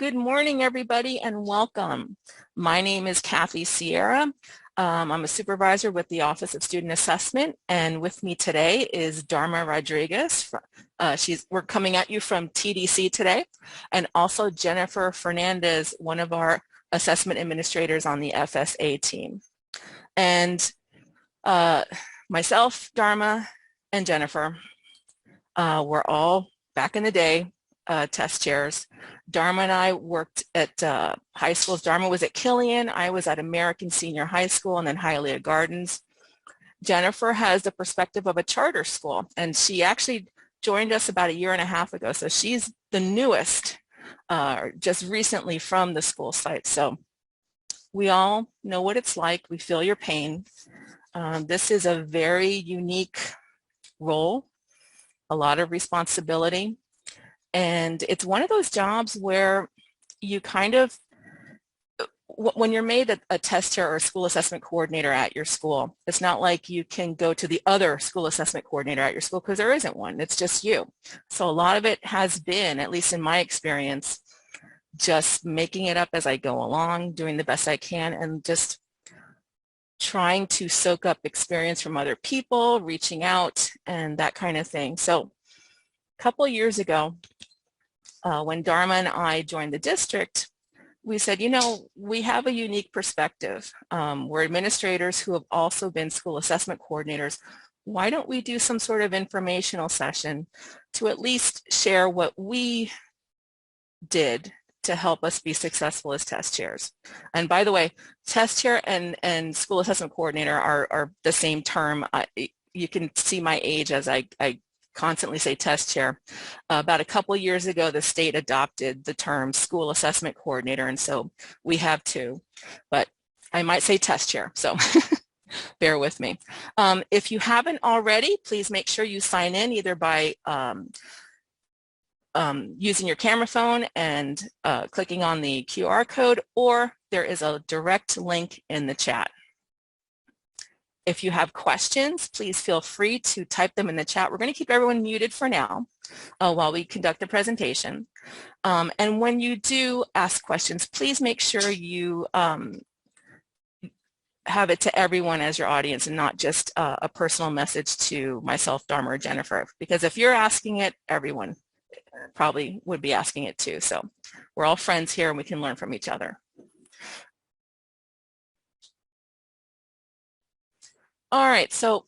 Good morning, everybody, and welcome. My name is Kathy Sierra. I'm a supervisor with the Office of Student Assessment, and with me today is Dharma Rodriguez. We're coming at you from TDC today, and also Jennifer Fernandez, one of our assessment administrators on the FSA team. And myself, Dharma, and Jennifer were all back in the day test chairs. Dharma and I worked at high schools. Dharma was at Killian. I was at American Senior High School and then Hialeah Gardens. Jennifer has the perspective of a charter school, and she actually joined us about 1.5 years ago. So she's the newest, just recently from the school site. So we all know what it's like. We feel your pain. This is a very unique role, a lot of responsibility. And it's one of those jobs where you kind of, when you're made a test chair or a school assessment coordinator at your school, it's not like you can go to the other school assessment coordinator at your school because there isn't one. It's just you. So a lot of it has been, at least in my experience, just making it up as I go along, doing the best I can, and just trying to soak up experience from other people, reaching out, and that kind of thing. So a couple of years ago, when Dharma and I joined the district, we said, you know, we have a unique perspective. We're administrators who have also been school assessment coordinators. Why don't we do some sort of informational session to at least share what we did to help us be successful as test chairs? And by the way, test chair and school assessment coordinator are the same term. You can see my age as I constantly say test chair. About a couple of years ago, the state adopted the term school assessment coordinator, and so we have two, but I might say test chair, so bear with me. If you haven't already, please make sure you sign in either by using your camera phone and clicking on the QR code, or there is a direct link in the chat. If you have questions, please feel free to type them in the chat. We're going to keep everyone muted for now while we conduct the presentation. And when you do ask questions, please make sure you have it to everyone as your audience and not just a personal message to myself, Dharma, or Jennifer. Because if you're asking it, everyone probably would be asking it too. So we're all friends here and we can learn from each other. All right, so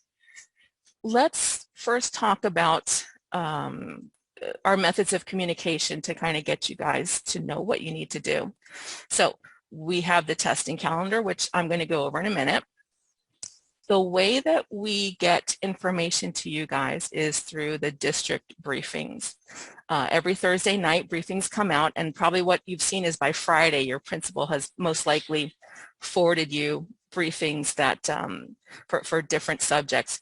let's first talk about our methods of communication to kind of get you guys to know what you need to do. So we have the testing calendar, which I'm going to go over in a minute. The way that we get information to you guys is through the district briefings. Every Thursday night, briefings come out, and probably what you've seen is by Friday, your principal has most likely forwarded you briefings that for different subjects.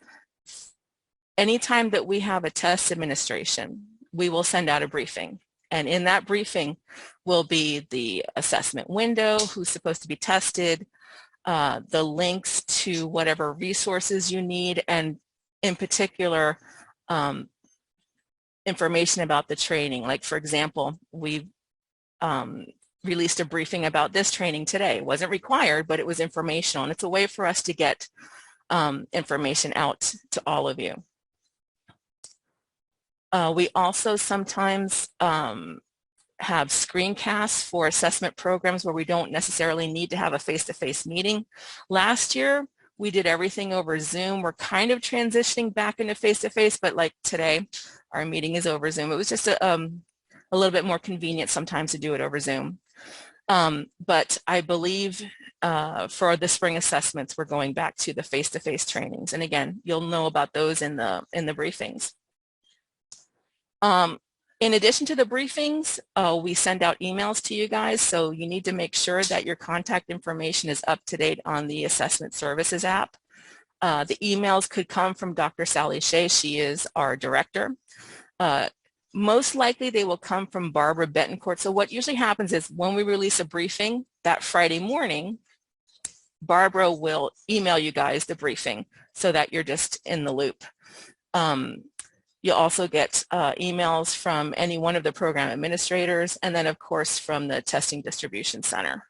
Anytime that we have a test administration, we will send out a briefing. And in that briefing will be the assessment window, who's supposed to be tested, the links to whatever resources you need, and in particular, information about the training. Like, for example, we released a briefing about this training today. It wasn't required, but it was informational, and it's a way for us to get information out to all of you. We also sometimes have screencasts for assessment programs where we don't necessarily need to have a face-to-face meeting. Last year, we did everything over Zoom. We're kind of transitioning back into face-to-face, but like today, our meeting is over Zoom. It was just a little bit more convenient sometimes to do it over Zoom. But I believe for the spring assessments, we're going back to the face-to-face trainings. And again, you'll know about those in the briefings. In addition to the briefings, we send out emails to you guys. So you need to make sure that your contact information is up to date on the Assessment Services app. The emails could come from Dr. Sally Shea. She is our director. Most likely they will come from Barbara Betancourt. So what usually happens is when we release a briefing that Friday morning, Barbara will email you guys the briefing so that you're just in the loop. You'll also get emails from any one of the program administrators, and then of course from the Testing Distribution Center.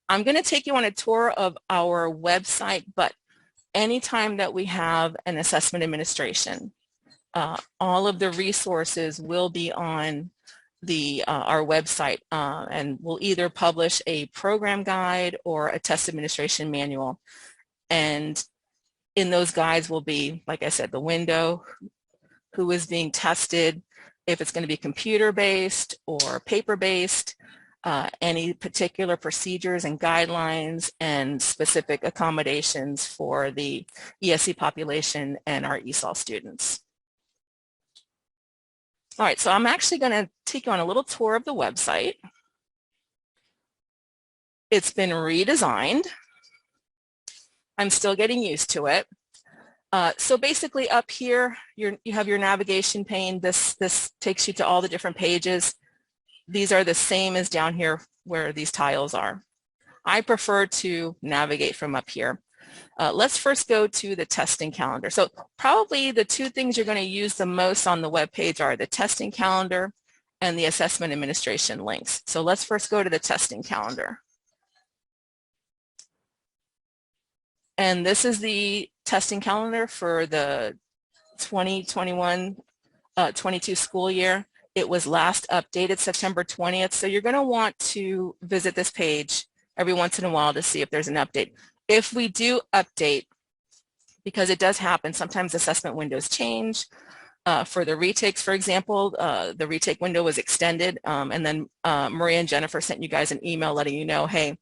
I'm going to take you on a tour of our website, but anytime that we have an assessment administration, all of the resources will be on our website, and we'll either publish a program guide or a test administration manual. And in those guides will be, like I said, the window, who is being tested, if it's going to be computer-based or paper-based, any particular procedures and guidelines and specific accommodations for the ESC population and our ESOL students. All right, so I'm actually going to take you on a little tour of the website. It's been redesigned. I'm still getting used to it. So basically up here, you have your navigation pane. This takes you to all the different pages. These are the same as down here where these tiles are. I prefer to navigate from up here. Let's first go to the testing calendar. So probably the two things you're going to use the most on the web page are the testing calendar and the assessment administration links. So let's first go to the testing calendar. And this is the testing calendar for the 2021-22 school year. It was last updated September 20th. So you're going to want to visit this page every once in a while to see if there's an update. If we do update, because it does happen, sometimes assessment windows change. For the retakes, for example, the retake window was extended, and then Maria and Jennifer sent you guys an email letting you know, hey,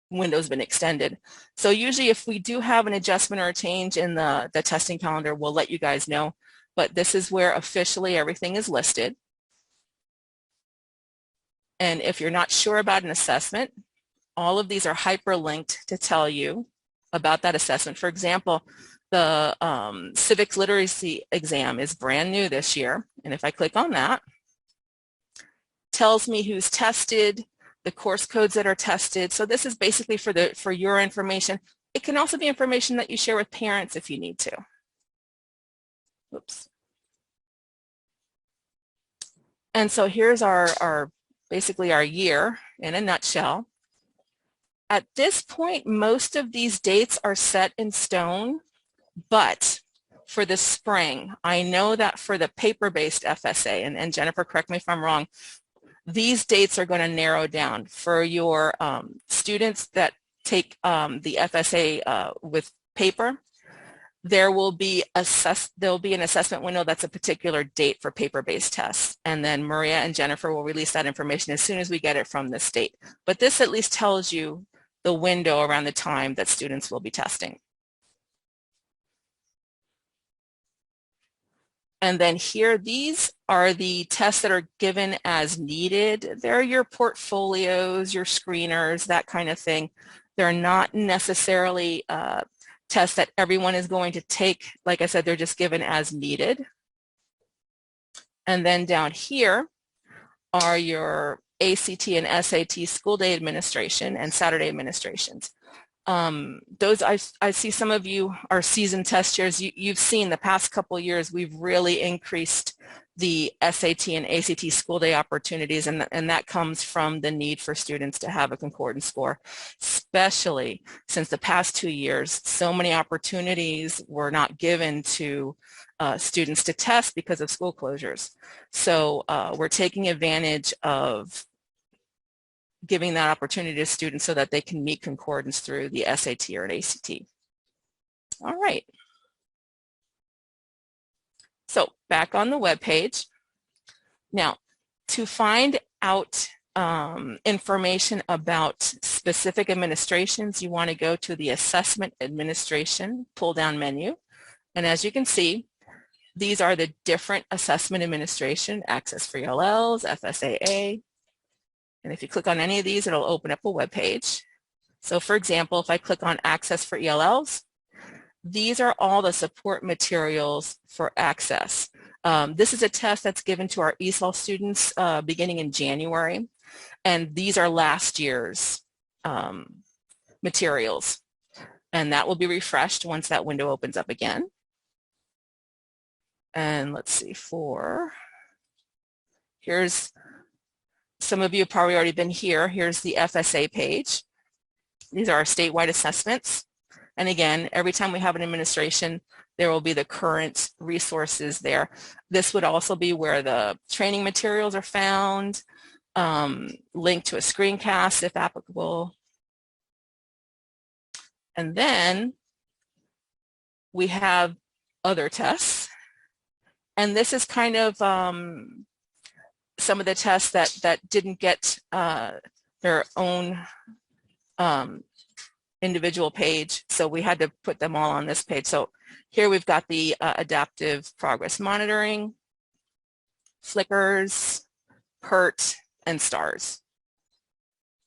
window's been extended. So usually if we do have an adjustment or a change in the testing calendar, we'll let you guys know. But this is where officially everything is listed. And if you're not sure about an assessment, all of these are hyperlinked to tell you about that assessment. For example, the civics literacy exam is brand new this year. And if I click on that, it tells me who's tested, the course codes that are tested. So this is basically for your information. It can also be information that you share with parents if you need to. Oops. And so here's basically our year in a nutshell. At this point, most of these dates are set in stone, but for the spring, I know that for the paper-based FSA, and Jennifer, correct me if I'm wrong, these dates are going to narrow down. For your students that take the FSA with paper, there will be an assessment window that's a particular date for paper-based tests. And then Maria and Jennifer will release that information as soon as we get it from the state. But this at least tells you the window around the time that students will be testing. And then here, these are the tests that are given as needed. They're your portfolios, your screeners, that kind of thing. They're not necessarily tests that everyone is going to take. Like I said, they're just given as needed. And then down here are your ACT and SAT school day administration and Saturday administrations. Those I see some of you are seasoned test chairs. You've seen the past couple of years we've really increased the SAT and ACT school day opportunities, and that comes from the need for students to have a concordance score, especially since the past 2 years so many opportunities were not given to students to test because of school closures. So we're taking advantage of giving that opportunity to students so that they can meet concordance through the SAT or an ACT. All right. So back on the web page. Now, to find out information about specific administrations, you want to go to the Assessment Administration pull-down menu. And as you can see, these are the different assessment administration: Access for ELLs, FSAA. And if you click on any of these, it'll open up a web page. So for example, if I click on Access for ELLs, these are all the support materials for Access. This is a test that's given to our ESOL students beginning in January. And these are last year's materials. And that will be refreshed once that window opens up again. And let's see, here's, some of you have probably already been here. Here's the FSA page. These are our statewide assessments. And again, every time we have an administration, there will be the current resources there. This would also be where the training materials are found, linked to a screencast if applicable. And then we have other tests. And this is kind of some of the tests that didn't get their own individual page. So we had to put them all on this page. So here we've got the adaptive progress monitoring, flickers, PERT, and STARS.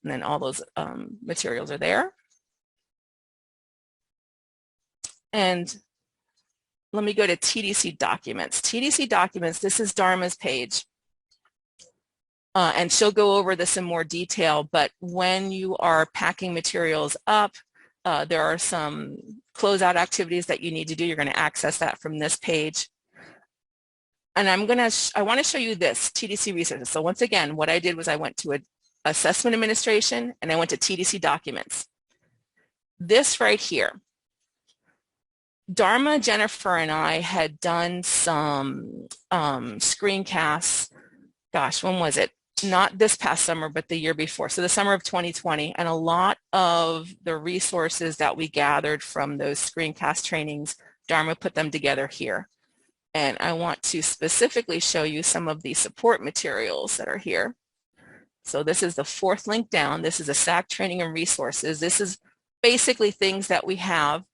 And then all those materials are there. And let me go to TDC documents. TDC documents, this is Dharma's page. And she'll go over this in more detail, but when you are packing materials up, there are some closeout activities that you need to do. You're going to access that from this page. And I want to show you this, TDC resources. So once again, what I did was I went to Assessment Administration and I went to TDC documents. This right here, Dharma, Jennifer, and I had done some screencasts. Gosh, when was it? Not this past summer, but the year before. So the summer of 2020. And a lot of the resources that we gathered from those screencast trainings, Dharma put them together here. And I want to specifically show you some of the support materials that are here. So this is the fourth link down. This is a SAC Training and Resources. This is basically things that we have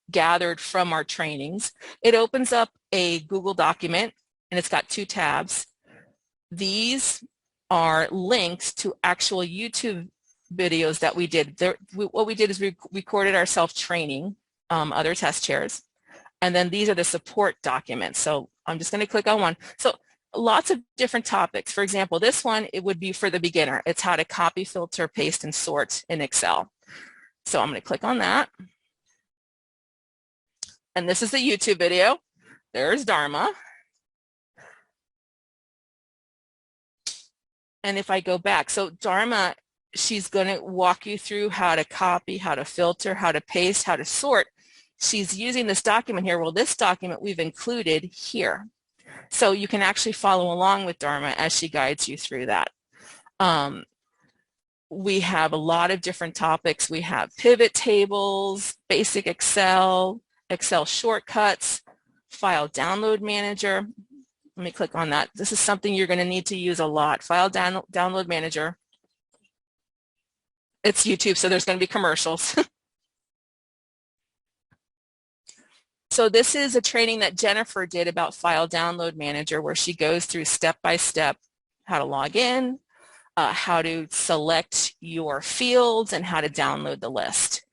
gathered from our trainings. It opens up a Google document and it's got two tabs. These are links to actual YouTube videos that we did. What we did is we recorded ourselves training other test chairs. And then these are the support documents. So I'm just going to click on one. So lots of different topics. For example, this one, it would be for the beginner. It's how to copy, filter, paste, and sort in Excel. So I'm going to click on that. And this is the YouTube video. There's Dharma. And if I go back, so Dharma, she's going to walk you through how to copy, how to filter, how to paste, how to sort. She's using this document here. Well, this document we've included here. So you can actually follow along with Dharma as she guides you through that. We have a lot of different topics. We have pivot tables, basic Excel, Excel shortcuts, file download manager. Let me click on that. This is something you're going to need to use a lot. File download manager. It's YouTube, so there's going to be commercials. So this is a training that Jennifer did about File Download Manager, where she goes through step-by-step how to log in, how to select your fields, and how to download the list.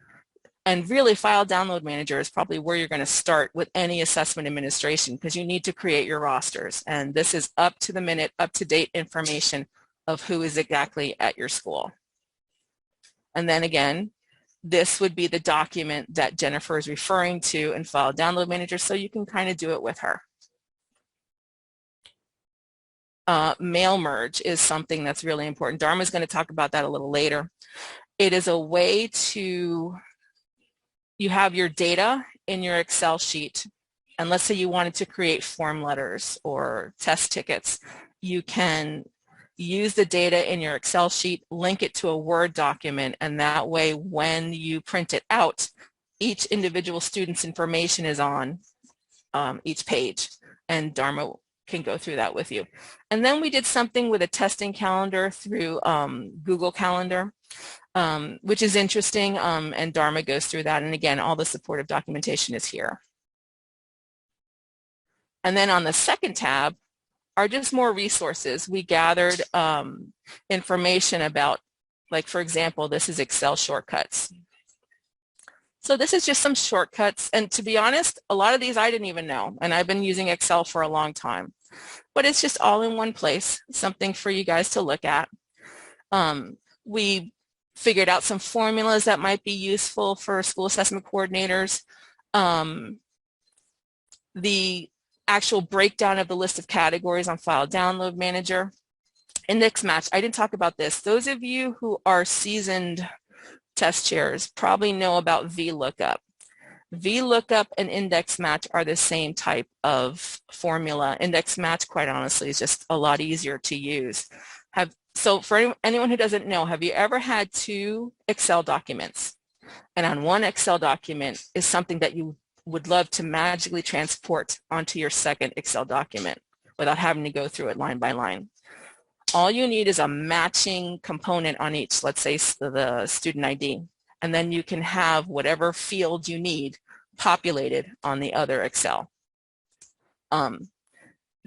And really, File Download Manager is probably where you're going to start with any assessment administration, because you need to create your rosters. And this is up-to-the-minute, up-to-date information of who is exactly at your school. And then again, this would be the document that Jennifer is referring to in File Download Manager, so you can kind of do it with her. Mail merge is something that's really important. Dharma is going to talk about that a little later. It is a way to, you have your data in your Excel sheet, and let's say you wanted to create form letters or test tickets. You can use the data in your Excel sheet, link it to a Word document, and that way when you print it out, each individual student's information is on each page, and Dharma can go through that with you. And then we did something with a testing calendar through Google Calendar, which is interesting, and Dharma goes through that, and again, all the supportive documentation is here. And then on the second tab are just more resources. We gathered information about, like, for example, this is Excel shortcuts. So this is just some shortcuts. And to be honest, a lot of these I didn't even know. And I've been using Excel for a long time. But it's just all in one place, something for you guys to look at. We figured out some formulas that might be useful for school assessment coordinators. The actual breakdown of the list of categories on File Download Manager. Index match, I didn't talk about this. Those of you who are seasoned test chairs probably know about VLOOKUP. VLOOKUP and index match are the same type of formula. Index match, quite honestly, is just a lot easier to use. So for anyone who doesn't know, have you ever had two Excel documents? And on one Excel document is something that you would love to magically transport onto your second Excel document without having to go through it line by line. All you need is a matching component on each, let's say the student ID, and then you can have whatever field you need populated on the other Excel.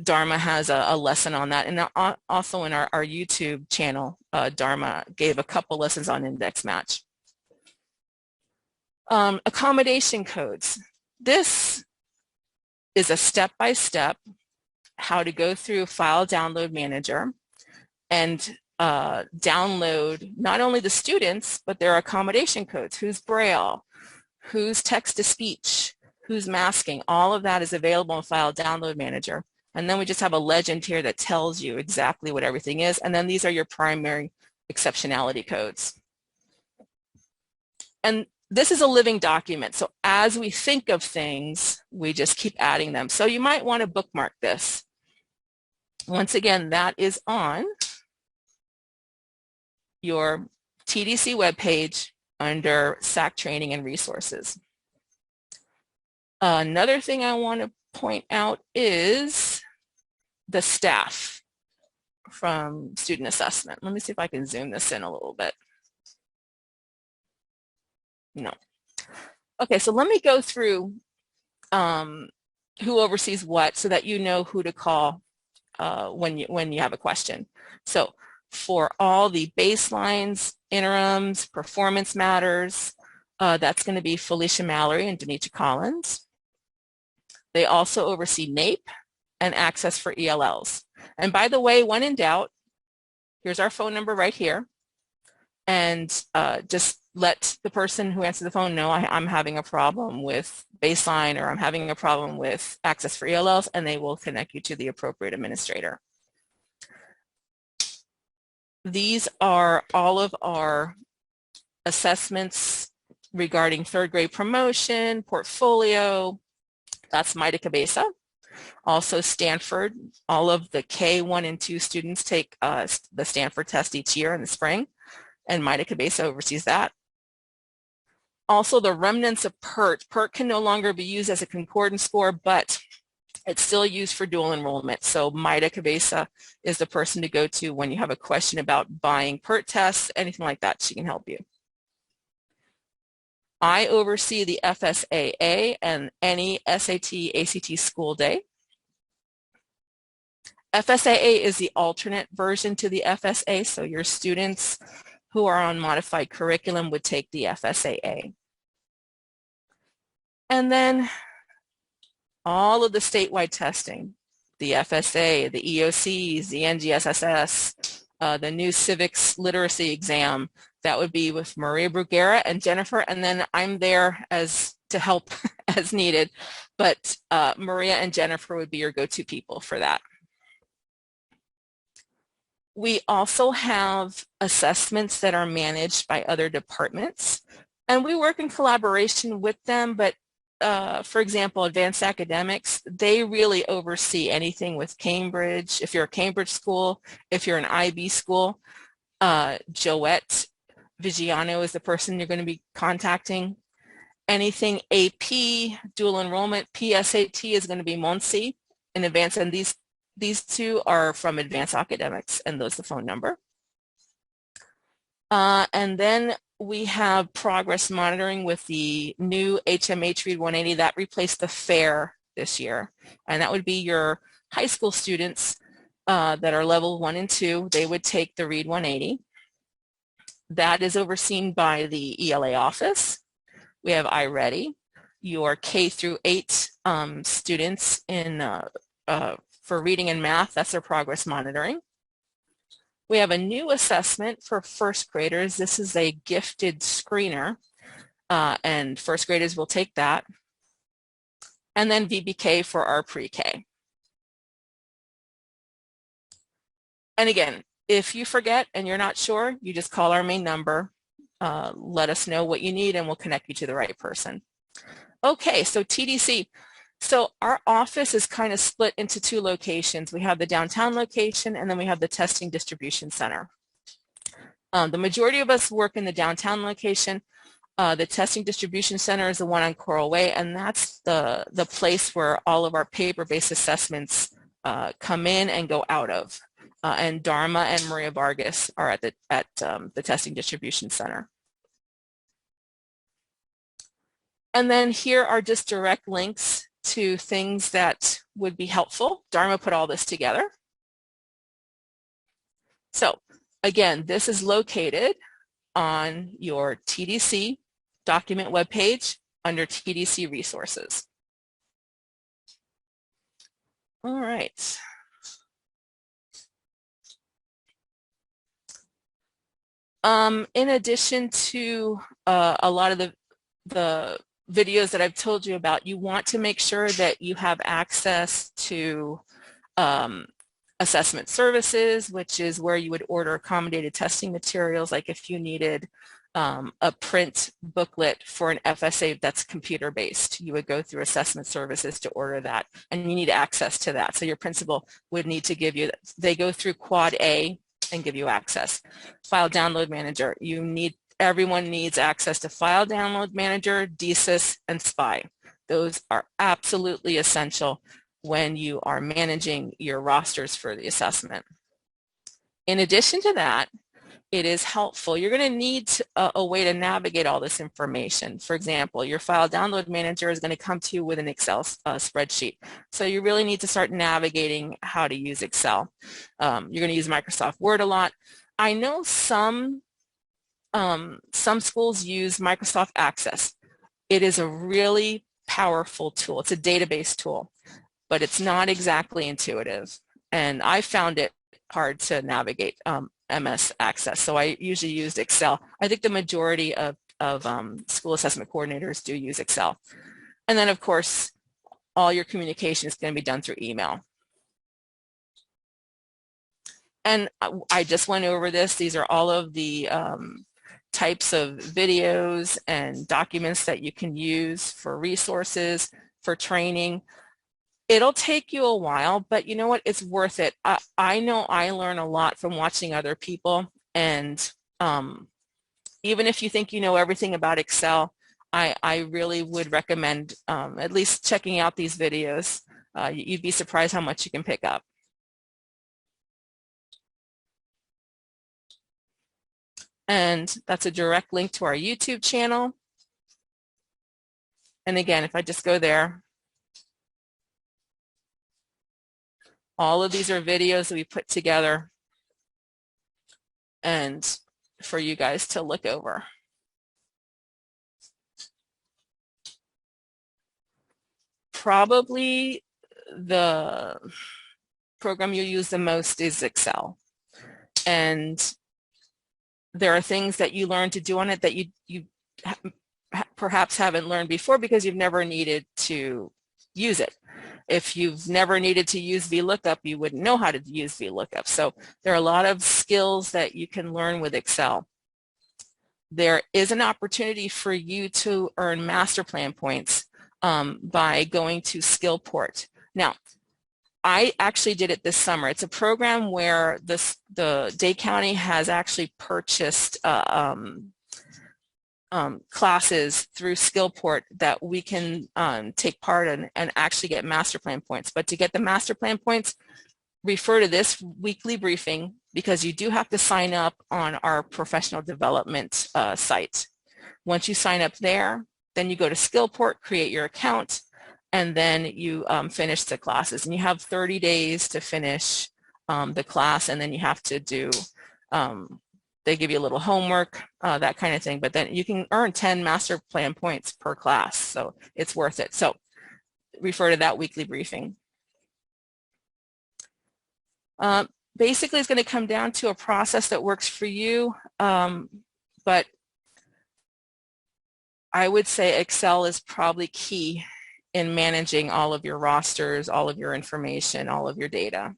Dharma has a lesson on that, and also in our YouTube channel, Dharma gave a couple lessons on index match. Accommodation codes. This is a step-by-step how to go through File Download Manager and download not only the students, but their accommodation codes, who's Braille, who's text-to-speech, who's masking. All of that is available in File Download Manager. And then we just have a legend here that tells you exactly what everything is. And then these are your primary exceptionality codes. And this is a living document. So as we think of things, we just keep adding them. So you might want to bookmark this. Once again, that is on your TDC webpage under SAC Training and Resources. Another thing I want to point out is the staff from student assessment. Let me see if I can zoom this in a little bit. No. Okay, so let me go through who oversees what so that you know who to call when you have a question. So for all the baselines, interims, performance matters, that's going to be Felicia Mallory and Denitra Collins. They also oversee NAEP and access for ELLs. And by the way, when in doubt, here's our phone number right here. And just let the person who answers the phone know I'm having a problem with baseline or I'm having a problem with access for ELLs, and they will connect you to the appropriate administrator. These are all of our assessments regarding third grade promotion, portfolio. That's Maida Cabeza. Also Stanford, all of the K1 and 2 students take the Stanford test each year in the spring, and Maida Cabeza oversees that. Also the remnants of PERT. PERT can no longer be used as a concordance score, but it's still used for dual enrollment. So Maida Cabeza is the person to go to when you have a question about buying PERT tests, anything like that, she can help you. I oversee the FSAA and any SAT, ACT school day. FSAA is the alternate version to the FSA, so your students who are on modified curriculum would take the FSAA. And then all of the statewide testing, the FSA, the EOCs, the NGSSS, the new civics literacy exam, that would be with Maria Bruguera and Jennifer, and then I'm there to help as needed, but Maria and Jennifer would be your go-to people for that. We also have assessments that are managed by other departments, and we work in collaboration with them, but for example, advanced academics, they really oversee anything with Cambridge. If you're a Cambridge school, if you're an IB school, Joette Vigiano is the person you're going to be contacting. Anything AP, dual enrollment, PSAT is going to be Monsi in advance, and these two are from Advanced Academics, and those the phone number. And then we have progress monitoring with the new HMH Read 180 that replaced the FAIR this year. And that would be your high school students that are level 1 and 2. They would take the Read 180. That is overseen by the ELA office. We have iReady, your K through 8 students in for reading and math. That's their progress monitoring. We have a new assessment for first graders. This is a gifted screener, and first graders will take that. And then VBK for our pre-K. And again, if you forget and you're not sure, you just call our main number, let us know what you need, and we'll connect you to the right person. Okay, so TDC. So our office is kind of split into two locations. We have the downtown location, and then we have the testing distribution center. The majority of us work in the downtown location. The testing distribution center is the one on Coral Way, and that's the place where all of our paper-based assessments come in and go out of. And Dharma and Maria Vargas are at the testing distribution center. And then here are just direct links to things that would be helpful. Dharma put all this together. So again, this is located on your TDC document webpage under TDC resources. All right. In addition to a lot of the videos that I've told you about, you want to make sure that you have access to assessment services, which is where you would order accommodated testing materials, like if you needed a print booklet for an FSA that's computer-based, you would go through assessment services to order that, and you need access to that. So your principal would need to give you, they go through Quad A and give you access. File Download Manager, everyone needs access to File Download Manager, DSIS, and SPI. Those are absolutely essential when you are managing your rosters for the assessment. In addition to that, it is helpful. You're going to need a way to navigate all this information. For example, your File Download Manager is going to come to you with an Excel spreadsheet. So you really need to start navigating how to use Excel. You're going to use Microsoft Word a lot. I know some schools use Microsoft Access. It is a really powerful tool. It's a database tool, but it's not exactly intuitive. And I found it hard to navigate MS Access. So I usually used Excel. I think the majority of school assessment coordinators do use Excel. And then of course, all your communication is going to be done through email. And I just went over this. These are all of the types of videos and documents that you can use for resources, for training. It'll take you a while, but you know what? It's worth it. I know I learn a lot from watching other people, and even if you think you know everything about Excel, I really would recommend at least checking out these videos. You'd be surprised how much you can pick up. And that's a direct link to our YouTube channel. And again, if I just go there, all of these are videos that we put together and for you guys to look over. Probably the program you use the most is Excel. And there are things that you learn to do on it that you perhaps haven't learned before because you've never needed to use it. If you've never needed to use VLOOKUP, you wouldn't know how to use VLOOKUP. So there are a lot of skills that you can learn with Excel. There is an opportunity for you to earn master plan points by going to Skillport. Now, I actually did it this summer. It's a program where the Dade County has actually purchased classes through Skillport that we can take part in and actually get master plan points. But to get the master plan points, refer to this weekly briefing because you do have to sign up on our professional development site. Once you sign up there, then you go to Skillport, create your account, and then you finish the classes. And you have 30 days to finish the class, and then you have to do, they give you a little homework, that kind of thing. But then you can earn 10 master plan points per class, so it's worth it. So refer to that weekly briefing. basically it's going to come down to a process that works for you, but I would say Excel is probably key in managing all of your rosters, all of your information, all of your data.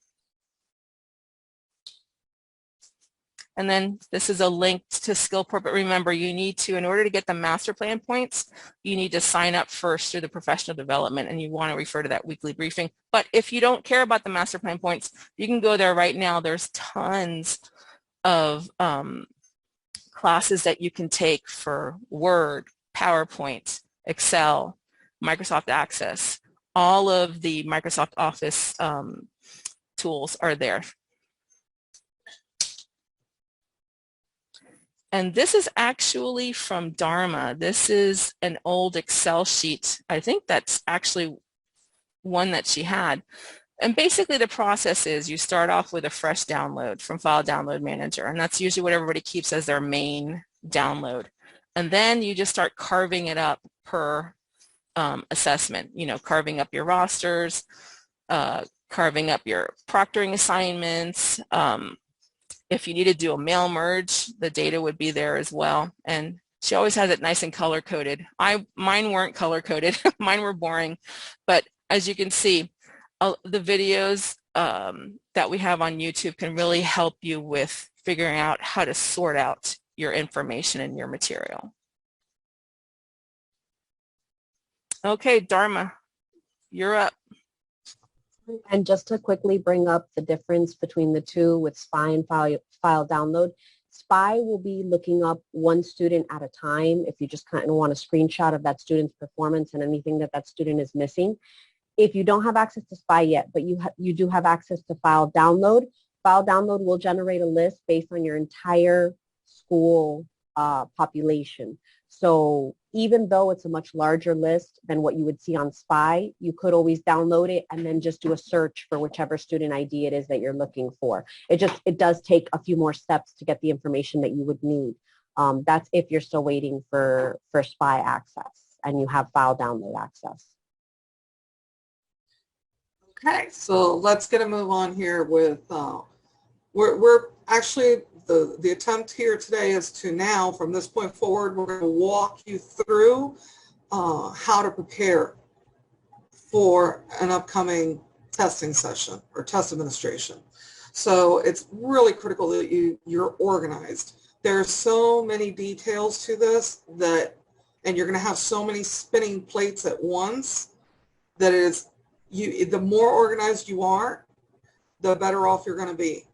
And then this is a link to Skillport, but remember, you need to, in order to get the master plan points, you need to sign up first through the professional development, and you want to refer to that weekly briefing. But if you don't care about the master plan points, you can go there right now. There's tons of classes that you can take for Word, PowerPoint, Excel, Microsoft Access. All of the Microsoft Office tools are there. And this is actually from Dharma. This is an old Excel sheet. I think that's actually one that she had. And basically the process is you start off with a fresh download from File Download Manager, and that's usually what everybody keeps as their main download. And then you just start carving it up per assessment, you know, carving up your rosters, carving up your proctoring assignments. If you need to do a mail merge, the data would be there as well. And she always has it nice and color-coded. Mine weren't color-coded. Mine were boring. But as you can see, the videos that we have on YouTube can really help you with figuring out how to sort out your information and your material. Okay, Dharma, you're up. And just to quickly bring up the difference between the two with SPY and file download, SPY will be looking up one student at a time if you just kind of want a screenshot of that student's performance and anything that that student is missing. If you don't have access to SPY yet, but you do have access to file download will generate a list based on your entire school population. So even though it's a much larger list than what you would see on SPY, you could always download it and then just do a search for whichever student ID it is that you're looking for. It does take a few more steps to get the information that you would need. That's if you're still waiting for SPY access and you have file download access. Okay, so let's get a move on here with, we're actually, the attempt here today is to now, from this point forward, we're going to walk you through how to prepare for an upcoming testing session or test administration. So it's really critical that you're organized. There are so many details to this and you're going to have so many spinning plates at once that it is, the more organized you are, the better off you're going to be.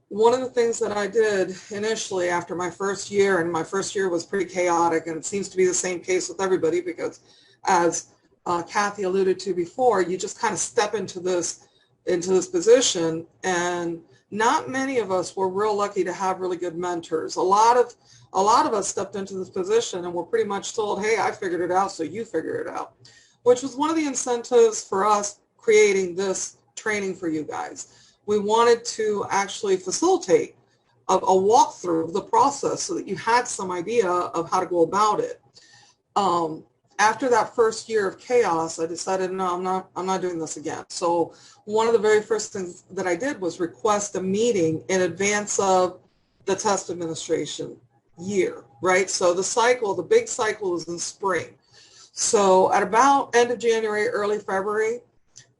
One of the things that I did initially after my first year, and my first year was pretty chaotic, and it seems to be the same case with everybody because as Kathy alluded to before, you just kind of step into this position, and not many of us were real lucky to have really good mentors. A lot of us stepped into this position and were pretty much told, hey, I figured it out, so you figure it out, which was one of the incentives for us creating this training for you guys. We wanted to actually facilitate a walkthrough of the process so that you had some idea of how to go about it. After that first year of chaos, I decided, no, I'm not doing this again. So one of the very first things that I did was request a meeting in advance of the test administration year, right? So the big cycle is in spring. So at about end of January, early February,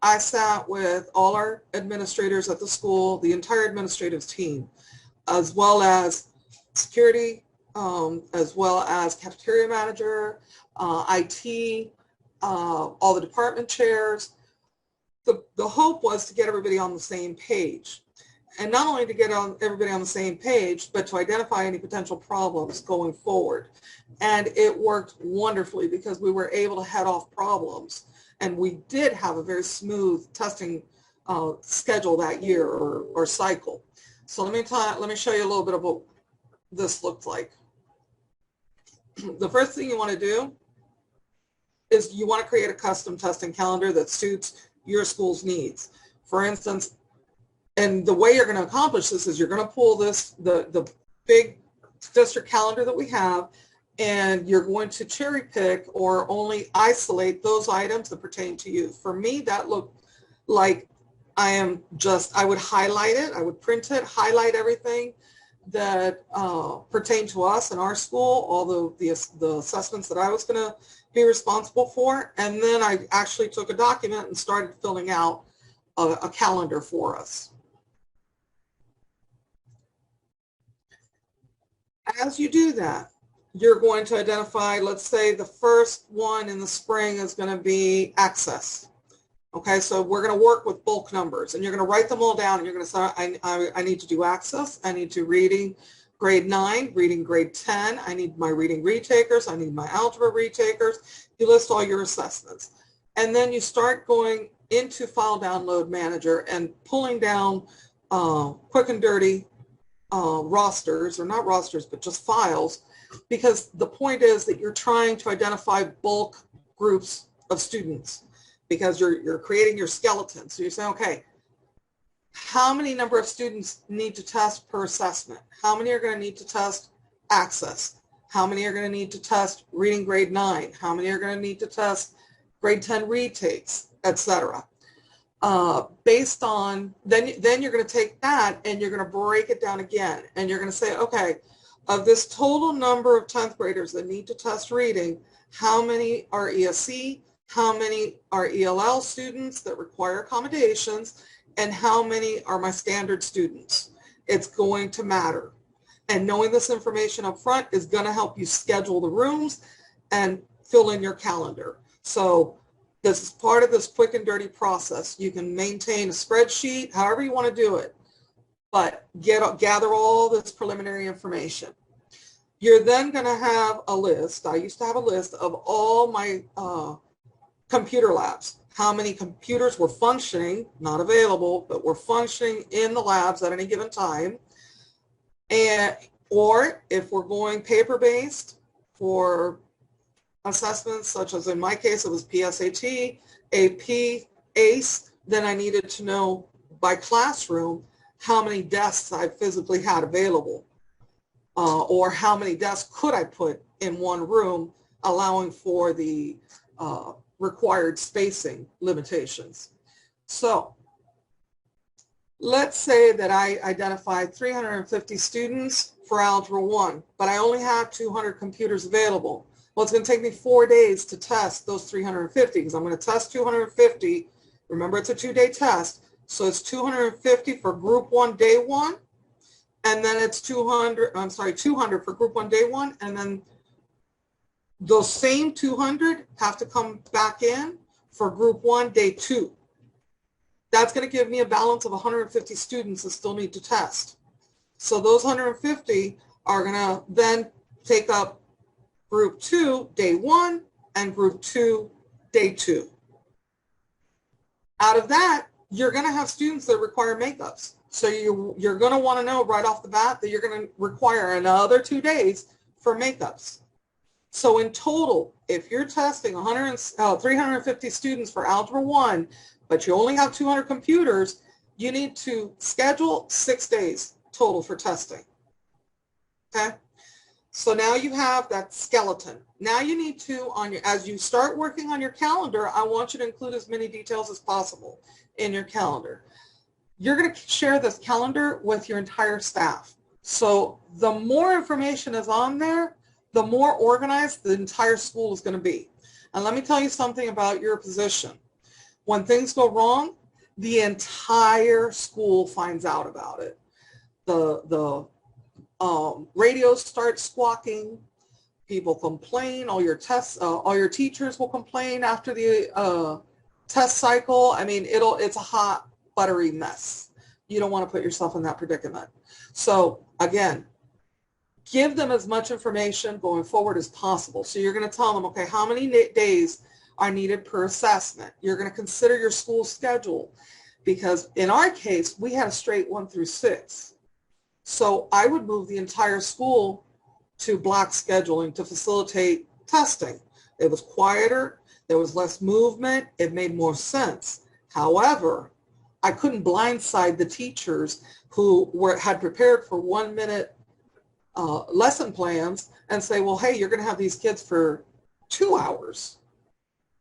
I sat with all our administrators at the school, the entire administrative team, as well as security, as well as cafeteria manager, IT, all the department chairs. The hope was to get everybody on the same page. And not only to get everybody on the same page, but to identify any potential problems going forward. And it worked wonderfully because we were able to head off problems. And we did have a very smooth testing schedule that year or cycle. So let me show you a little bit of what this looked like. The first thing you want to do is you want to create a custom testing calendar that suits your school's needs. For instance, and the way you're going to accomplish this is you're going to pull the big district calendar that we have, and you're going to cherry pick or only isolate those items that pertain to you. For me, that looked like I would highlight it, I would print it, highlight everything that pertain to us in our school, all the assessments that I was going to be responsible for, and then I actually took a document and started filling out a calendar for us. As you do that, you're going to identify, let's say the first one in the spring is going to be access. Okay, so we're going to work with bulk numbers, and you're going to write them all down, and you're going to say, I need to do access, I need to reading grade 9, reading grade 10, I need my reading retakers, I need my algebra retakers. You list all your assessments. And then you start going into File Download Manager and pulling down quick and dirty rosters, or not rosters, but just files, because the point is that you're trying to identify bulk groups of students, because you're creating your skeleton. So you're saying, okay, how many number of students need to test per assessment? How many are going to need to test access? How many are going to need to test reading grade 9? How many are going to need to test grade 10 retakes, etc. Based on, then you're going to take that and you're going to break it down again. And you're going to say, okay, of this total number of 10th graders that need to test reading, how many are ESE? How many are ELL students that require accommodations, and how many are my standard students? It's going to matter. And knowing this information up front is going to help you schedule the rooms and fill in your calendar. So this is part of this quick and dirty process. You can maintain a spreadsheet, however you want to do it, but gather all this preliminary information. You're then going to have a list. I used to have a list of all my computer labs. How many computers were functioning, not available, but were functioning in the labs at any given time. And, or if we're going paper-based for assessments, such as in my case, it was PSAT, AP, ACE, then I needed to know by classroom how many desks I physically had available, or how many desks could I put in one room, allowing for the required spacing limitations. So let's say that I identified 350 students for Algebra 1, but I only have 200 computers available. Well, it's going to take me 4 days to test those 350, because I'm going to test 250. Remember, it's a 2-day test. So it's 250 for Group 1 Day 1, and then it's 200 for Group 1 Day 1, and then those same 200 have to come back in for Group 1 Day 2. That's going to give me a balance of 150 students that still need to test. So those 150 are going to then take up Group 2 Day 1 and Group 2 Day 2. Out of that, you're going to have students that require makeups. So you're going to want to know right off the bat that you're going to require another 2 days for makeups. So in total, if you're testing 350 students for Algebra 1, but you only have 200 computers, you need to schedule 6 days total for testing. Okay? So now you have that skeleton. Now you need to, as you start working on your calendar, I want you to include as many details as possible in your calendar. You're going to share this calendar with your entire staff. So the more information is on there, the more organized the entire school is going to be. And let me tell you something about your position. When things go wrong, the entire school finds out about it. The radios start squawking, people complain, all your teachers will complain after the test cycle. I mean, it's a hot, buttery mess. You don't want to put yourself in that predicament. So again, give them as much information going forward as possible. So you're going to tell them, okay, how many days are needed per assessment? You're going to consider your school schedule, because in our case, we had a straight 1 through 6. So I would move the entire school to block scheduling to facilitate testing. It was quieter, there was less movement, it made more sense. However, I couldn't blindside the teachers who had prepared for 1-minute lesson plans and say, well, hey, you're going to have these kids for 2 hours,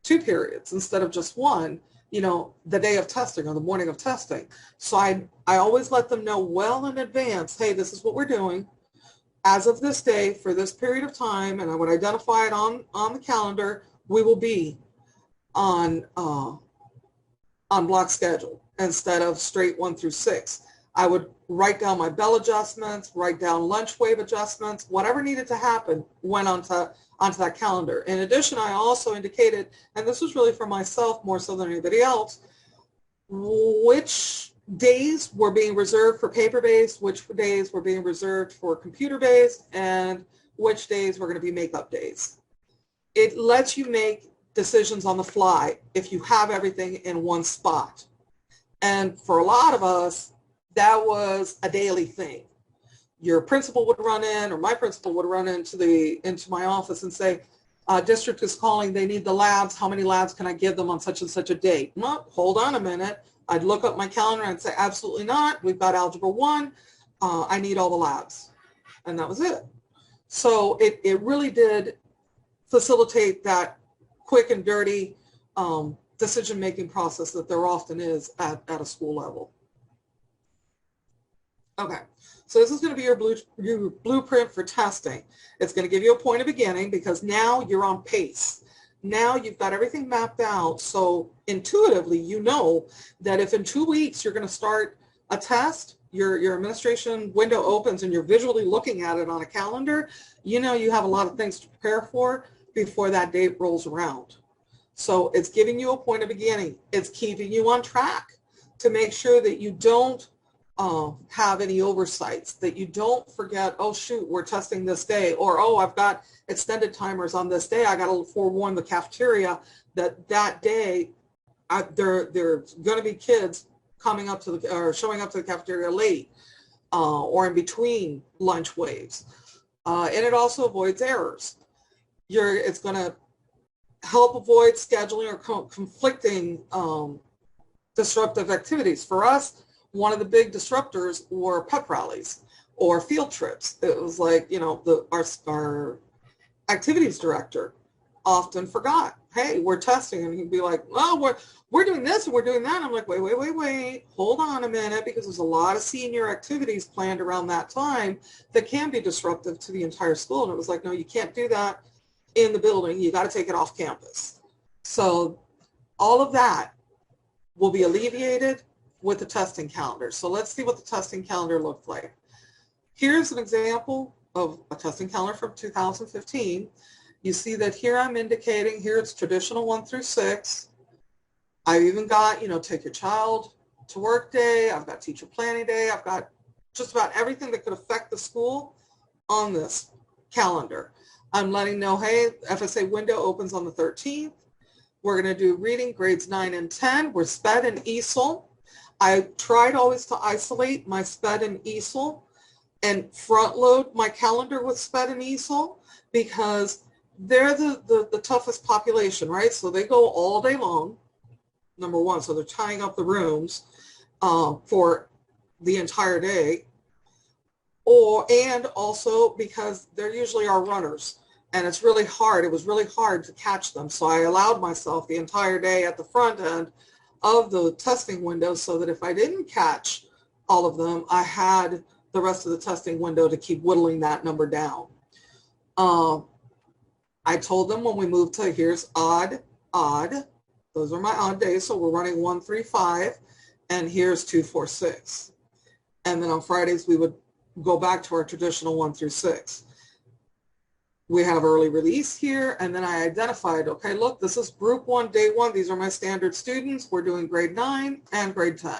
2 periods instead of just 1, you know, the day of testing or the morning of testing. So I always let them know well in advance, hey, this is what we're doing as of this day for this period of time, and I would identify it on the calendar. We will be on block schedule instead of straight 1 through 6. I would write down my bell adjustments, write down lunch wave adjustments, whatever needed to happen went onto that calendar. In addition, I also indicated, and this was really for myself more so than anybody else, which days were being reserved for paper-based, which days were being reserved for computer-based, and which days were going to be makeup days. It lets you make decisions on the fly if you have everything in one spot. And for a lot of us, that was a daily thing. Your principal would run in, or my principal would run into my office and say, district is calling, they need the labs. How many labs can I give them on such and such a date? Well, hold on a minute. I'd look up my calendar and say, absolutely not. We've got Algebra 1. I need all the labs. And that was it. So it really did facilitate that quick and dirty decision-making process that there often is at a school level. Okay, so this is going to be your blueprint for testing. It's going to give you a point of beginning because now you're on pace. Now you've got everything mapped out, so intuitively you know that if in 2 weeks you're going to start a test, your administration window opens and you're visually looking at it on a calendar, you know you have a lot of things to prepare for before that date rolls around. So it's giving you a point of beginning. It's keeping you on track to make sure that you don't have any oversights, that you don't forget, oh shoot, we're testing this day, or oh, I've got extended timers on this day. I got to forewarn the cafeteria that day there's going to be kids coming up to or showing up to the cafeteria late or in between lunch waves. And it also avoids errors. It's going to help avoid scheduling or conflicting disruptive activities. For us, one of the big disruptors were pep rallies or field trips. It was like, you know, our activities director often forgot, hey, we're testing, and he'd be like, oh, we're doing this and we're doing that. And I'm like, wait, hold on a minute, because there's a lot of senior activities planned around that time that can be disruptive to the entire school. And it was like, no, you can't do that in the building. You got to take it off campus. So all of that will be alleviated with the testing calendar. So let's see what the testing calendar looked like. Here's an example of a testing calendar from 2015. You see that here I'm indicating, here it's traditional 1 through 6. I've even got, you know, take your child to work day. I've got teacher planning day. I've got just about everything that could affect the school on this calendar. I'm letting know, hey, FSA window opens on the 13th. We're going to do reading grades 9 and 10. We're SPED and ESOL. I tried always to isolate my SPED and ESOL and front load my calendar with SPED and ESOL because they're the toughest population, right? So they go all day long, number one. So they're tying up the rooms for the entire day. And also because they're usually our runners. And it's really hard. It was really hard to catch them. So I allowed myself the entire day at the front end of the testing window so that if I didn't catch all of them, I had the rest of the testing window to keep whittling that number down. I told them when we moved to here's odd. Those are my odd days. So we're running 1, 3, 5, and here's 2, 4, 6. And then on Fridays, we would go back to our traditional 1 through 6. We have early release here, and then I identified, okay, look, this is group 1, day 1. These are my standard students. We're doing grade 9 and grade 10.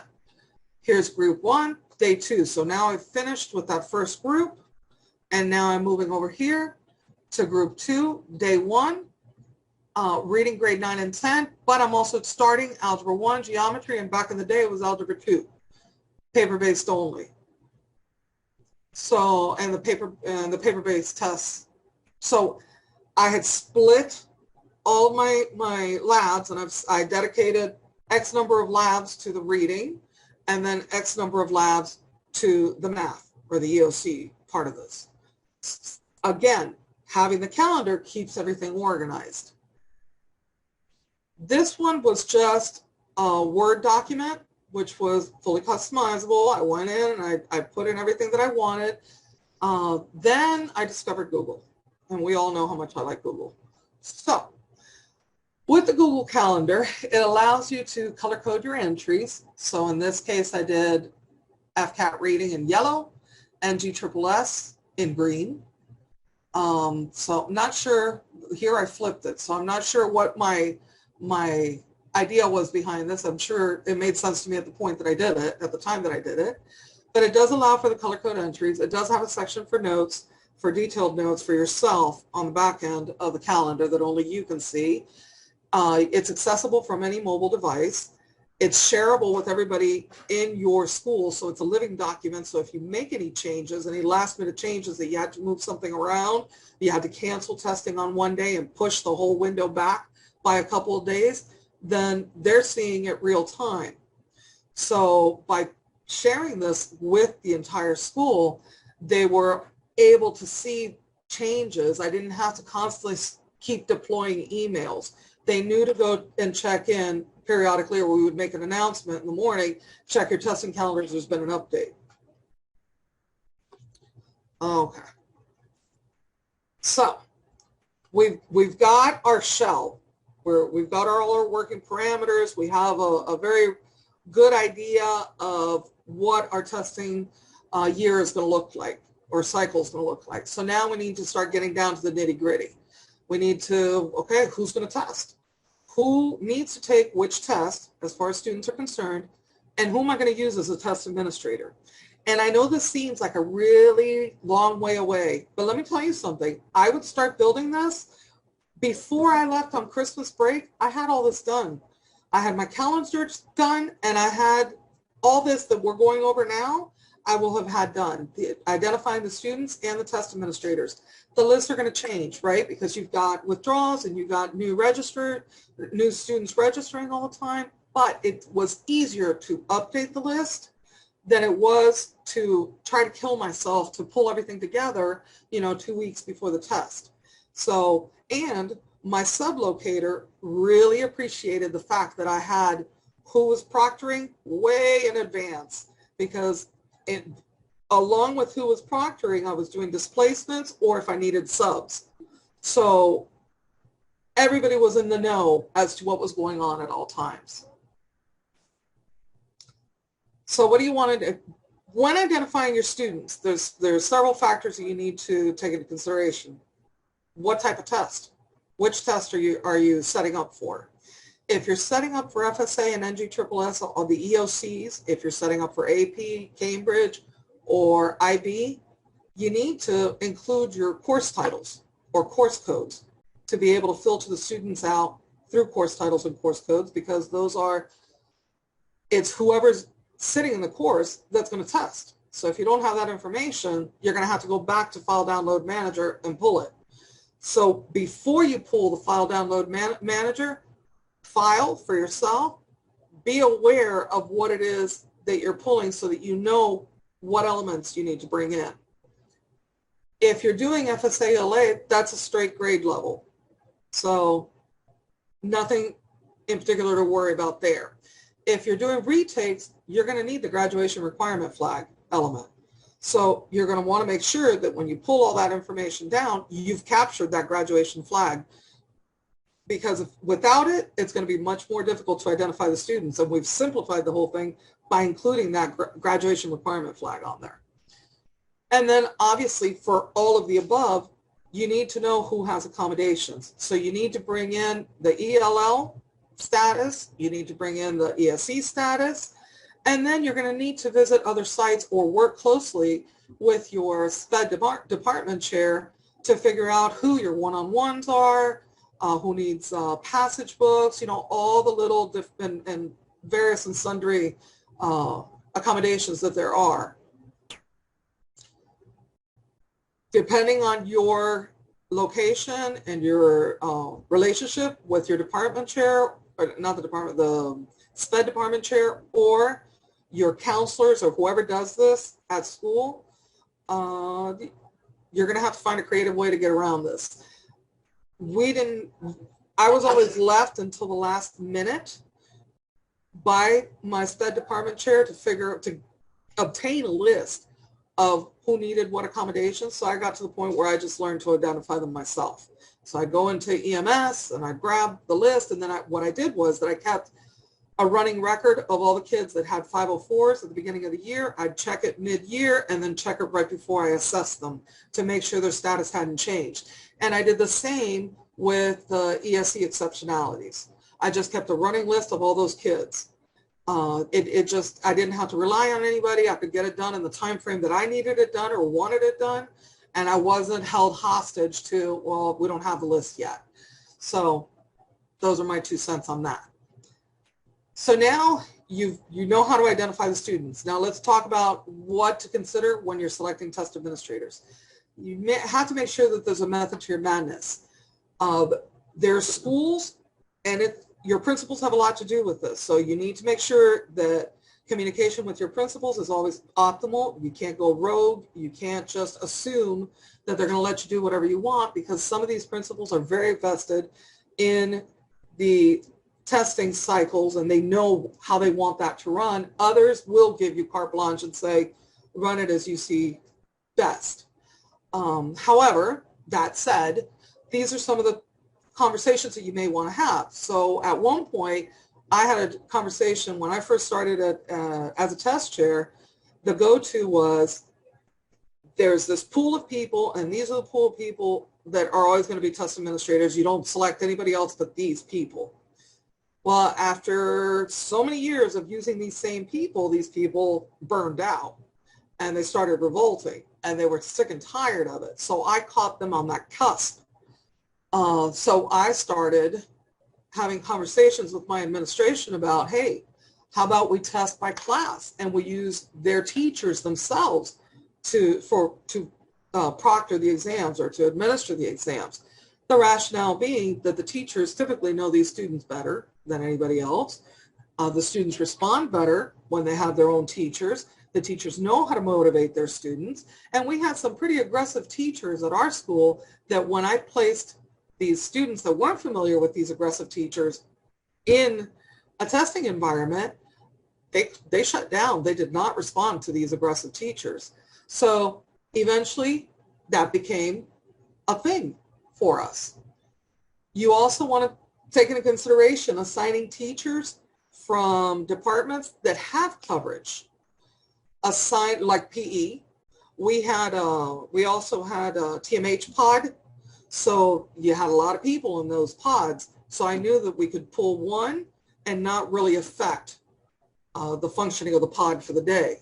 Here's group 1, day 2. So now I've finished with that first group, and now I'm moving over here to group 2, day 1, reading grade 9 and 10, but I'm also starting Algebra 1, geometry, and back in the day it was Algebra 2, paper-based only. So, and the paper-based tests. So I had split all of my labs, and I dedicated X number of labs to the reading and then X number of labs to the math or the EOC part of this. Again, having the calendar keeps everything organized. This one was just a Word document, which was fully customizable. I went in and I put in everything that I wanted. Then I discovered Google, and we all know how much I like Google. So with the Google Calendar, it allows you to color code your entries. So in this case, I did FCAT reading in yellow and GSSS in green. So I'm not sure, here I flipped it. So I'm not sure what my idea was behind this. I'm sure it made sense to me at the point that I did it, at the time that I did it. But it does allow for the color code entries. It does have a section for notes, for detailed notes for yourself on the back end of the calendar that only you can see. It's accessible from any mobile device. It's shareable with everybody in your school, so it's a living document. So if you make any changes, any last minute changes that you had to move something around, you had to cancel testing on one day and push the whole window back by a couple of days, then they're seeing it real time. So by sharing this with the entire school, they were able to see changes. I didn't have to constantly keep deploying emails. They knew to go and check in periodically, or we would make an announcement in the morning, check your testing calendars, there's been an update. Okay. So we've got our shell, where we've got all our working parameters. We have a very good idea of what our testing year is going to look like, or cycle is going to look like. So now we need to start getting down to the nitty gritty. We need to, okay, who's going to test? Who needs to take which test as far as students are concerned, and who am I going to use as a test administrator? And I know this seems like a really long way away, but let me tell you something. I would start building this before I left on Christmas break. I had all this done. I had my calendar done, and I had all this that we're going over now, I will have had done, identifying the students and the test administrators. The lists are going to change, right? Because you've got withdrawals and you've got new students registering all the time, but it was easier to update the list than it was to try to kill myself to pull everything together, 2 weeks before the test. So, and my sublocator really appreciated the fact that I had who was proctoring way in advance, because along with who was proctoring, I was doing displacements, or if I needed subs. So everybody was in the know as to what was going on at all times. So what do you want to do? When identifying your students, there's several factors that you need to take into consideration. What type of test? Which test are you setting up for? If you're setting up for FSA and NGSSS or the EOCs, if you're setting up for AP, Cambridge, or IB, you need to include your course titles or course codes to be able to filter the students out through course titles and course codes, because it's whoever's sitting in the course that's going to test. So if you don't have that information, you're going to have to go back to File Download Manager and pull it. So before you pull the File Download Manager file for yourself, be aware of what it is that you're pulling so that you know what elements you need to bring in. If you're doing FSA-LA, that's a straight grade level. So nothing in particular to worry about there. If you're doing retakes, you're going to need the graduation requirement flag element. So you're going to want to make sure that when you pull all that information down, you've captured that graduation flag, because without it, it's going to be much more difficult to identify the students. And we've simplified the whole thing by including that graduation requirement flag on there. And then obviously for all of the above, you need to know who has accommodations. So you need to bring in the ELL status, you need to bring in the ESE status, and then you're going to need to visit other sites or work closely with your SPED department chair to figure out who your one-on-ones are, who needs passage books, all the little and various and sundry accommodations that there are. Depending on your location and your relationship with your department chair, or not the department, the SPED department chair, or your counselors, or whoever does this at school, you're going to have to find a creative way to get around this. I was always left until the last minute by my SPED department chair to obtain a list of who needed what accommodations. So I got to the point where I just learned to identify them myself. So I'd go into EMS and I'd grab the list, and then what I did was that I kept a running record of all the kids that had 504s at the beginning of the year. I'd check it mid-year and then check it right before I assessed them to make sure their status hadn't changed. And I did the same with the ESE exceptionalities. I just kept a running list of all those kids. I didn't have to rely on anybody. I could get it done in the time frame that I needed it done or wanted it done. And I wasn't held hostage to, well, we don't have the list yet. So those are my 2 cents on that. So now you know how to identify the students. Now let's talk about what to consider when you're selecting test administrators. You have to make sure that there's a method to your madness. There's schools, and your principals have a lot to do with this. So you need to make sure that communication with your principals is always optimal. You can't go rogue. You can't just assume that they're going to let you do whatever you want, because some of these principals are very vested in the testing cycles and they know how they want that to run. Others will give you carte blanche and say, run it as you see best. However, that said, these are some of the conversations that you may want to have. So at one point, I had a conversation when I first started as a test chair. The go-to was, there's this pool of people, and these are the pool of people that are always going to be test administrators. You don't select anybody else but these people. Well, after so many years of using these same people, these people burned out and they started revolting and they were sick and tired of it. So I caught them on that cusp. So I started having conversations with my administration about, hey, how about we test by class and we use their teachers themselves to proctor the exams or to administer the exams. The rationale being that the teachers typically know these students better than anybody else. The students respond better when they have their own teachers. The teachers know how to motivate their students. And we had some pretty aggressive teachers at our school that when I placed these students that weren't familiar with these aggressive teachers in a testing environment, they shut down. They did not respond to these aggressive teachers. So eventually that became a thing for us. You also want to take into consideration assigning teachers from departments that have coverage. Assigned, like PE, we also had a TMH pod, so you had a lot of people in those pods. So I knew that we could pull one and not really affect the functioning of the pod for the day.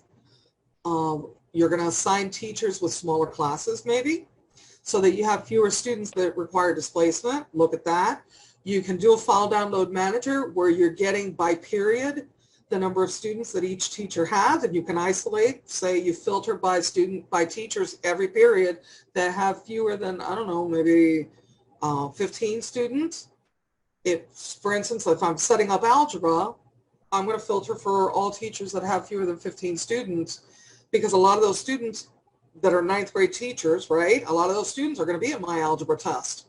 You're going to assign teachers with smaller classes maybe, so that you have fewer students that require displacement. Look at that. You can do a file download manager where you're getting by period the number of students that each teacher has, and you can isolate, say you filter by teachers every period that have fewer than, I don't know, maybe 15 students. For instance, if I'm setting up algebra, I'm going to filter for all teachers that have fewer than 15 students, because a lot of those students that are 9th grade teachers, right? A lot of those students are going to be in my algebra test.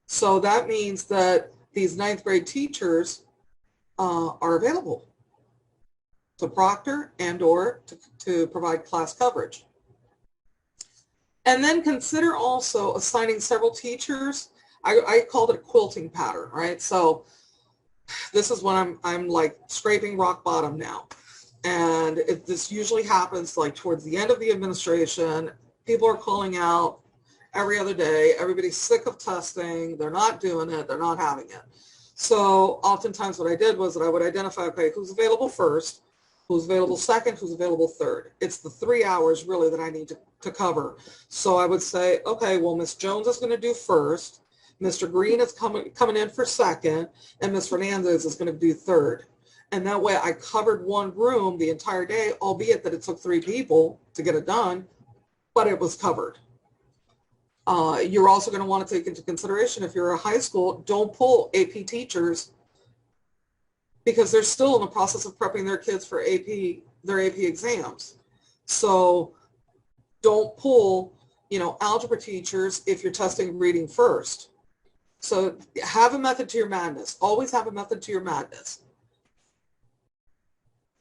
So that means that these 9th grade teachers are available to proctor and or to provide class coverage. And then consider also assigning several teachers. I called it a quilting pattern, right? So this is when I'm like scraping rock bottom now. And this usually happens like towards the end of the administration. People are calling out every other day. Everybody's sick of testing. They're not doing it. They're not having it. So oftentimes what I did was that I would identify, okay, who's available first, who's available second, who's available third. It's the 3 hours really that I need to cover. So I would say, okay, well, Miss Jones is going to do first, Mr. Green is coming in for second, and Ms. Fernandez is going to do third. And that way I covered one room the entire day, albeit that it took 3 people to get it done, but it was covered. You're also going to want to take into consideration, if you're a high school, don't pull AP teachers, because they're still in the process of prepping their kids for their AP exams. So don't pull, algebra teachers if you're testing reading first. So have a method to your madness. Always have a method to your madness.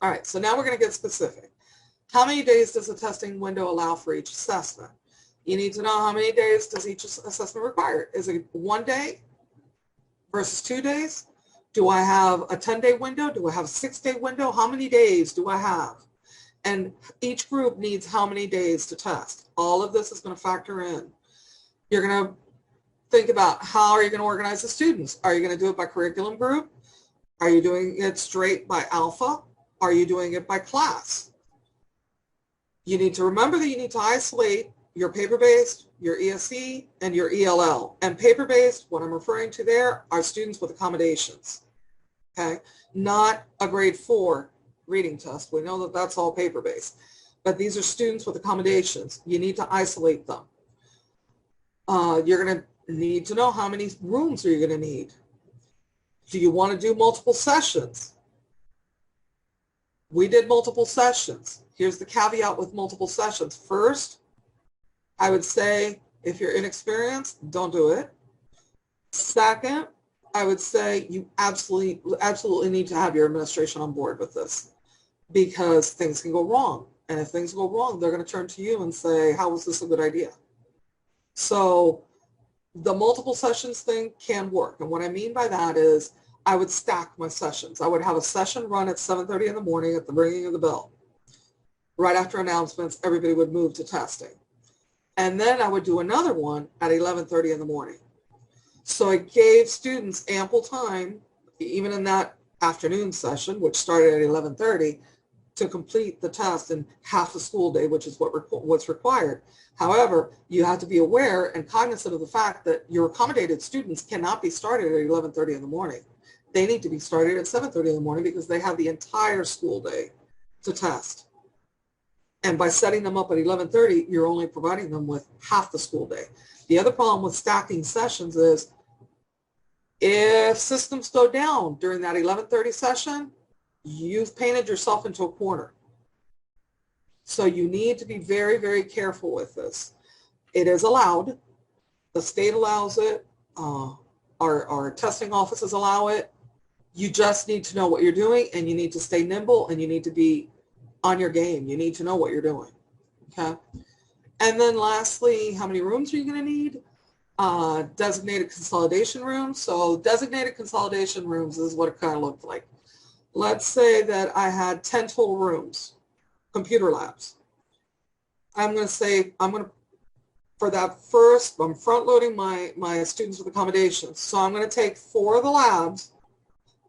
All right, so now we're going to get specific. How many days does the testing window allow for each assessment? You need to know how many days does each assessment require. Is it 1 day versus 2 days? Do I have a 10-day window? Do I have a 6-day window? How many days do I have? And each group needs how many days to test. All of this is going to factor in. You're going to think about how are you going to organize the students? Are you going to do it by curriculum group? Are you doing it straight by alpha? Are you doing it by class? You need to remember that you need to isolate your paper-based, your ESE, and your ELL. And paper-based, what I'm referring to there, are students with accommodations, okay? Not a grade 4 reading test. We know that that's all paper-based. But these are students with accommodations. You need to isolate them. You're going to need to know how many rooms are you going to need. Do you want to do multiple sessions? We did multiple sessions. Here's the caveat with multiple sessions. First, I would say if you're inexperienced, don't do it. Second, I would say you absolutely need to have your administration on board with this because things can go wrong. And if things go wrong, they're going to turn to you and say, how was this a good idea? So the multiple sessions thing can work. And what I mean by that is I would stack my sessions. I would have a session run at 7:30 in the morning at the ringing of the bell. Right after announcements, everybody would move to testing. And then I would do another one at 11:30 in the morning. So it gave students ample time, even in that afternoon session, which started at 11:30, to complete the test in half the school day, which is what's required. However, you have to be aware and cognizant of the fact that your accommodated students cannot be started at 11:30 in the morning. They need to be started at 7:30 in the morning because they have the entire school day to test. And by setting them up at 11:30, you're only providing them with half the school day. The other problem with stacking sessions is if systems go down during that 11:30 session, you've painted yourself into a corner. So you need to be very, very careful with this. It is allowed. The state allows it. Our testing offices allow it. You just need to know what you're doing, and you need to stay nimble, and you need to be on your game. You need to know what you're doing, okay? And then lastly, how many rooms are you going to need? Designated consolidation rooms. So designated consolidation rooms is what it kind of looked like. Let's say that I had 10 total rooms, computer labs. I'm going to say, for that first, I'm front loading my students with accommodations. So I'm going to take 4 of the labs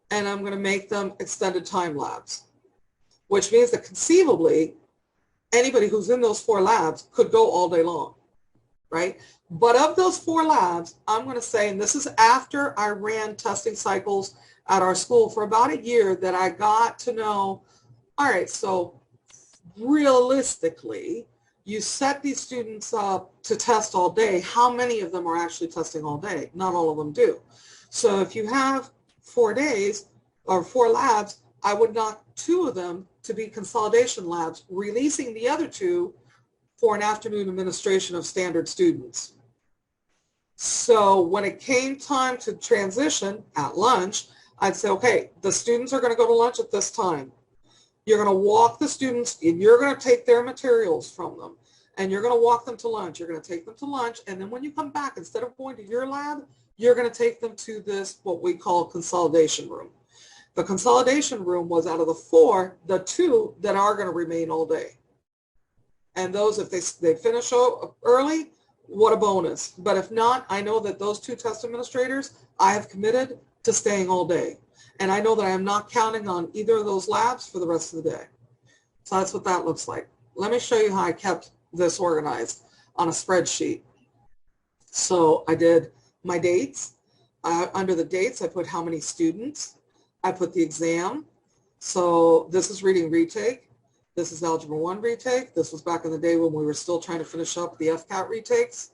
and I'm going to make them extended time labs, which means that conceivably anybody who's in those 4 labs could go all day long, right? But of those 4 labs, I'm going to say, and this is after I ran testing cycles at our school for about a year, that I got to know, all right, so realistically, you set these students up to test all day. How many of them are actually testing all day? Not all of them do. So if you have 4 days or 4 labs, I would knock 2 of them to be consolidation labs, releasing the other 2 for an afternoon administration of standard students. So when it came time to transition at lunch, I'd say, okay, the students are going to go to lunch at this time. You're going to walk the students, and you're going to take their materials from them, and you're going to walk them to lunch. You're going to take them to lunch, and then when you come back, instead of going to your lab, you're going to take them to this, what we call consolidation room. The consolidation room was out of the 4, the 2 that are going to remain all day. And those, if they finish early, what a bonus. But if not, I know that those 2 test administrators, I have committed to staying all day. And I know that I am not counting on either of those labs for the rest of the day. So that's what that looks like. Let me show you how I kept this organized on a spreadsheet. So I did my dates. Under the dates, I put how many students. I put the exam. So this is reading retake. This is Algebra 1 retake. This was back in the day when we were still trying to finish up the FCAT retakes.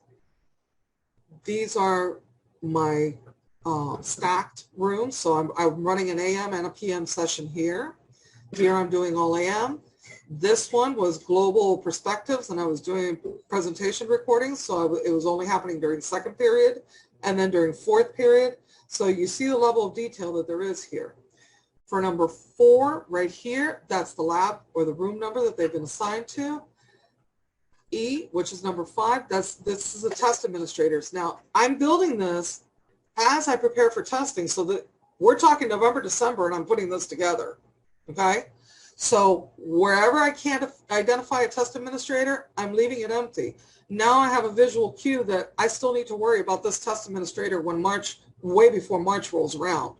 These are my stacked rooms. So I'm running an AM and a PM session here. Here I'm doing all AM. This one was global perspectives, and I was doing presentation recordings. So it was only happening during 2nd period and then during 4th period. So you see the level of detail that there is here. For number 4, right here, that's the lab or the room number that they've been assigned to. E, which is number 5, this is the test administrators. Now, I'm building this as I prepare for testing, so that we're talking November, December, and I'm putting this together, okay? So wherever I can't identify a test administrator, I'm leaving it empty. Now I have a visual cue that I still need to worry about this test administrator when way before March rolls around.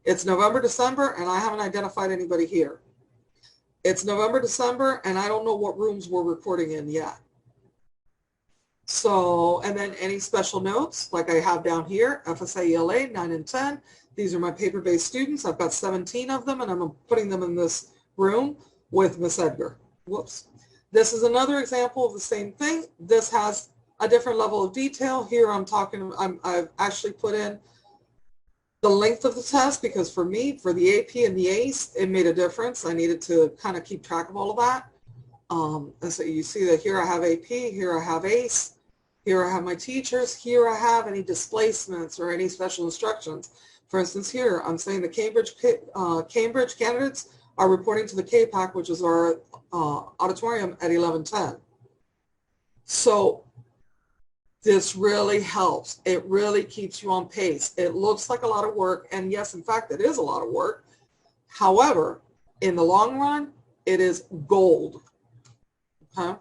It's November, December, and I haven't identified anybody here. It's November, December, and I don't know what rooms we're recording in yet. So, and then any special notes, like I have down here, FSA ELA 9 and 10. These are my paper-based students. I've got 17 of them, and I'm putting them in this room with Miss Edgar. Whoops. This is another example of the same thing. This has a different level of detail. Here I've actually put in the length of the test, because for me, for the AP and the ACE, it made a difference. I needed to kind of keep track of all of that. And so you see that here I have AP, here I have ACE, here I have my teachers, here I have any displacements or any special instructions. For instance, here I'm saying the Cambridge candidates are reporting to the KPAC, which is our auditorium at 11:10. So this really helps. It really keeps you on pace. It looks like a lot of work, and yes, in fact, it is a lot of work. However, in the long run, it is gold. Okay?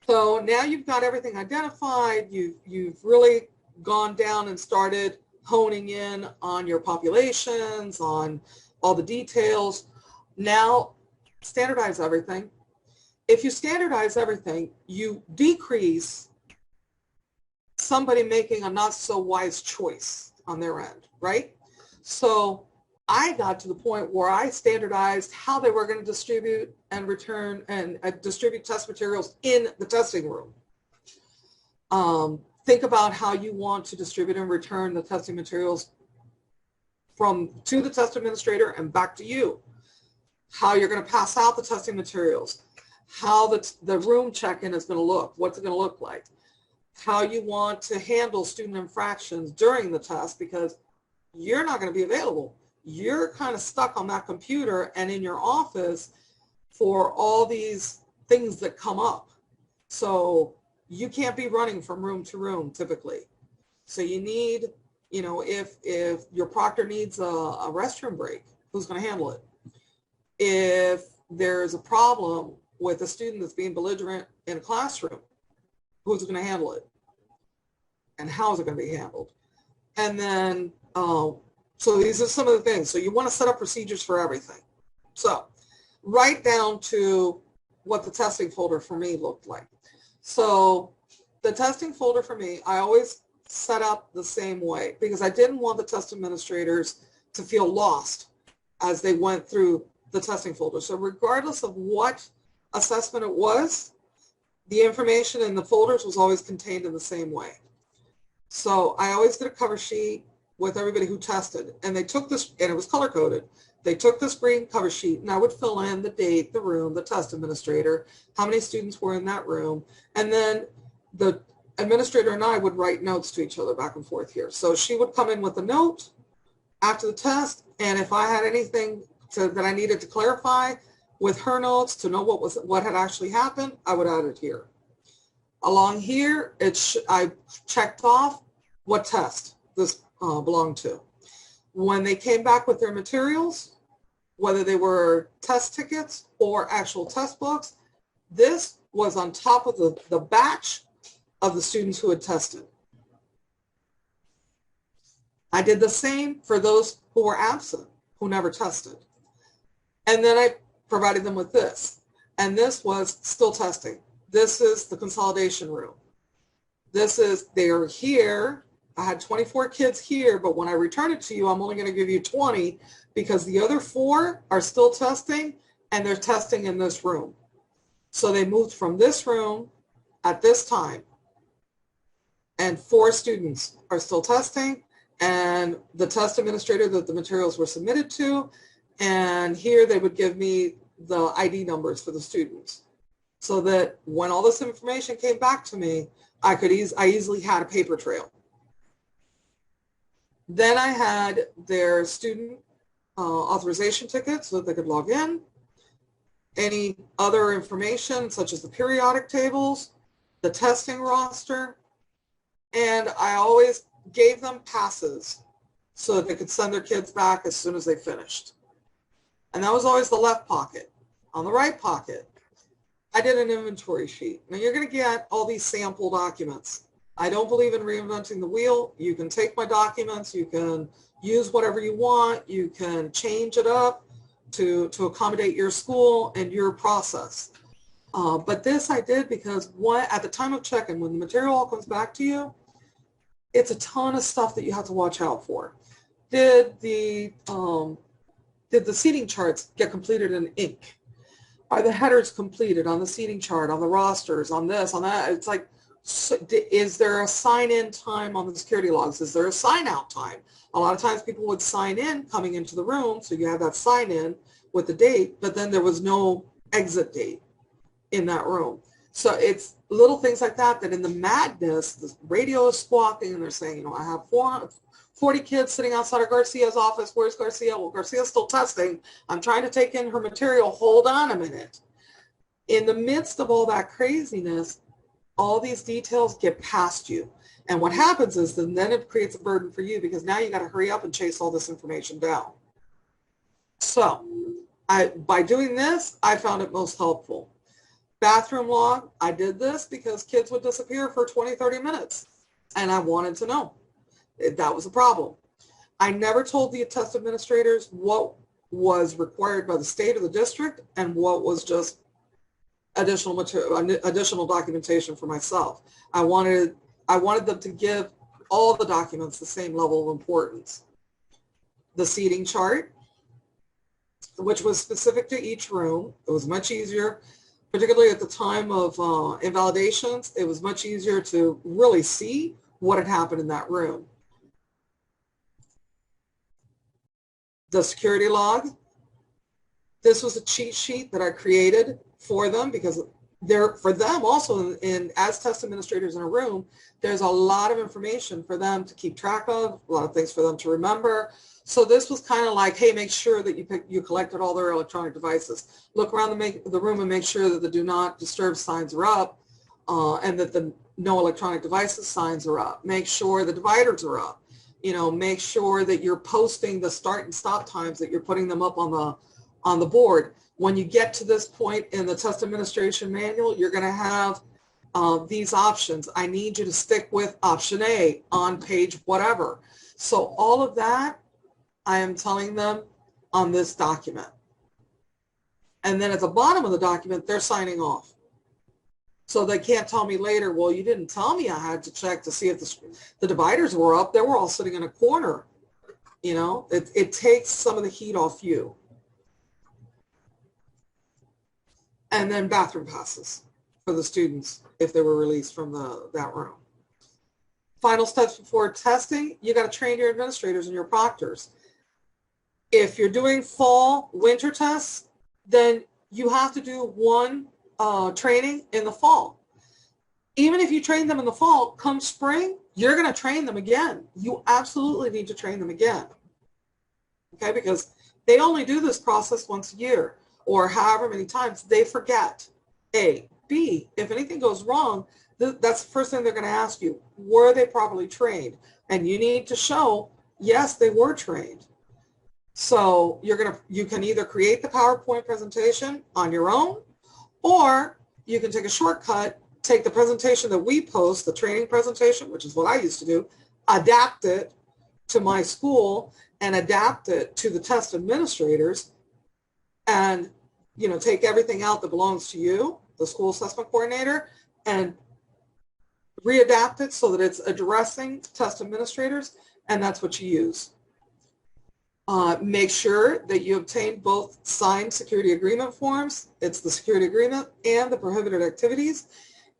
So now you've got everything identified. You've really gone down and started honing in on your populations, on all the details. Now, standardize everything. If you standardize everything, you decrease somebody making a not so wise choice on their end, right? So I got to the point where I standardized how they were going to distribute and return and distribute test materials in the testing room. Think about how you want to distribute and return the testing materials to the test administrator and back to you. How you're going to pass out the testing materials. How the room check-in is going to look. What's it going to look like? How you want to handle student infractions during the test, because you're not going to be available. You're kind of stuck on that computer and in your office for all these things that come up. So you can't be running from room to room typically. So you need, if your proctor needs a restroom break, who's going to handle it? If there's a problem with a student that's being belligerent in a classroom, who's going to handle it? And how is it going to be handled? And then, so these are some of the things. So you want to set up procedures for everything. So right down to what the testing folder for me looked like. So the testing folder for me, I always set up the same way, because I didn't want the test administrators to feel lost as they went through the testing folder. So regardless of what assessment it was, the information in the folders was always contained in the same way. So I always did a cover sheet with everybody who tested, and they took this, and it was color coded. They took this green cover sheet, and I would fill in the date, the room, the test administrator, how many students were in that room, and then the administrator and I would write notes to each other back and forth here. So she would come in with a note after the test, and if I had anything that I needed to clarify with her notes to know what had actually happened, I would add it here. Along here, I checked off what test this belonged to. When they came back with their materials, whether they were test tickets or actual test books, this was on top of the batch of the students who had tested. I did the same for those who were absent, who never tested. And then I provided them with this. And this was still testing. This is the consolidation room. They are here. I had 24 kids here, but when I return it to you, I'm only going to give you 20 because the other 4 are still testing, and they're testing in this room. So they moved from this room at this time, and 4 students are still testing, and the test administrator that the materials were submitted to, and here they would give me the ID numbers for the students, so that when all this information came back to me, I easily had a paper trail. Then I had their student authorization ticket so that they could log in, any other information such as the periodic tables, the testing roster, and I always gave them passes so that they could send their kids back as soon as they finished. And that was always the left pocket. On the right pocket, I did an inventory sheet. Now you're going to get all these sample documents. I don't believe in reinventing the wheel. You can take my documents, you can use whatever you want, you can change it up to accommodate your school and your process. But this I did because at the time of check-in, when the material all comes back to you, it's a ton of stuff that you have to watch out for. Did the seating charts get completed in ink? Are the headers completed on the seating chart, on the rosters, on this, on that? It's like, is there a sign-in time on the security logs? Is there a sign-out time? A lot of times people would sign in coming into the room, so you have that sign-in with the date, but then there was no exit date in that room. So it's little things like that in the madness, the radio is squawking and they're saying, I have 40 kids sitting outside of Garcia's office. Where's Garcia? Well, Garcia's still testing. I'm trying to take in her material. Hold on a minute. In the midst of all that craziness, all these details get past you. And what happens is then it creates a burden for you because now you got to hurry up and chase all this information down. So by doing this, I found it most helpful. Bathroom log, I did this because kids would disappear for 20, 30 minutes. And I wanted to know if that was a problem. I never told the test administrators what was required by the state or the district and what was just additional material, additional documentation for myself. I wanted them to give all the documents the same level of importance. The seating chart, which was specific to each room, it was much easier, particularly at the time of invalidations. It was much easier to really see what had happened in that room. The security log, this was a cheat sheet that I created for them because for them also as test administrators in a room, there's a lot of information for them to keep track of, a lot of things for them to remember. So this was kind of like, hey, make sure that you collected all their electronic devices. Look around the room and make sure that the do not disturb signs are up and that the no electronic devices signs are up. Make sure the dividers are up. Make sure that you're posting the start and stop times, that you're putting them up on the board. When you get to this point in the test administration manual, you're going to have these options. I need you to stick with option A on page whatever. So all of that, I am telling them on this document. And then at the bottom of the document, they're signing off. So they can't tell me later, well, you didn't tell me I had to check to see if the dividers were up. They were all sitting in a corner. It takes some of the heat off you. And then bathroom passes for the students if they were released from that room. Final steps before testing, you got to train your administrators and your proctors. If you're doing fall, winter tests, then you have to do one training in the fall. Even if you train them in the fall, come spring, you're going to train them again. You absolutely need to train them again. Okay, because they only do this process once a year or however many times. They forget. A. B, if anything goes wrong, that's the first thing they're going to ask you. Were they properly trained? And you need to show, yes, they were trained. So you can either create the PowerPoint presentation on your own, or you can take a shortcut, take the presentation that we post, the training presentation, which is what I used to do, adapt it to my school and adapt it to the test administrators, and take everything out that belongs to you, the school assessment coordinator, and readapt it so that it's addressing test administrators, and that's what you use. Make sure that you obtain both signed security agreement forms. It's the security agreement and the prohibited activities.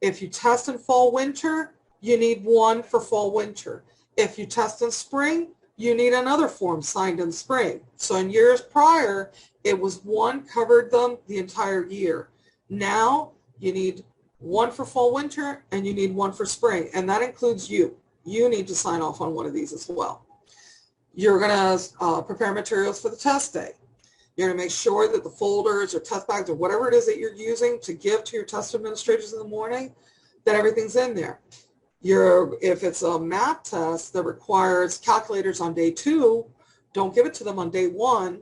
If you test in fall winter, you need one for fall winter. If you test in spring, you need another form signed in spring. So in years prior, it was one covered them the entire year. Now you need one for fall winter and you need one for spring, and that includes you. You need to sign off on one of these as well. You're going to prepare materials for the test day. You're going to make sure that the folders or test bags or whatever it is that you're using to give to your test administrators in the morning, that everything's in there. If it's a math test that requires calculators on day 2, don't give it to them on day 1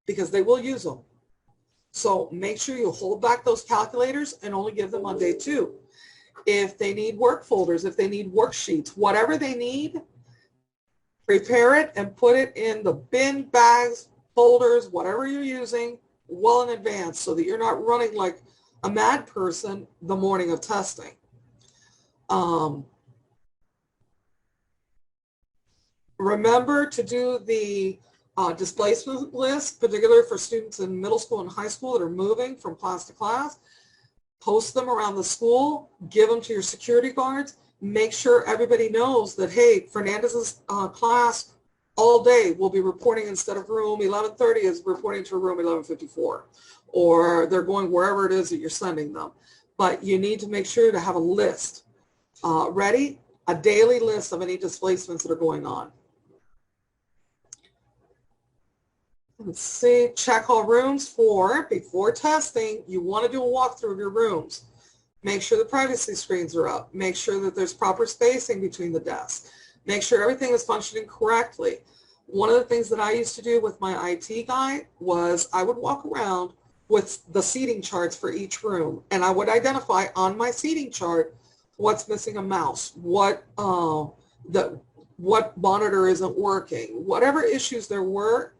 because they will use them. So make sure you hold back those calculators and only give them on day 2. If they need work folders, if they need worksheets, whatever they need, prepare it and put it in the bin, bags, folders, whatever you're using, well in advance so that you're not running like a mad person the morning of testing. Remember to do the displacement list, particularly for students in middle school and high school that are moving from class to class. Post them around the school, give them to your security guards, make sure everybody knows that, hey, Fernandez's class all day will be reporting instead of room 1130 is reporting to room 1154, or they're going wherever it is that you're sending them. But you need to make sure to have a list ready, a daily list of any displacements that are going on. Let's see, check all rooms before testing, you want to do a walkthrough of your rooms. Make sure the privacy screens are up. Make sure that there's proper spacing between the desks. Make sure everything is functioning correctly. One of the things that I used to do with my IT guy was I would walk around with the seating charts for each room, and I would identify on my seating chart what's missing a mouse, what monitor isn't working, whatever issues there were.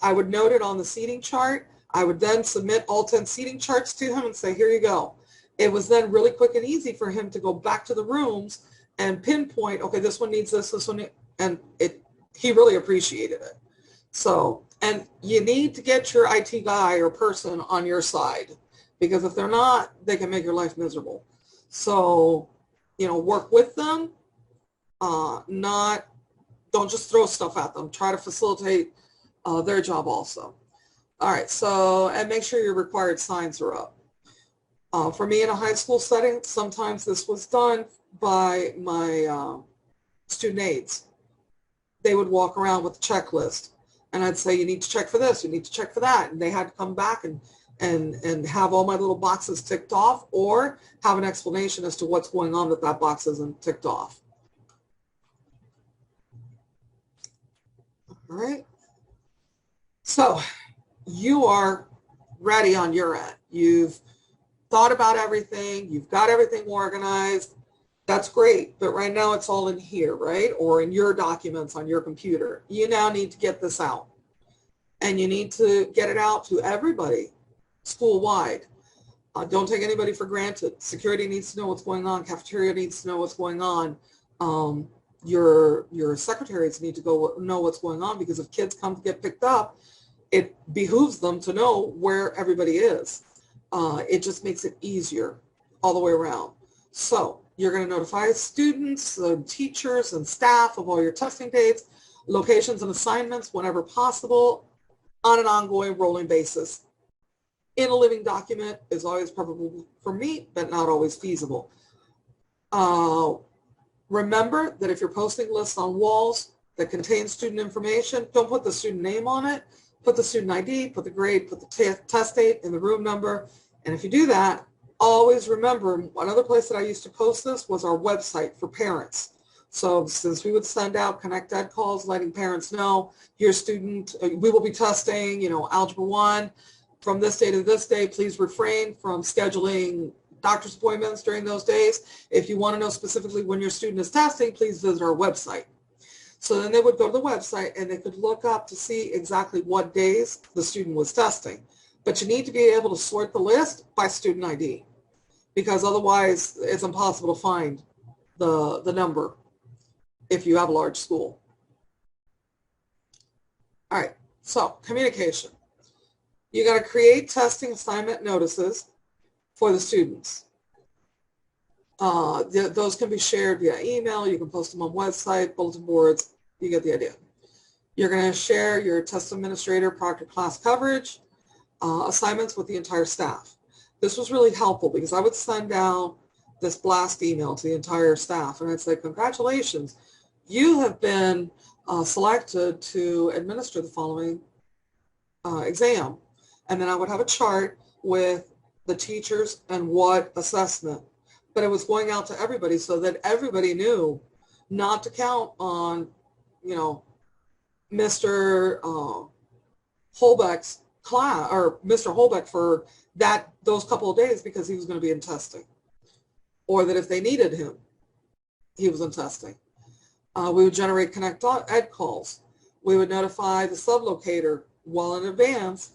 I would note it on the seating chart. I would then submit all 10 seating charts to him and say, here you go. It was then really quick and easy for him to go back to the rooms and pinpoint, okay, this one needs this one, and he really appreciated it. So, and you need to get your IT guy or person on your side, because if they're not, they can make your life miserable. So, work with them, don't just throw stuff at them. Try to facilitate their job also. All right, so, and make sure your required signs are up. For me in a high school setting, sometimes this was done by my student aides. They would walk around with a checklist, and I'd say, you need to check for this, you need to check for that, and they had to come back and have all my little boxes ticked off, or have an explanation as to what's going on that box isn't ticked off. All right. So you are ready on your end. You've thought about everything. You've got everything organized. That's great. But right now it's all in here, right? Or in your documents on your computer. You now need to get this out. And you need to get it out to everybody school-wide. Don't take anybody for granted. Security needs to know what's going on. Cafeteria needs to know what's going on. Your secretaries need to know what's going on, because if kids come to get picked up, it behooves them to know where everybody is. It just makes it easier all the way around. So you're going to notify students, teachers, and staff of all your testing dates, locations, and assignments whenever possible on an ongoing rolling basis. In a living document is always preferable for me, but not always feasible. Remember that if you're posting lists on walls that contain student information, don't put the student name on it. Put the student ID, put the grade, put the test date and the room number. And if you do that, always remember, one other place that I used to post this was our website for parents. So since we would send out Connect Ed calls letting parents know, your student, we will be testing, Algebra 1 from this day to this day. Please refrain from scheduling doctor's appointments during those days. If you want to know specifically when your student is testing, please visit our website. So then they would go to the website and they could look up to see exactly what days the student was testing. But you need to be able to sort the list by student ID, because otherwise it's impossible to find the number if you have a large school. All right, so communication. You got to create testing assignment notices for the students. Those can be shared via email. You can post them on website, bulletin boards. You get the idea. You're going to share your test administrator proctor class coverage assignments with the entire staff. This was really helpful because I would send out this blast email to the entire staff and I'd say, congratulations, you have been selected to administer the following exam. And then I would have a chart with the teachers and what assessment. But it was going out to everybody so that everybody knew not to count on, you know, Mr. Holbeck's class or Mr. Holbeck for those couple of days because he was going to be in testing. Or that if they needed him, he was in testing. We would generate Connect Ed calls. We would notify the sublocator well in advance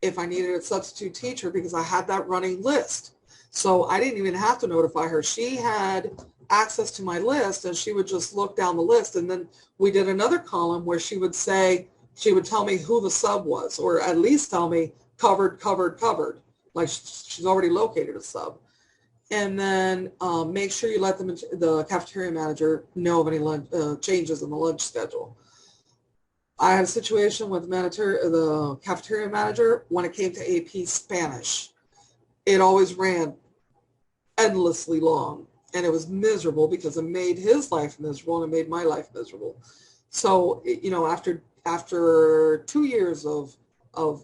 if I needed a substitute teacher because I had that running list. So I didn't even have to notify her. She had access to my list and she would just look down the list. And then we did another column where she would tell me who the sub was, or at least tell me covered, like she's already located a sub. And then make sure you let the cafeteria manager know of any changes in the lunch schedule. I had a situation with the cafeteria manager when it came to AP Spanish. It always ran endlessly long, and it was miserable because it made his life miserable and it made my life miserable. So, you know, after 2 years of a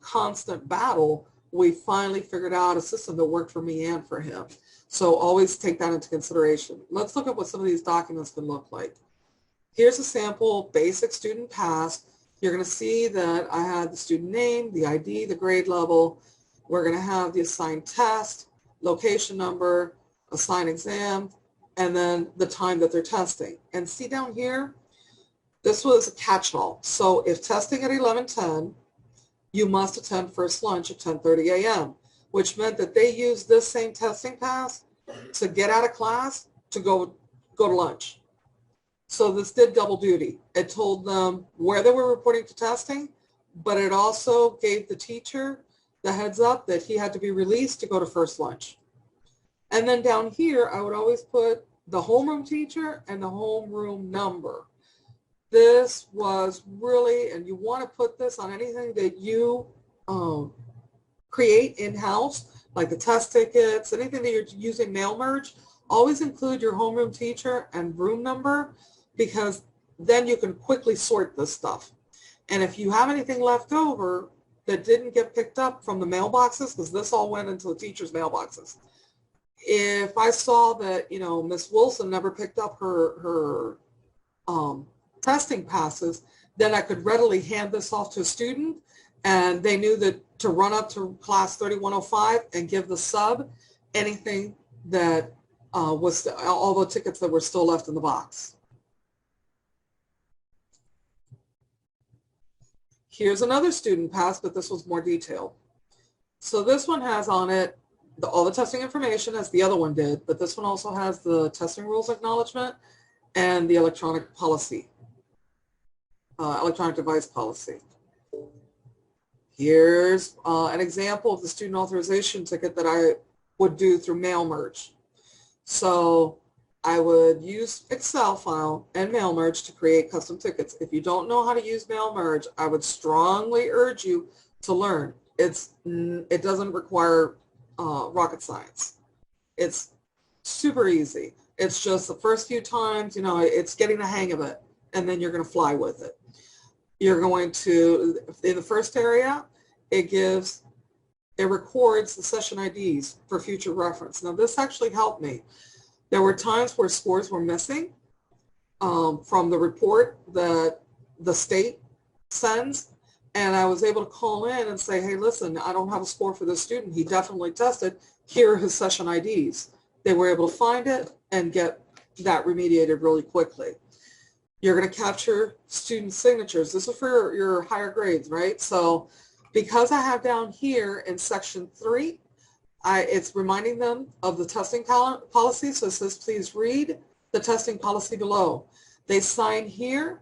constant battle, we finally figured out a system that worked for me and for him. So always take that into consideration. Let's look at what some of these documents can look like. Here's a sample basic student pass. You're going to see that I had the student name, the ID, the grade level. We're going to have the assigned test, location number, assigned exam, and then the time that they're testing. And see down here, this was a catch-all. So if testing at 11:10, you must attend first lunch at 10:30 a.m., which meant that they used this same testing pass to get out of class to go to lunch. So this did double duty. It told them where they were reporting to testing, but it also gave the teacher the heads up that he had to be released to go to first lunch. And then down here, I would always put the homeroom teacher and the homeroom number. This was really, and you want to put this on anything that you create in-house, like the test tickets, anything that you're using mail merge, always include your homeroom teacher and room number, because then you can quickly sort this stuff. And if you have anything left over that didn't get picked up from the mailboxes, because this all went into the teacher's mailboxes, if I saw that, you know, Miss Wilson never picked up her testing passes, then I could readily hand this off to a student, and they knew that to run up to class 3105 and give the sub anything that was all the tickets that were still left in the box. Here's another student pass, but this was more detailed. So this one has on it all the testing information as the other one did, but this one also has the testing rules acknowledgement and the electronic policy. Electronic device policy. Here's an example of the student authorization ticket that I would do through mail merge. So I would use Excel file and mail merge to create custom tickets. If you don't know how to use mail merge, I would strongly urge you to learn. It doesn't require rocket science. It's super easy. It's just the first few times, you know, it's getting the hang of it, and then you're going to fly with it. You're going to, in the first area, it records the session IDs for future reference. Now this actually helped me. There were times where scores were missing from the report that the state sends, and I was able to call in and say, hey, listen, I don't have a score for this student. He definitely tested. Here are his session IDs. They were able to find it and get that remediated really quickly. You're going to capture student signatures. This is for your higher grades, right? So because I have down here in section 3, it's reminding them of the testing policy. So it says, please read the testing policy below. They sign here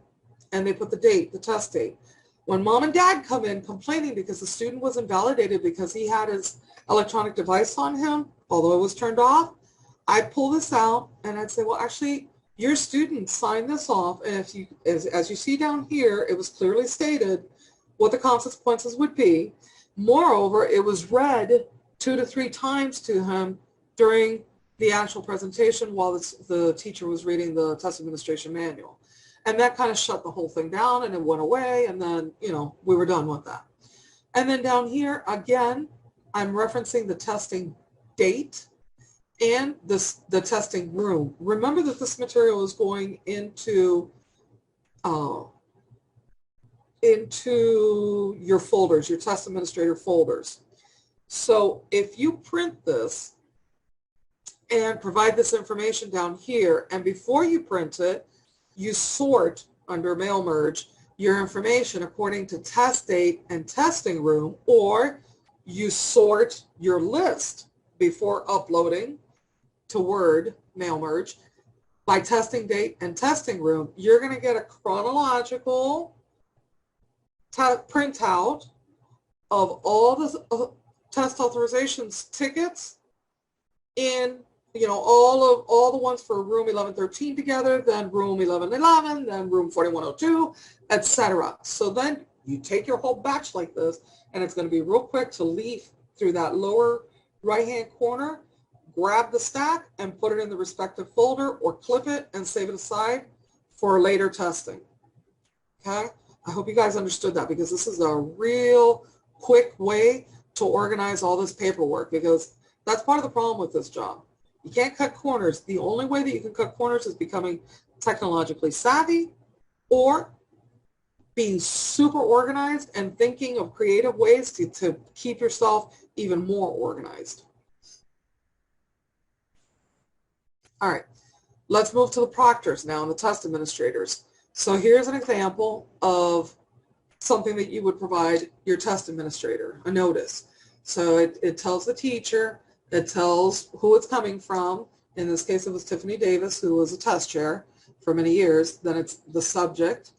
and they put the date, the test date. When mom and dad come in complaining because the student was invalidated because he had his electronic device on him, although it was turned off, I'd pull this out and I'd say, well, actually, your student signed this off, and if you, as you see down here, it was clearly stated what the consequences would be. Moreover, it was read 2 to 3 times to him during the actual presentation while the teacher was reading the test administration manual. And that kind of shut the whole thing down, and it went away, and then, you know, we were done with that. And then down here, again, I'm referencing the testing date and the testing room. Remember that this material is going into your folders, your test administrator folders. So if you print this and provide this information down here, and before you print it, you sort under mail merge your information according to test date and testing room, or you sort your list before uploading to Word mail merge by testing date and testing room, you're going to get a chronological printout of all the test authorizations tickets in, you know, all the ones for room 1113 together, then room 1111, then room 4102, etc. So then you take your whole batch like this, and it's going to be real quick to leaf through that lower right-hand corner, grab the stack and put it in the respective folder, or clip it and save it aside for later testing. Okay? I hope you guys understood that, because this is a real quick way to organize all this paperwork, because that's part of the problem with this job. You can't cut corners. The only way that you can cut corners is becoming technologically savvy, or being super organized and thinking of creative ways to keep yourself even more organized. All right, let's move to the proctors now and the test administrators. So here's an example of something that you would provide your test administrator, a notice. So it tells the teacher, it tells who it's coming from. In this case, it was Tiffany Davis, who was a test chair for many years. Then it's the subject,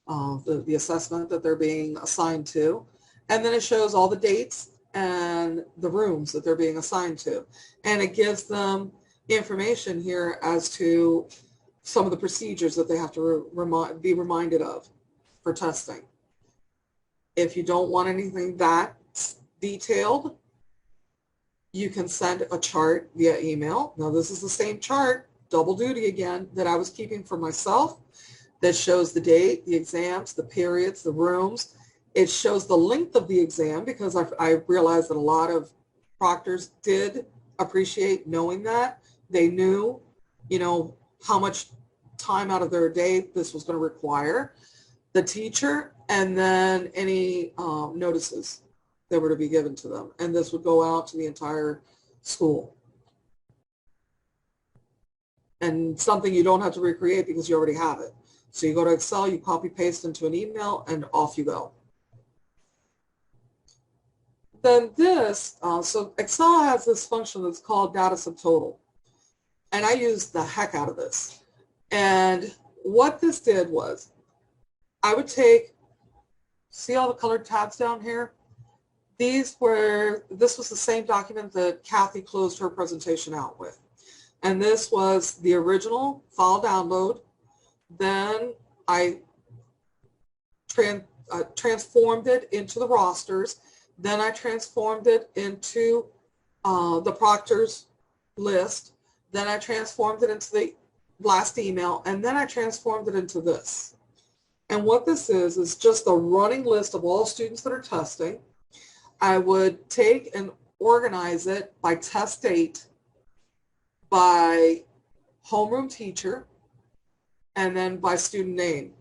the assessment that they're being assigned to. And then it shows all the dates and the rooms that they're being assigned to. And it gives them information here as to some of the procedures that they have to be reminded of for testing. If you don't want anything that detailed, you can send a chart via email. Now this is the same chart, double duty again, that I was keeping for myself, that shows the date, the exams, the periods, the rooms. It shows the length of the exam, because I realized that a lot of proctors did appreciate knowing that. They knew, you know, how much time out of their day this was going to require. The teacher, and then any notices that were to be given to them. And this would go out to the entire school. And something you don't have to recreate because you already have it. So you go to Excel, you copy paste into an email, and off you go. Then this, so Excel has this function that's called data subtotal. And I used the heck out of this. And what this did was, I would take, see all the colored tabs down here? This was the same document that Kathy closed her presentation out with. And this was the original file download. Then I transformed it into the rosters. Then I transformed it into the proctor's list. Then I transformed it into the last email. And then I transformed it into this. And what this is just a running list of all students that are testing. I would take and organize it by test date, by homeroom teacher, and then by student name.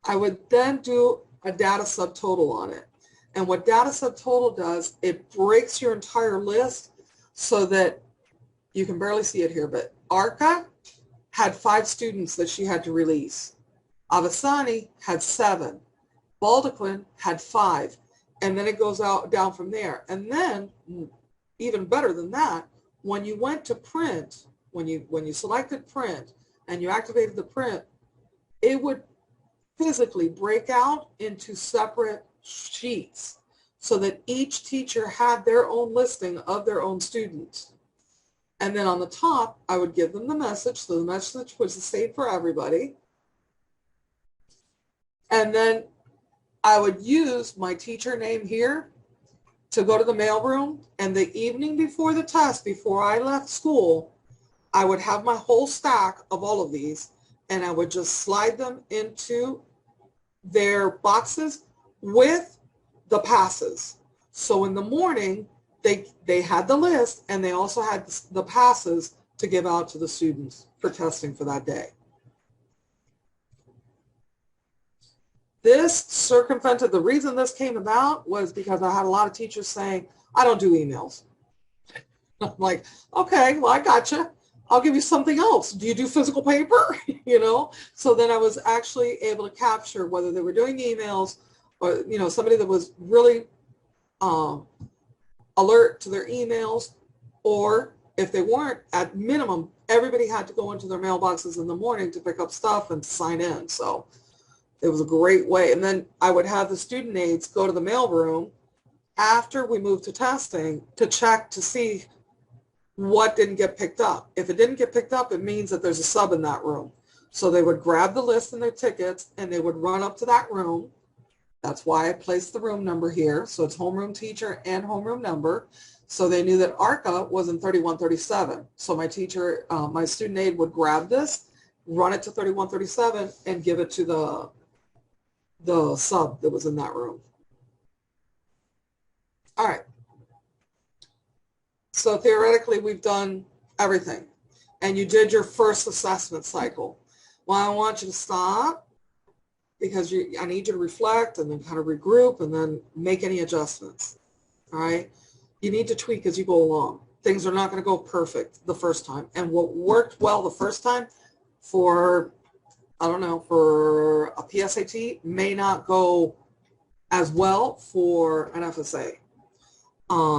I would then do a data subtotal on it. And what data subtotal does, it breaks your entire list so that you can barely see it here, but Arca had 5 students that she had to release. Avasani had 7. Baldequin had 5. And then it goes out down from there. And then, even better than that, when you went to print, when you selected print and you activated the print, it would physically break out into separate sheets so that each teacher had their own listing of their own students. And then on the top, I would give them the message, so the message was the same for everybody. And then I would use my teacher name here to go to the mailroom, and the evening before the test, before I left school, I would have my whole stack of all of these and I would just slide them into their boxes with the passes. So in the morning, they had the list, and they also had the passes to give out to the students for testing for that day. This circumvented, the reason this came about was because I had a lot of teachers saying, I don't do emails. I'm like, okay, well, I gotcha. I'll give you something else. Do you do physical paper? You know? So then I was actually able to capture whether they were doing emails or, you know, somebody that was really alert to their emails, or if they weren't, at minimum, everybody had to go into their mailboxes in the morning to pick up stuff and sign in. So it was a great way. And then I would have the student aides go to the mailroom after we moved to testing to check to see what didn't get picked up. If it didn't get picked up, it means that there's a sub in that room. So they would grab the list and their tickets, and they would run up to that room. That's why I placed the room number here. So it's homeroom teacher and homeroom number. So they knew that ARCA was in 3137. So my teacher, my student aide would grab this, run it to 3137, and give it to the sub that was in that room. All right. So theoretically, we've done everything. And you did your first assessment cycle. Well, I want you to stop because I need you to reflect and then kind of regroup and then make any adjustments. All right. You need to tweak as you go along. Things are not going to go perfect the first time. And what worked well the first time for, I don't know, for a PSAT may not go as well for an FSA.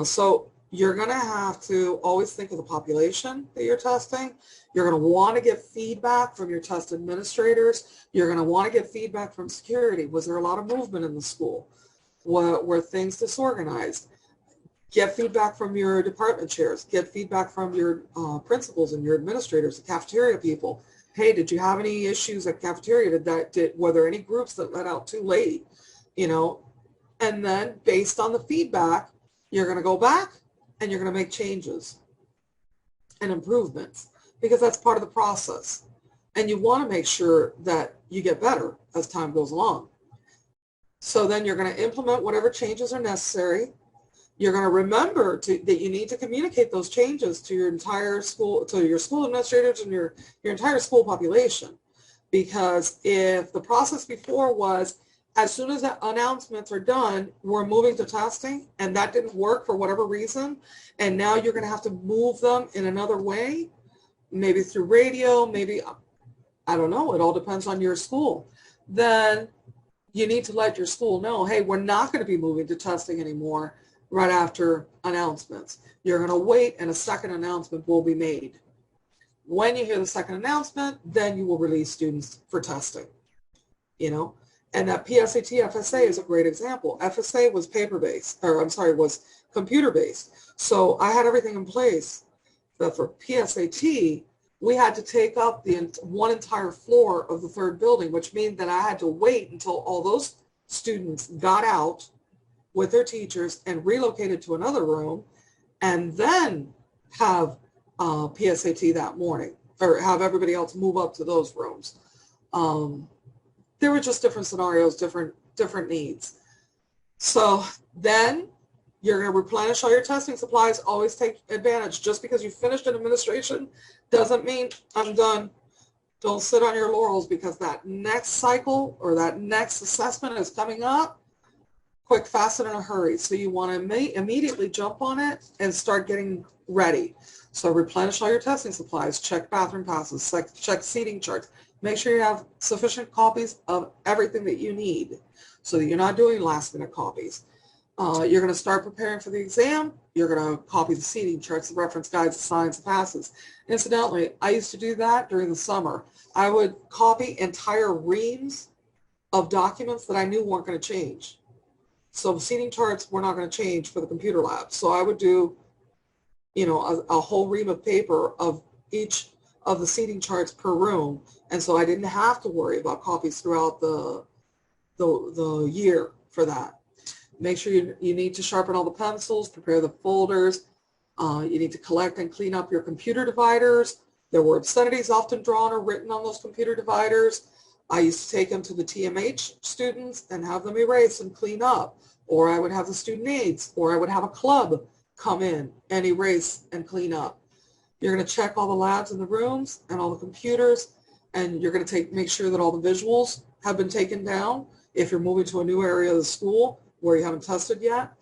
So you're going to have to always think of the population that you're testing. You're going to want to get feedback from your test administrators. You're going to want to get feedback from security. Was there a lot of movement in the school? Were things disorganized? Get feedback from your department chairs. Get feedback from your principals and your administrators, the cafeteria people. Hey, did you have any issues at cafeteria? Were there any groups that let out too late? You know, and then based on the feedback, you're going to go back and you're going to make changes and improvements because that's part of the process. And you want to make sure that you get better as time goes along. So then you're going to implement whatever changes are necessary. You're going to remember that you need to communicate those changes to your entire school, to your school administrators and your entire school population. Because if the process before was, as soon as the announcements are done, we're moving to testing, and that didn't work for whatever reason, and now you're going to have to move them in another way, maybe through radio, maybe, I don't know, it all depends on your school, then you need to let your school know, hey, we're not going to be moving to testing anymore right after announcements. You're going to wait, and a second announcement will be made. When you hear the second announcement, then you will release students for testing, you know. And that PSAT FSA is a great example. FSA was paper-based, or I'm sorry, was computer-based. So I had everything in place. But for PSAT, we had to take up one entire floor of the third building, which means that I had to wait until all those students got out with their teachers and relocated to another room, and then have PSAT that morning, or have everybody else move up to those rooms. There were just different scenarios, different needs. So then you're going to replenish all your testing supplies. Always take advantage. Just because you finished an administration doesn't mean I'm done. Don't sit on your laurels, because that next cycle or that next assessment is coming up quick, fast, and in a hurry. So you want to immediately jump on it and start getting ready. So replenish all your testing supplies, check bathroom passes, check seating charts. Make sure you have sufficient copies of everything that you need so that you're not doing last minute copies. You're going to start preparing for the exam. You're going to copy the seating charts, the reference guides, the signs, the passes. Incidentally, I used to do that during the summer. I would copy entire reams of documents that I knew weren't going to change. So the seating charts were not going to change for the computer lab. So I would do, you know, a whole ream of paper of each of the seating charts per room, and so I didn't have to worry about copies throughout the year for that. Make sure you need to sharpen all the pencils, prepare the folders. You need to collect and clean up your computer dividers. There were obscenities often drawn or written on those computer dividers. I used to take them to the TMH students and have them erase and clean up. Or I would have the student aides, or I would have a club come in and erase and clean up. You're going to check all the labs in the rooms and all the computers, and you're going to make sure that all the visuals have been taken down. If you're moving to a new area of the school where you haven't tested yet,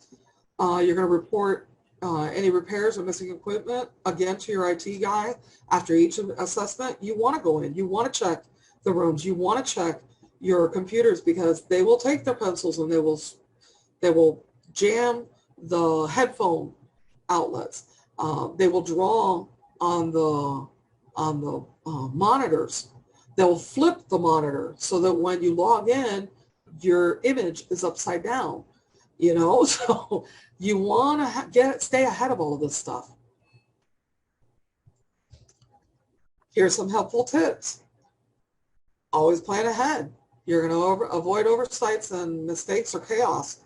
you're going to report any repairs or missing equipment, again, to your IT guy. After each assessment, you want to go in. You want to check the rooms. You want to check your computers, because they will take their pencils and they will jam the headphone outlets. They will draw on the monitors. They will flip the monitor so that when you log in, your image is upside down. You know, so you want to stay ahead of all of this stuff. Here's some helpful tips. Always plan ahead. You're going to avoid oversights and mistakes or chaos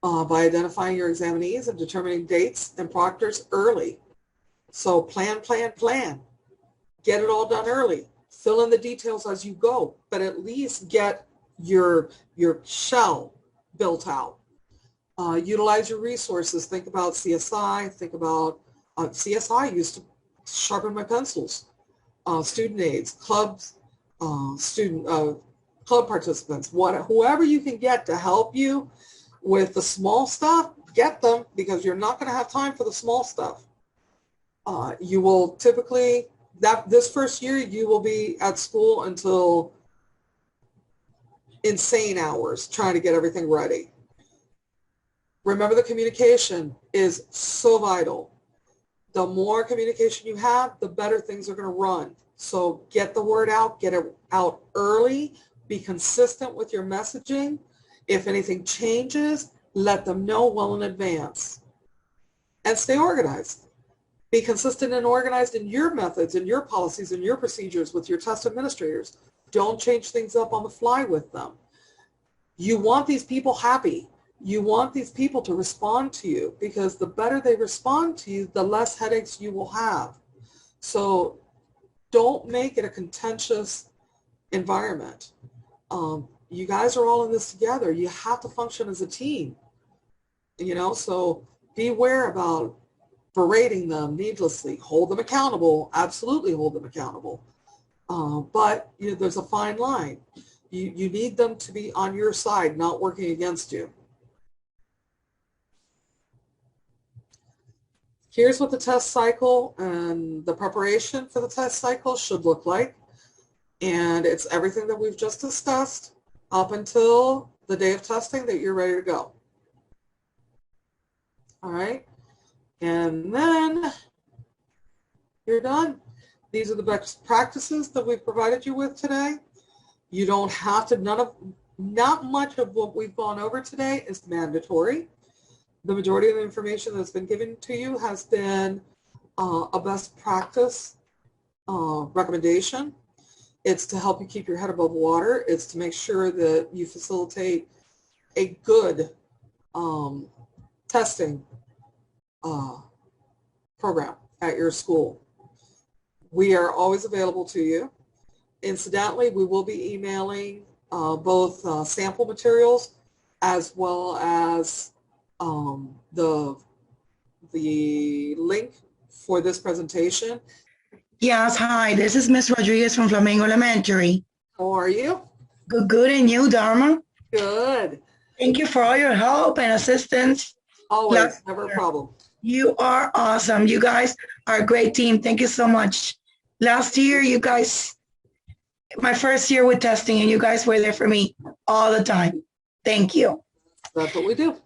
by identifying your examinees and determining dates and proctors early. So plan. Get it all done early. Fill in the details as you go, but at least get your shell built out. Utilize your resources. Think about CSI. Think about CSI used to sharpen my pencils. Student aides, clubs, club participants, whoever you can get to help you with the small stuff, get them, because you're not going to have time for the small stuff. You will typically, this first year, you will be at school until insane hours trying to get everything ready. Remember, the communication is so vital. The more communication you have, the better things are going to run. So get the word out, get it out early, be consistent with your messaging. If anything changes, let them know well in advance. And stay organized. Be consistent and organized in your methods and your policies and your procedures with your test administrators. Don't change things up on the fly with them. You want these people happy. You want these people to respond to you, because the better they respond to you, the less headaches you will have. So don't make it a contentious environment. You guys are all in this together. You have to function as a team, you know, so beware about berating them needlessly. Hold them accountable. Absolutely hold them accountable. But you know, there's a fine line. You need them to be on your side, not working against you. Here's what the test cycle and the preparation for the test cycle should look like. And it's everything that we've just discussed up until the day of testing that you're ready to go. All right. And then you're done. These are the best practices that we've provided you with today. You don't have to, not much of what we've gone over today is mandatory. The majority of the information that's been given to you has been a best practice recommendation. It's to help you keep your head above water. It's to make sure that you facilitate a good testing program at your school. We are always available to you. Incidentally, we will be emailing both sample materials as well as the link for this presentation. Yes, hi, this is Miss Rodriguez from Flamingo Elementary. How are you? Good, and you, Dharma? Good. Thank you for all your help and assistance. Always, never a problem. You are awesome. You guys are a great team. Thank you so much. Last year, you guys, my first year with testing, and you guys were there for me all the time. Thank you. That's what we do.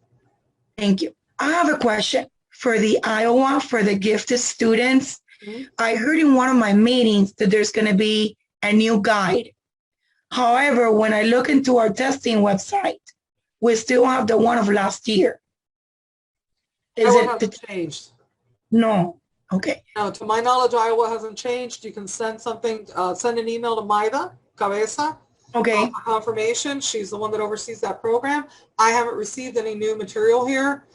Thank you. I have a question for the Iowa, for the gifted students. Mm-hmm. I heard in one of my meetings that there's going to be a new guide. However, when I look into our testing website, we still have the one of last year. Hasn't changed? No. Okay. No, to my knowledge, Iowa hasn't changed. You can send something, send an email to Maida Cabeza. Okay. Confirmation. She's the one that oversees that program. I haven't received any new material here.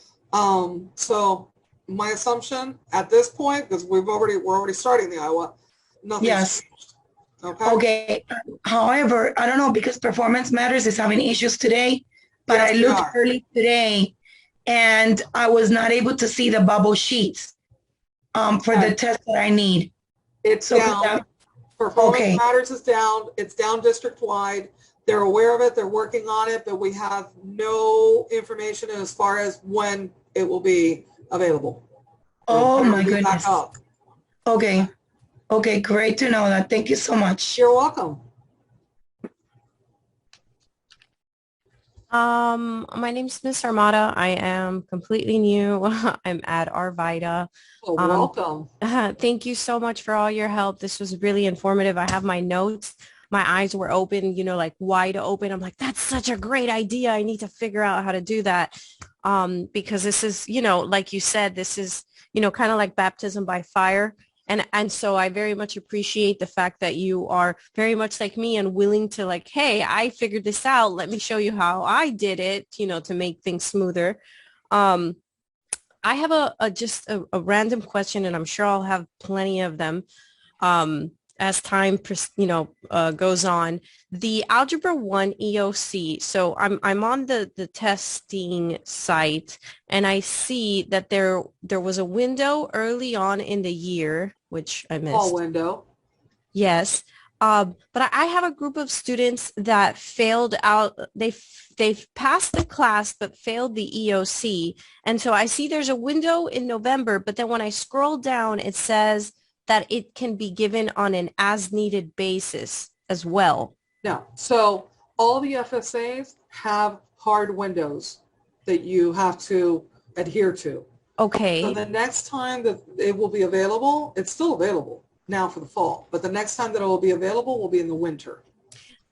So my assumption at this point, because we're already starting the Iowa, Nothing's Yes. changed. Okay? Okay. However, I don't know because Performance Matters is having issues today, but Yes, I they looked are. early today and I was not able to see the bubble sheets for the Okay. test that I need. It's So could down. that, Performance okay. Matters is down. It's down district-wide. They're aware of it. They're working on it, but we have no information as far as when it will be available. Or Oh when it my will be back goodness. up. Okay. Okay, great to know that. Thank you so much. You're welcome. My name's Miss Armada. I am completely new. I'm at Arvida. Well, Um, welcome. Thank you so much for all your help. This was really informative. I have my notes. My eyes were open, like wide open. I'm like, that's such a great idea. I need to figure out how to do that. Because this is, like you said, this is, kind of like baptism by fire. And so I very much appreciate the fact that you are very much like me and willing to like, hey, I figured this out. Let me show you how I did it, to make things smoother. Um, I have a random question, and I'm sure I'll have plenty of them as time goes on. The Algebra 1 EOC. So I'm on the testing site, and I see that there was a window early on in the year, which I missed. Fall window. Yes. But I have a group of students that failed out. They've passed the class but failed the EOC. And so I see there's a window in November, but then when I scroll down, it says that it can be given on an as needed basis as well. No. So all the FSAs have hard windows that you have to adhere to. Okay. So the next time that it will be available, it's still available now for the fall, but the next time that it will be available will be in the winter.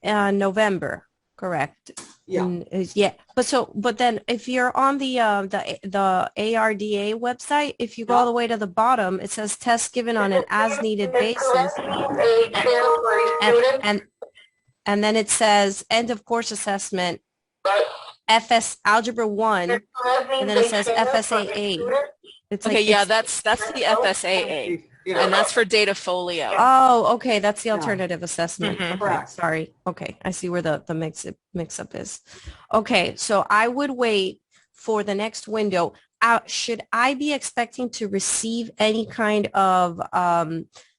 November, correct? Yeah. Yeah. But then if you're on the ARDA website, if you go all the way to the bottom, it says tests given on an as needed basis. And then it says end of course assessment, FS Algebra 1, and then it says FSA 8. It's Okay, like yeah, that's the FSAA, Yeah. and that's for data folio. Oh, okay, that's the alternative assessment. Mhm. Okay, Correct. sorry. Okay, I see where the mix up is. Okay, so I would wait for the next window. Should I be expecting to receive any kind of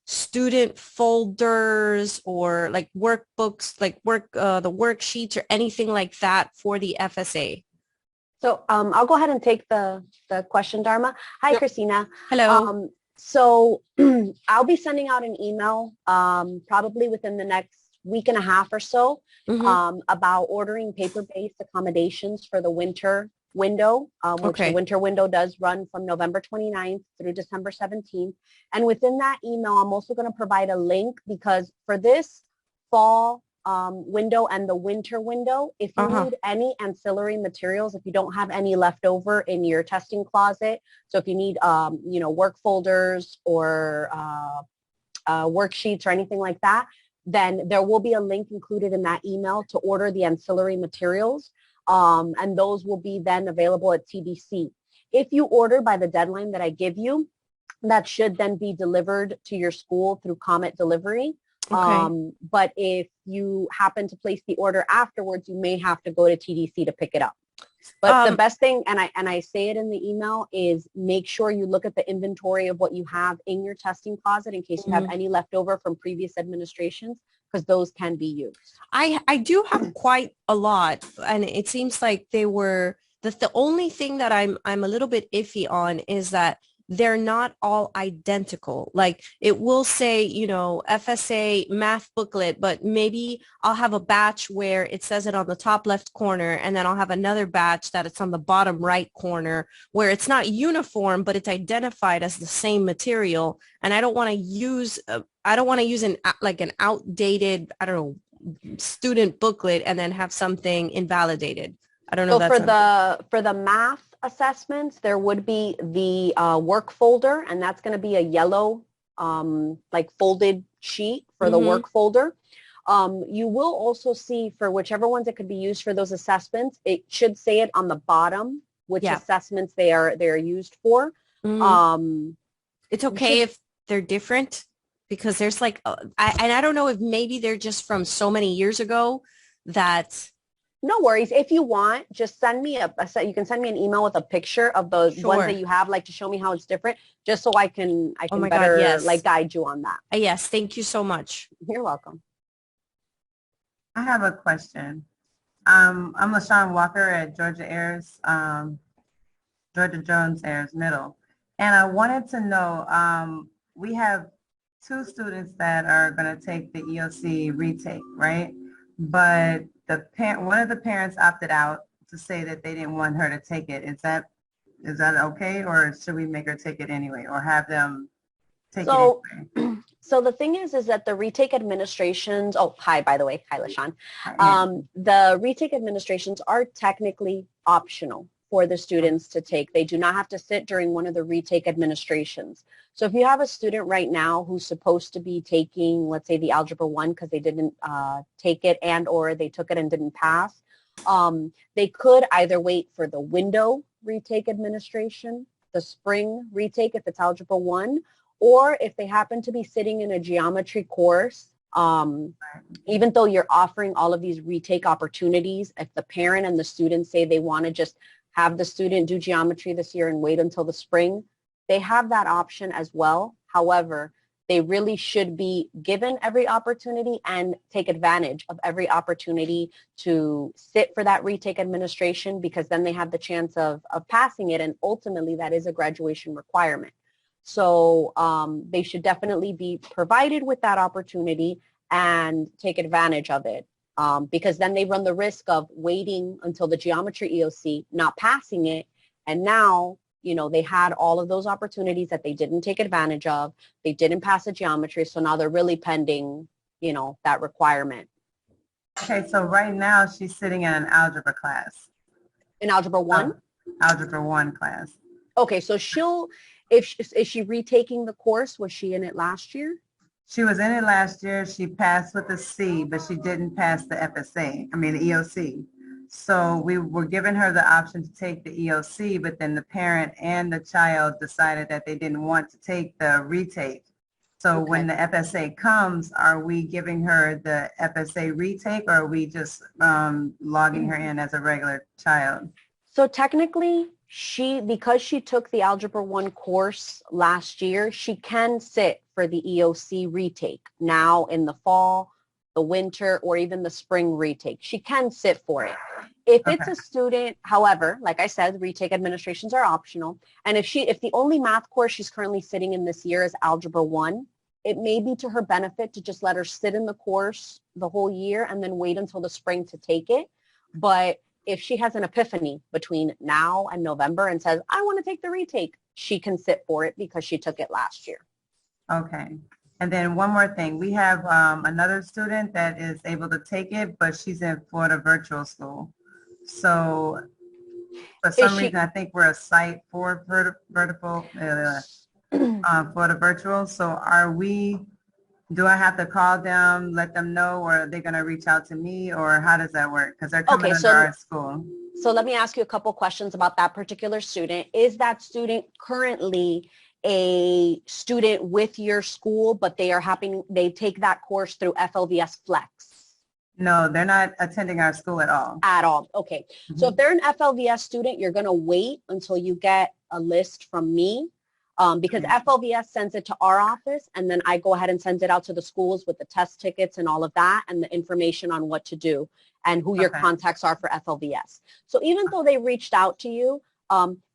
student folders or like workbooks, like the worksheets or anything like that for the FSA? So I'll go ahead and take the question, Dharma. Hi, Yep. Christina. Hello. So I'll be sending out an email probably within the next week and a half or so about ordering paper-based accommodations for the winter window, which the winter window does run from November 29th through December 17th. And within that email, I'm also going to provide a link because for this fall window and the winter window, if you need any ancillary materials, if you don't have any left over in your testing closet, so if you need, work folders or worksheets or anything like that, then there will be a link included in that email to order the ancillary materials, and those will be then available at TDC. If you order by the deadline that I give you, that should then be delivered to your school through Comet Delivery. But if you happen to place the order afterwards, you may have to go to TDC to pick it up. But the best thing, and I say it in the email, is make sure you look at the inventory of what you have in your testing closet in case you have any leftover from previous administrations, because those can be used. I do have quite a lot, and it seems like they were the only thing that I'm a little bit iffy on is that they're not all identical. Like it will say, FSA math booklet, but maybe I'll have a batch where it says it on the top left corner, and then I'll have another batch that it's on the bottom right corner where it's not uniform, but it's identified as the same material. And I don't want to use, an outdated, student booklet and then have something invalidated. I don't know. So for the math assessments, there would be the work folder, and that's going to be a yellow folded sheet for the work folder. You will also see for whichever ones it could be used for those assessments, it should say it on the bottom which assessments they are used for. It's okay if they're different. because there's like, I don't know if maybe they're just from so many years ago that. No worries. If you want, just send me you can send me an email with a picture of the ones that you have, like to show me how it's different, just so I can Oh my better God, yes. like guide you on that. Yes, thank you so much. You're welcome. I have a question. I'm LaShawn Walker at Georgia Jones Ayers Middle. And I wanted to know, we have 2 students that are going to take the EOC retake, right? But one of the parents opted out to say that they didn't want her to take it. Is that okay, or should we make her take it anyway, or have them take it anyway? So the thing is that the retake administrations, hi, by the way, hi, LaShawn. The retake administrations are technically optional for the students to take. They do not have to sit during one of the retake administrations. So if you have a student right now who's supposed to be taking, let's say, the Algebra 1 because they didn't take it and or they took it and didn't pass, they could either wait for the window retake administration, the spring retake if it's Algebra 1, or if they happen to be sitting in a geometry course, even though you're offering all of these retake opportunities, if the parent and the student say they want to just have the student do geometry this year and wait until the spring, they have that option as well. However, they really should be given every opportunity and take advantage of every opportunity to sit for that retake administration, because then they have the chance of passing it, and ultimately that is a graduation requirement. So they should definitely be provided with that opportunity and take advantage of it, because then they run the risk of waiting until the geometry EOC, not passing it, and now, you know, they had all of those opportunities that they didn't take advantage of. They didn't pass the geometry, so now they're really pending, you know, that requirement. Okay, so right now she's sitting in an algebra class. In Algebra 1? Algebra 1 class. Okay, so is she retaking the course? Was she in it last year? She was in it last year. She passed with a C, but she didn't pass the FSA, the EOC. So we were giving her the option to take the EOC, but then the parent and the child decided that they didn't want to take the retake. So when the FSA comes, are we giving her the FSA retake, or are we just logging her in as a regular child? So technically, because she took the Algebra 1 course last year, she can sit for the EOC retake now in the fall, the winter, or even the spring retake. She can sit for it. If it's a student, however, like I said, retake administrations are optional. And if the only math course she's currently sitting in this year is Algebra 1, it may be to her benefit to just let her sit in the course the whole year and then wait until the spring to take it. But if she has an epiphany between now and November and says, I want to take the retake, she can sit for it because she took it last year. Okay. And then one more thing. We have another student that is able to take it, but she's in Florida virtual school. So for some reason, I think we're a site for Florida virtual. So do I have to call them, let them know, or are they going to reach out to me, or how does that work? Because they're coming under our school. So let me ask you a couple questions about that particular student. Is that student currently a student with your school, but they take that course through FLVS Flex? No, they're not attending our school at all. At all. Okay. Mm-hmm. So if they're an FLVS student, you're going to wait until you get a list from me, because FLVS sends it to our office, and then I go ahead and send it out to the schools with the test tickets and all of that and the information on what to do and who your contacts are for FLVS. So even though they reached out to you,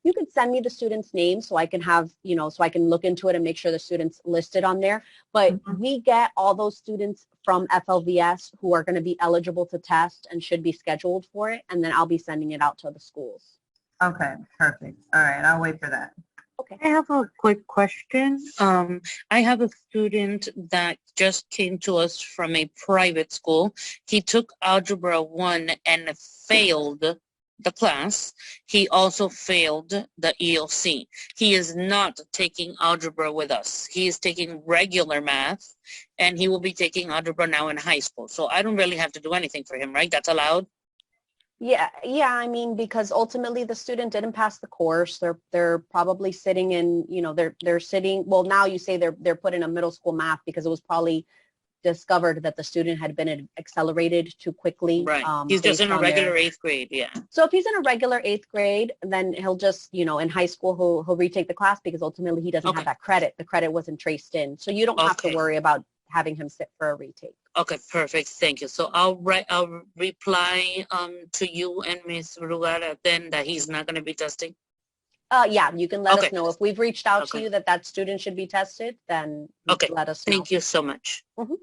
you could send me the student's name so I can have, so I can look into it and make sure the student's listed on there. But we get all those students from FLVS who are going to be eligible to test and should be scheduled for it. And then I'll be sending it out to the schools. Okay, perfect. All right, I'll wait for that. Okay. I have a quick question. I have a student that just came to us from a private school. He took Algebra 1 and failed the class. He also failed the EOC. He is not taking algebra with us. He is taking regular math, and he will be taking algebra now in high school. So I don't really have to do anything for him, right? That's allowed? Yeah, I mean, because ultimately the student didn't pass the course. They're probably sitting in, they're sitting, well, now you say they're put in a middle school math because it was probably discovered that the student had been accelerated too quickly. Right. He's just in based a on their. regular eighth grade. Yeah. So if he's in a regular eighth grade, then he'll just, in high school, he'll retake the class because ultimately he doesn't have Okay. that credit. The credit wasn't traced in. So you don't have to Okay. worry about having him sit for a retake. Okay, perfect. Thank you. So I'll reply to you and Ms. Rugara then that he's not going to be testing. Yeah, you can let us Okay. know. If we've reached out to Okay. you that student should be tested, then you Okay. can let us know. Thank you so much. Mhm.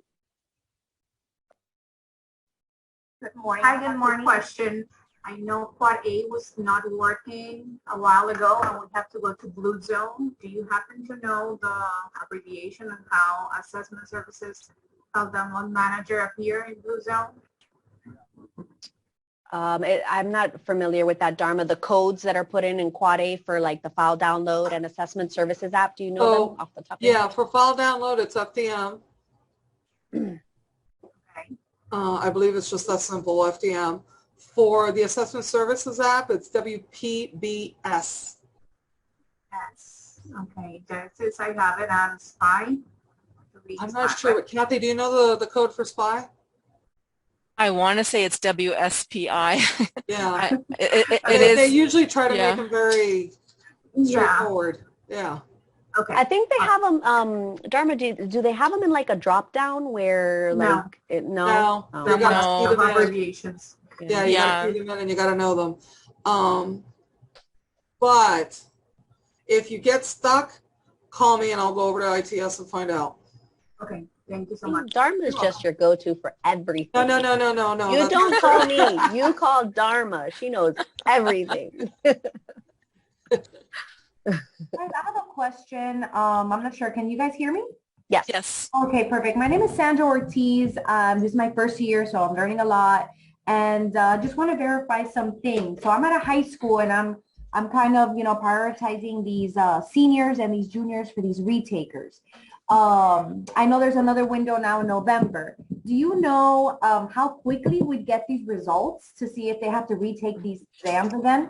Good morning. Hi, good morning. Question. I know Quad A was not working a while ago and we have to go to Blue Zone. Do you happen to know the abbreviation of how assessment services of the loan manager appear in Blue Zone? I'm not familiar with that, Dharma. The codes that are put in Quad A for like the file download and assessment services app, do you know them off the top of your Yeah, head? for file download, it's FDM. Okay. I believe it's just that simple, FDM. For the assessment services app, it's WPBS. Yes. Okay. Since I have it on SPY. I'm not sure, but Kathy, do you know the code for SPY? I want to say it's WSPI. Yeah. It They is. usually try to Yeah. make them very straightforward. Yeah. Okay. I think they have them, Dharma, do they have them in like a drop down where No. like, no? No, Oh. you gotta No. see them in. Abbreviations. Yeah, you gotta see them in and you gotta know them. But if you get stuck, call me and I'll go over to ITS and find out. Okay. Thank you so much. Dharma is just your go-to for everything. No. You that's don't not call true. me. You call Dharma. She knows everything. Guys, I have a question. I'm not sure. Can you guys hear me? Yes. Yes. Okay, perfect. My name is Sandra Ortiz. This is my first year, so I'm learning a lot, and just want to verify some things. So I'm at a high school, and I'm kind of prioritizing these seniors and these juniors for these retakers. I know there's another window now in November. Do you know how quickly we'd get these results to see if they have to retake these exams again?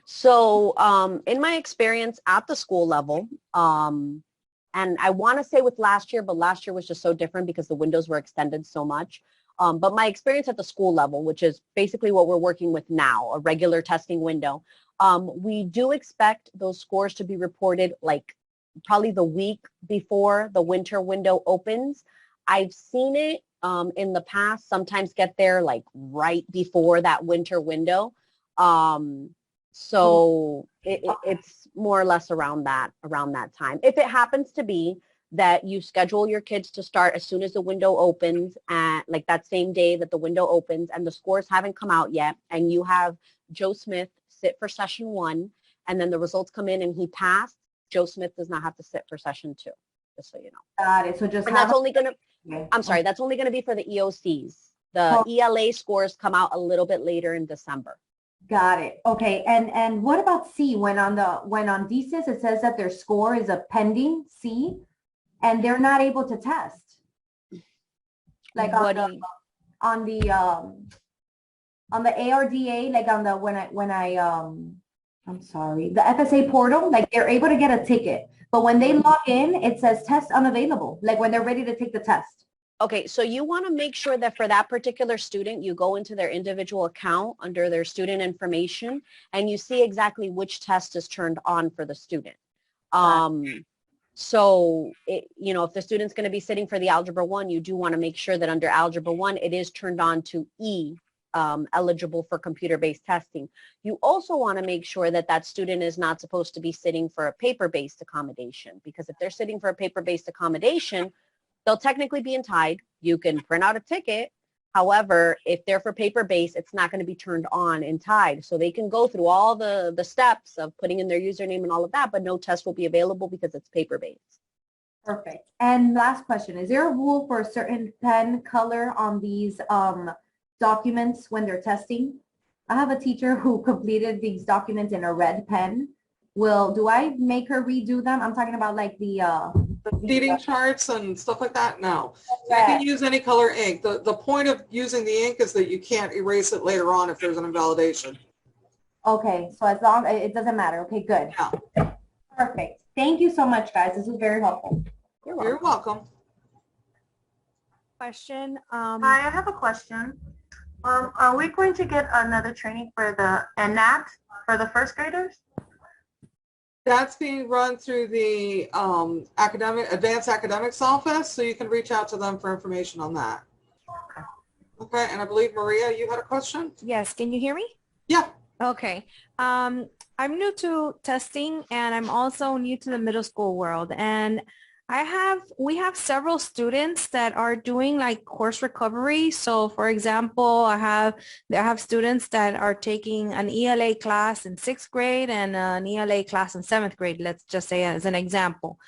So in my experience at the school level, and I want to say with last year, but last year was just so different because the windows were extended so much. But my experience at the school level, which is basically what we're working with now, a regular testing window, we do expect those scores to be reported like probably the week before the winter window opens. I've seen it in the past sometimes get there like right before that winter window. So it's more or less around that time. If it happens to be that you schedule your kids to start as soon as the window opens, at like that same day that the window opens and the scores haven't come out yet, and you have Joe Smith sit for session 1 and then the results come in and he passed, Joe Smith does not have to sit for session 2, just so you know. Got it. So just And that's only going to, I'm sorry, that's only going to be for the EOCs. The ELA scores come out a little bit later in December. Got it. Okay. And what about C? When on DSIS it says that their score is a pending C, and they're not able to test. Like on the ARDA, like on the I'm sorry, the FSA portal, like they're able to get a ticket, but when they log in, it says test unavailable. Like when they're ready to take the test. Okay, so you want to make sure that for that particular student, you go into their individual account under their student information and you see exactly which test is turned on for the student. So, if the student's going to be sitting for the Algebra 1, you do want to make sure that under Algebra 1, it is turned on to E, eligible for computer-based testing. You also want to make sure that that student is not supposed to be sitting for a paper-based accommodation, because if they're sitting for a paper-based accommodation, they'll technically be in Tide. You can print out a ticket. However, if they're for paper-based, it's not going to be turned on in Tide. So they can go through all the steps of putting in their username and all of that, but no test will be available because it's paper-based. Perfect. And last question, is there a rule for a certain pen color on these documents when they're testing? I have a teacher who completed these documents in a red pen. Do I make her redo them? I'm talking about like the seating charts and stuff like that? No. You can use any color ink. The point of using the ink is that you can't erase it later on if there's an invalidation. Okay, so as long it doesn't matter. Okay, good. Yeah. Perfect. Thank you so much, guys. This was very helpful. You're welcome. Question. Hi, I have a question. Are we going to get another training for the NAT for the first graders? That's being run through the advanced academics office, so you can reach out to them for information on that. Okay, and I believe Maria, you had a question? Yes. Can you hear me? Yeah. Okay. I'm new to testing and I'm also new to the middle school world. And we have several students that are doing like course recovery. So for example, I have students that are taking an ELA class in 6th grade and an ELA class in 7th grade, let's just say as an example.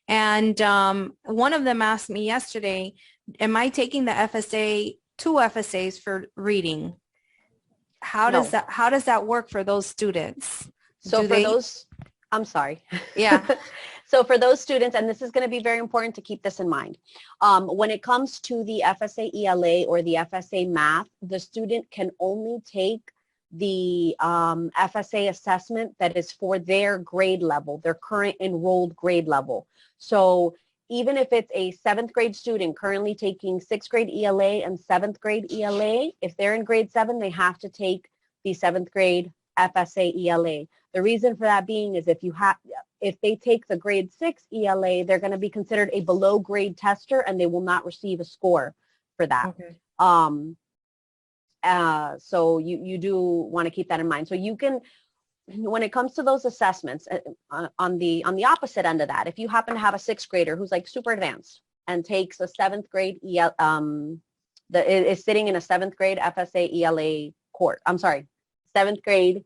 And one of them asked me yesterday, am I taking the FSA, 2 FSAs for reading? How does that work for those students? So those, I'm sorry. Yeah. So for those students, and this is going to be very important to keep this in mind, when it comes to the FSA ELA or the FSA math, the student can only take the FSA assessment that is for their grade level, their current enrolled grade level. So even if it's a 7th grade student currently taking 6th grade ELA and 7th grade ELA, if they're in grade 7, they have to take the 7th grade FSA ELA. The reason for that being is if they take the grade 6 ELA, they're going to be considered a below grade tester and they will not receive a score for that. Okay. So you do want to keep that in mind. So you can, when it comes to those assessments, on the opposite end of that, if you happen to have a 6th grader who's like super advanced and takes a 7th grade is sitting in a 7th grade FSA ELA course, 7th grade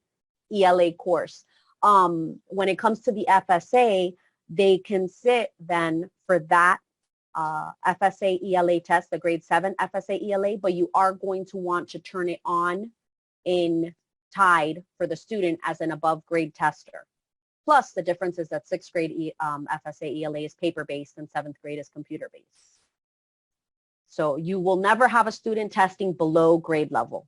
ELA course. When it comes to the FSA, they can sit then for that FSA ELA test, the grade 7 FSA ELA, but you are going to want to turn it on in Tide for the student as an above grade tester. Plus the difference is that 6th grade FSA ELA is paper-based and 7th grade is computer-based. So you will never have a student testing below grade level.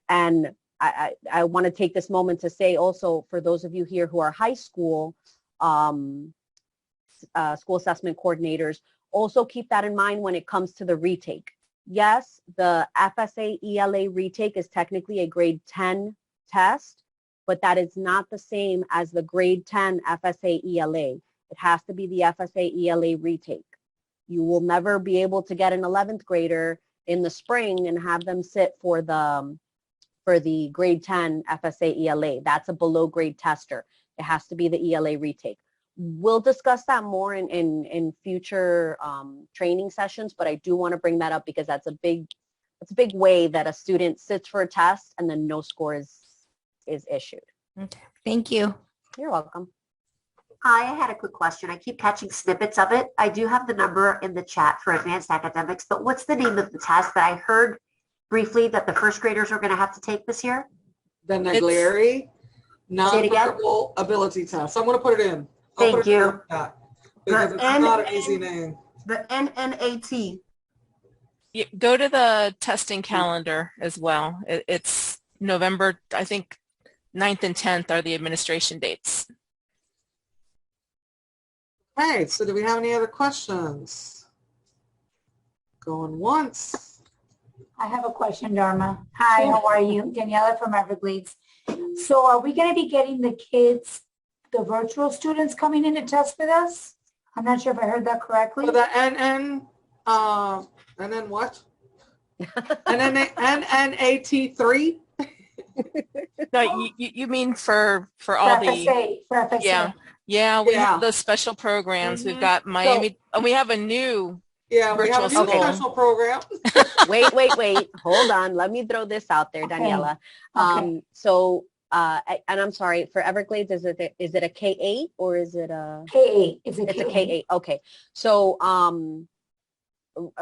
And I want to take this moment to say also for those of you here who are high school school assessment coordinators, also keep that in mind when it comes to the retake. Yes, the FSA ELA retake is technically a grade 10 test, but that is not the same as the grade 10 FSA ELA. It has to be the FSA ELA retake. You will never be able to get an 11th grader in the spring and have them sit for the grade 10 FSA ELA. That's a below grade tester. It has to be the ELA retake. We'll discuss that more in future training sessions, but I do want to bring that up because that's a big way that a student sits for a test and then no score is issued. Okay. Thank you. You're welcome. Hi, I had a quick question. I keep catching snippets of it. I do have the number in the chat for advanced academics, but what's the name of the test that I heard briefly that the first graders are going to have to take this year? The Naglieri non-verbal ability test. I'm going to put it in. Thank you. Because it's not an easy name. The NNAT. You go to the testing calendar as well. It's November, I think 9th and 10th are the administration dates. Okay, so do we have any other questions? Going once. I have a question, Dharma. Hi, how are you? Daniela from Everglades. So are we going to be getting the kids, the virtual students coming in to test with us? I'm not sure if I heard that correctly. So the NN what? NNAT3? No, you mean for all FSA, for FSA. Yeah, we have those special programs. Mm-hmm. We've got Miami, and we have a new we have a new special program. Wait. Hold on. Let me throw this out there, Daniela. Okay. And I'm sorry, for Everglades, is it a K-8 or is it a? K-8. It's a K-8. Okay. So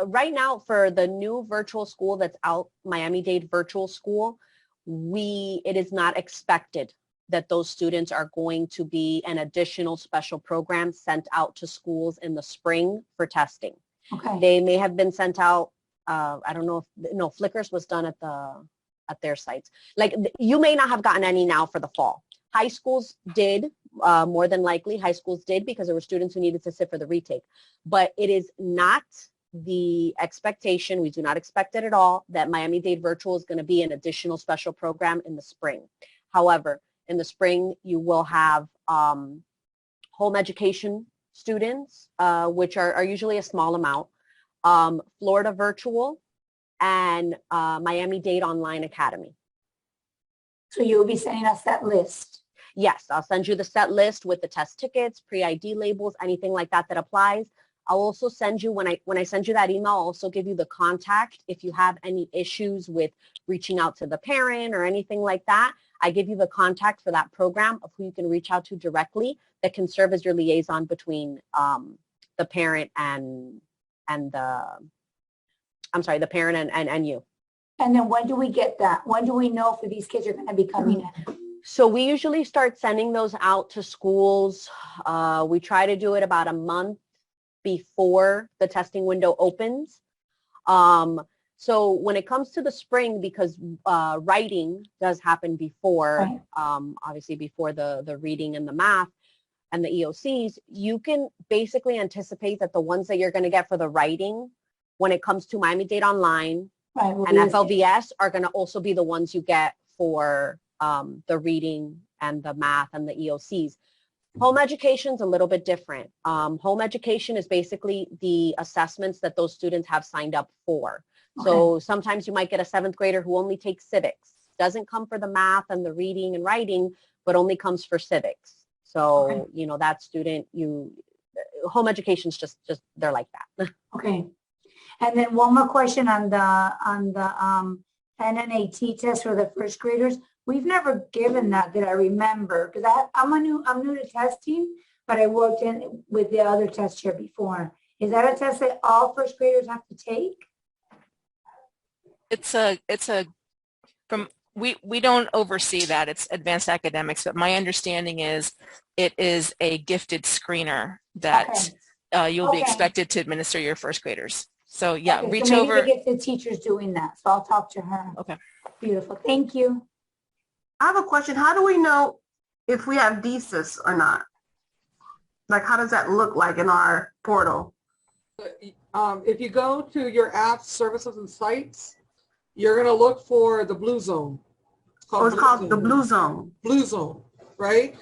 right now for the new virtual school that's out, Miami-Dade virtual school, it is not expected that those students are going to be an additional special program sent out to schools in the spring for testing. Okay. They may have been sent out, I don't know if, no, Flickers was done at their sites. Like you may not have gotten any now for the fall. High schools did, more than likely high schools did, because there were students who needed to sit for the retake. But it is not the expectation, we do not expect it at all, that Miami-Dade Virtual is going to be an additional special program in the spring. However, in the spring, you will have home education students, which are usually a small amount, Florida Virtual, and Miami-Dade Online Academy. So you'll be sending us that list. Yes, I'll send you the set list with the test tickets, pre-ID labels, anything like that that applies. I'll also send you, when I send you that email, I'll also give you the contact if you have any issues with reaching out to the parent or anything like that. I give you the contact for that program of who you can reach out to directly that can serve as your liaison between the parent and the parent and you. And then when do we get that? When do we know if these kids are going to be coming in? So we usually start sending those out to schools. We try to do it about a month before the testing window opens. So when it comes to the spring, because writing does happen before, Right. Obviously before the reading and the math and the EOCs, you can basically anticipate that the ones that you're going to get for the writing, when it comes to Miami-Dade Online Right. Well, and yes. FLVS, are going to also be the ones you get for the reading and the math and the EOCs. Home education is a little bit different. Home education is basically the assessments that those students have signed up for. Okay. So sometimes you might get a 7th grader who only takes civics, doesn't come for the math and the reading and writing, but only comes for civics. So, Okay. you know, that student, home education is just they're like that. Okay. And then one more question on the NNAT test for the first graders. We've never given that I remember, because I'm new to testing, but I worked in with the other test chair before. Is that a test that all first graders have to take? We don't oversee that. It's advanced academics, but my understanding is it is a gifted screener that you'll be expected to administer your first graders. So yeah, Okay, reach so maybe over. the gifted teacher's doing that, so I'll talk to her. Okay. Beautiful. Thank you. I have a question. How do we know if we have DSIS or not? Like, how does that look like in our portal? If you go to your apps, services, and sites, you're going to look for the blue zone. It's called the blue zone. Blue zone, right?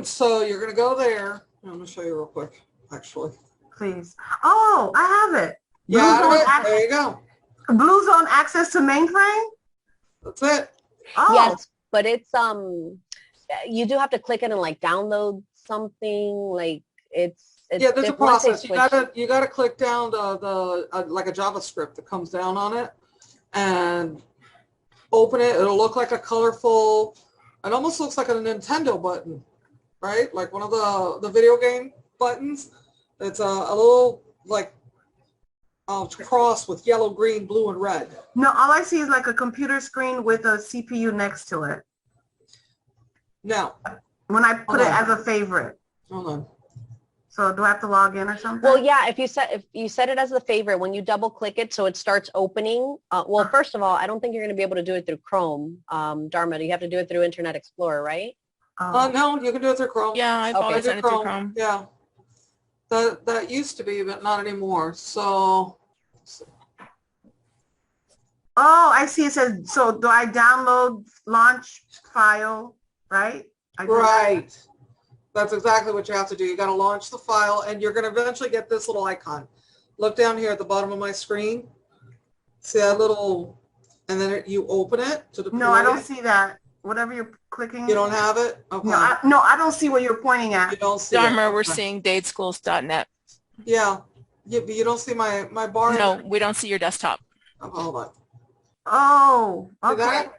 So you're going to go there. I'm going to show you real quick, actually. Please. Oh, I have it. Yeah, there you go. Blue zone access to mainframe? That's it. Oh. Yes, but it's you do have to click it and like download something. Like it's yeah, there's a process. You switch. gotta click down the like a JavaScript that comes down on it and open it. It'll look like a colorful. It almost looks like a Nintendo button, right? Like one of the video game buttons. It's a little like cross with yellow, green, blue, and red. No, all I see is like a computer screen with a CPU next to it. Now, when I put it as a favorite. Hold on. So do I have to log in or something? Well, yeah, if you set it as the favorite, when you double click it so it starts opening, well, first of all, I don't think you're going to be able to do it through Chrome. Dharma, you have to do it through Internet Explorer, right? No, you can do it through Chrome. Yeah, I've always done it through Chrome. Yeah. That used to be, but not anymore. So. Oh, I see. It says, so do I download launch file, right? Right. That's exactly what you have to do. You got to launch the file, and you're going to eventually get this little icon. Look down here at the bottom of my screen. See that little, and then you open it to deploy. No, I don't see that. Whatever you're clicking. You don't have it? Okay. No, I don't see what you're pointing at. You don't see Dharma, it. we're seeing dadeschools.net. Yeah. But you don't see my bar? No, we don't see your desktop. Oh, hold on. Oh, See okay. that?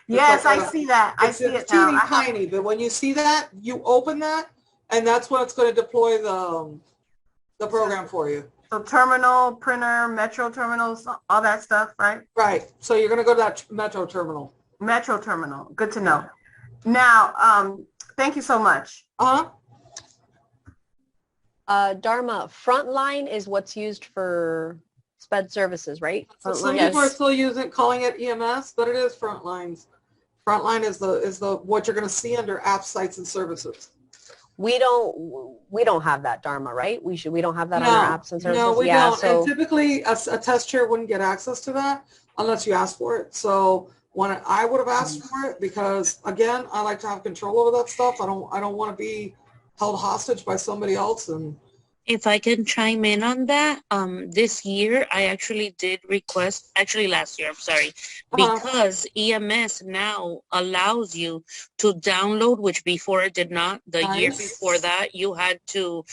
Yes, like I see that. I see it now. It's teeny tiny, but when you see that, you open that, and that's when it's going to deploy the program for you. So terminal, printer, Metro terminals, all that stuff, right? Right. So you're going to go to that Metro terminal. Metro terminal. Good to know. Now, thank you so much. Dharma, frontline is what's used for sped services, right? So some Frontline. people are still calling it EMS, but it is Frontlines. Frontline is the what you're going to see under apps, sites, and services. We don't have that, Dharma, right? We don't have that No, on our apps and services. no, we yeah, don't. So And typically, a test chair wouldn't get access to that unless you ask for it. So when I would have asked for it, because again, I like to have control over that stuff. I don't want to be held hostage by somebody else. And If I can chime in on that, this year I actually did request, actually last year, I'm sorry, because EMS now allows you to download, which before it did not. The year before that, you had to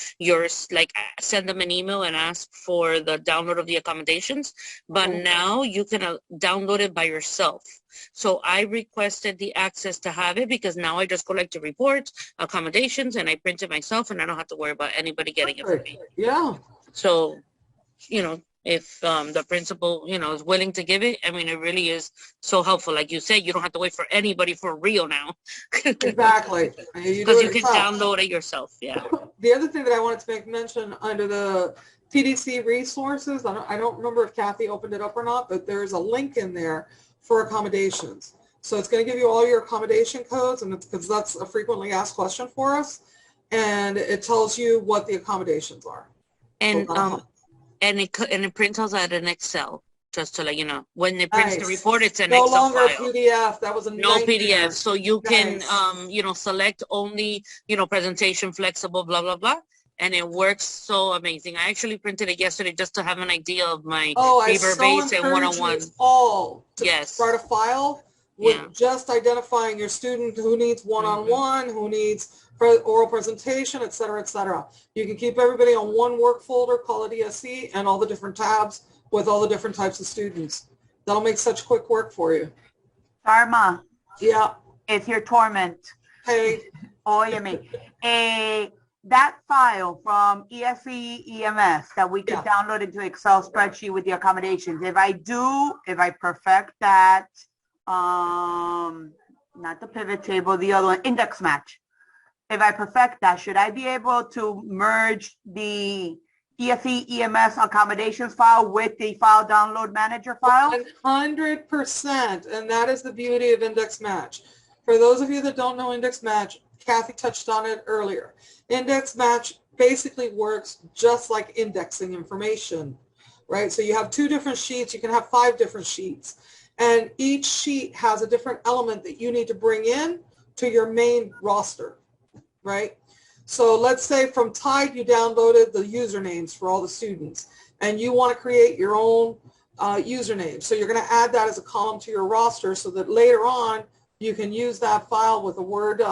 send them an email and ask for the download of the accommodations. But now you can download it by yourself. So I requested the access to have it because now I just collect the reports, accommodations, and I print it myself, and I don't have to worry about anybody getting it for me. Yeah. So, if the principal, is willing to give it, I mean, it really is so helpful. Like you said, you don't have to wait for anybody for real now. Exactly. Because you can download it yourself. Yeah. The other thing that I wanted to make mention under the TDC resources, I don't remember if Kathy opened it up or not, but there's a link in there for accommodations. So it's going to give you all your accommodation codes, and it's because that's a frequently asked question for us, and it tells you what the accommodations are. And it prints out in Excel, just to let you know. When it prints the report, it's an Excel file. No longer PDF. That was a no PDF. So you can select only presentation flexible, blah blah blah. And it works so amazing. I actually printed it yesterday just to have an idea of my paper base and one-on-one. All to start a file with just identifying your student who needs one-on-one, who needs oral presentation, et cetera, et cetera. You can keep everybody on one work folder, call it ESE, and all the different tabs with all the different types of students. That'll make such quick work for you. Dharma. Yeah. It's your torment. Hey. Óyeme. That file from ESE EMS that we could download into Excel spreadsheet with the accommodations. If I perfect that, not the pivot table, the other one, index match. If I perfect that, should I be able to merge the ESE EMS accommodations file with the file download manager file? 100%. And that is the beauty of index match. For those of you that don't know index match, Kathy touched on it earlier. Index match basically works just like indexing information, right? So you have 2 different sheets. You can have 5 different sheets. And each sheet has a different element that you need to bring in to your main roster, right? So let's say from Tide you downloaded the usernames for all the students, and you want to create your own username. So you're going to add that as a column to your roster so that later on you can use that file with a Word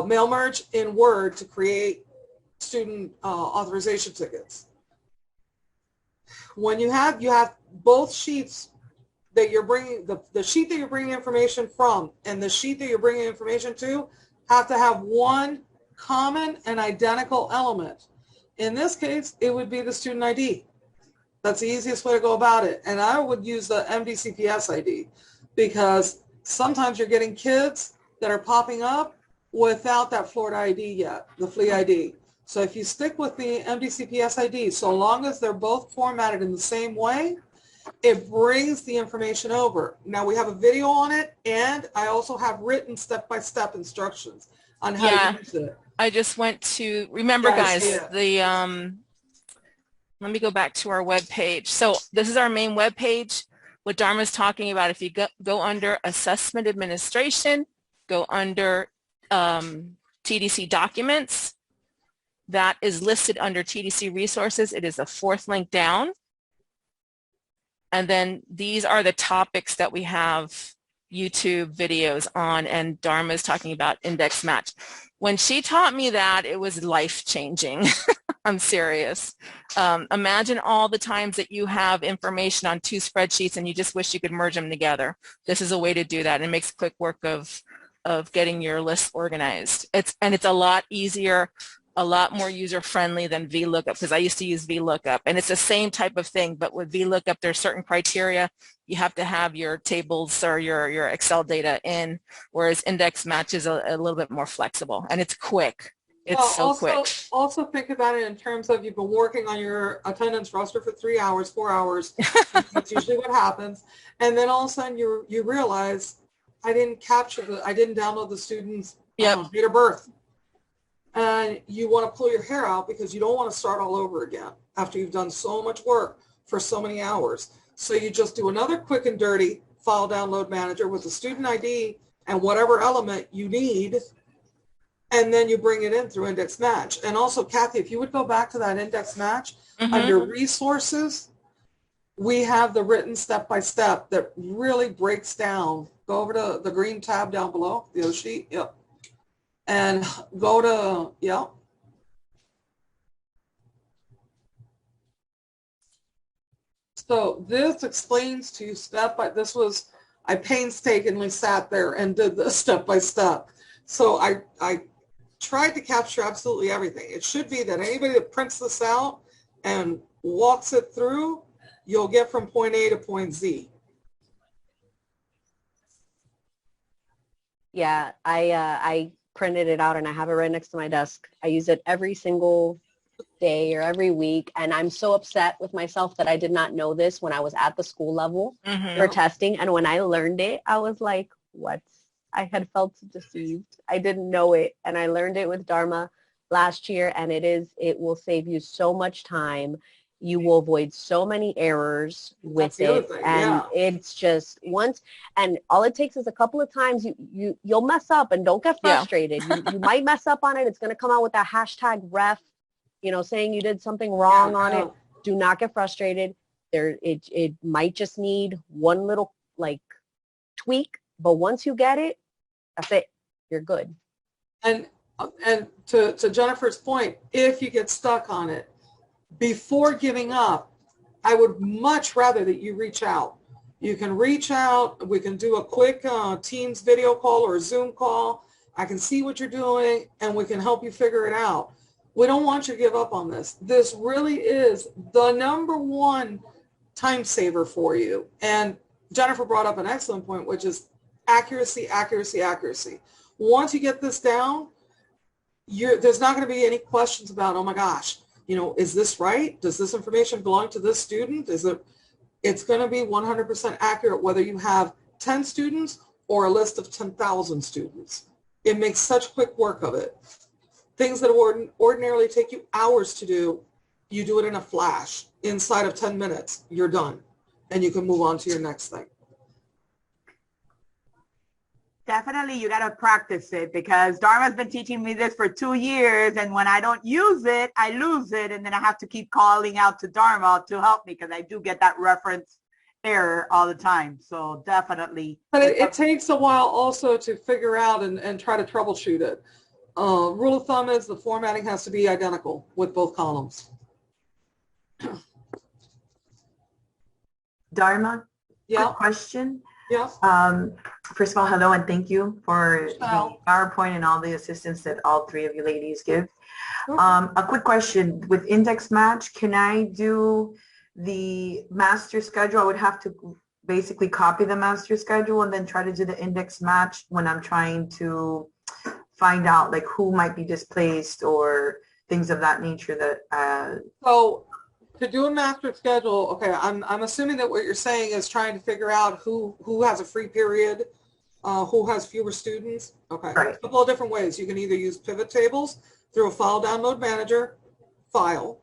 mail merge in Word to create student authorization tickets. When you have both sheets that you're bringing, the sheet that you're bringing information from and the sheet that you're bringing information to have to have one common and identical element. In this case, it would be the student ID. That's the easiest way to go about it. And I would use the MDCPS ID because sometimes you're getting kids that are popping up without that Florida ID yet, the FLE ID. So if you stick with the MDCPS ID, so long as they're both formatted in the same way, it brings the information over. Now we have a video on it, and I also have written step-by-step instructions on how to use it. I just went to, remember guys, let me go back to our web page. So this is our main web page. What Dharma's talking about, if you go under Assessment Administration, go under TDC Documents, that is listed under TDC Resources. It is the 4th link down. And then these are the topics that we have YouTube videos on, and Dharma is talking about index match. When she taught me that, it was life-changing. I'm serious. Imagine all the times that you have information on 2 spreadsheets and you just wish you could merge them together. This is a way to do that. It makes quick work of getting your list organized. It's a lot easier a lot more user-friendly than VLOOKUP, because I used to use VLOOKUP, and it's the same type of thing, but with VLOOKUP, there's certain criteria. You have to have your tables or your Excel data in, whereas index match is a little bit more flexible, and it's quick. It's Well, so quick. Also think about it in terms of you've been working on your attendance roster for 3 hours, 4 hours. That's usually what happens. And then all of a sudden you realize I didn't download the student's date of birth. And you want to pull your hair out because you don't want to start all over again after you've done so much work for so many hours. So you just do another quick and dirty file download manager with the student ID and whatever element you need, and then you bring it in through index match. And also, Kathy, if you would go back to that index match, under resources, we have the written step-by-step that really breaks down. Go over to the green tab down below, the other sheet, and go to, So this explains to you I painstakingly sat there and did this step-by-step. So I tried to capture absolutely everything. It should be that anybody that prints this out and walks it through, you'll get from point A to point Z. Yeah, I printed it out and I have it right next to my desk. I use it every single day or every week, and I'm so upset with myself that I did not know this when I was at the school level for testing. And when I learned it, I was like, what? I had felt deceived. I didn't know it, and I learned it with Dharma last year, and it will save you so much time. You will avoid so many errors with it, and it's just once, and all it takes is a couple of times. You'll mess up, and don't get frustrated. You might mess up on it. It's going to come out with that hashtag ref, saying you did something wrong on it. Do not get frustrated. It might just need one little tweak, but once you get it, that's it. You're good. And to Jennifer's point, if you get stuck on it, before giving up, I would much rather that you reach out. You can reach out. We can do a quick Teams video call or a Zoom call. I can see what you're doing, and we can help you figure it out. We don't want you to give up on this. This really is the number one time saver for you. And Jennifer brought up an excellent point, which is accuracy, accuracy, accuracy. Once you get this down, there's not going to be any questions about, oh my gosh, is this right? Does this information belong to this student? It's going to be 100% accurate whether you have 10 students or a list of 10,000 students. It makes such quick work of it. Things that ordinarily take you hours to do, you do it in a flash. Inside of 10 minutes, you're done. And you can move on to your next thing. Definitely, you got to practice it, because Dharma's been teaching me this for 2 years, and when I don't use it, I lose it, and then I have to keep calling out to Dharma to help me, because I do get that reference error all the time. So definitely. But it takes a while also to figure out and try to troubleshoot it. Rule of thumb is the formatting has to be identical with both columns. Dharma, quick question. Yeah. First of all, hello and thank you for the PowerPoint and all the assistance that all three of you ladies give. A quick question. With index match, can I do the master schedule? I would have to basically copy the master schedule and then try to do the index match when I'm trying to find out who might be displaced or things of that nature that So to do a master schedule, okay, I'm assuming that what you're saying is trying to figure out who has a free period, who has fewer students. Okay, right. A couple of different ways. You can either use pivot tables through a file download manager file,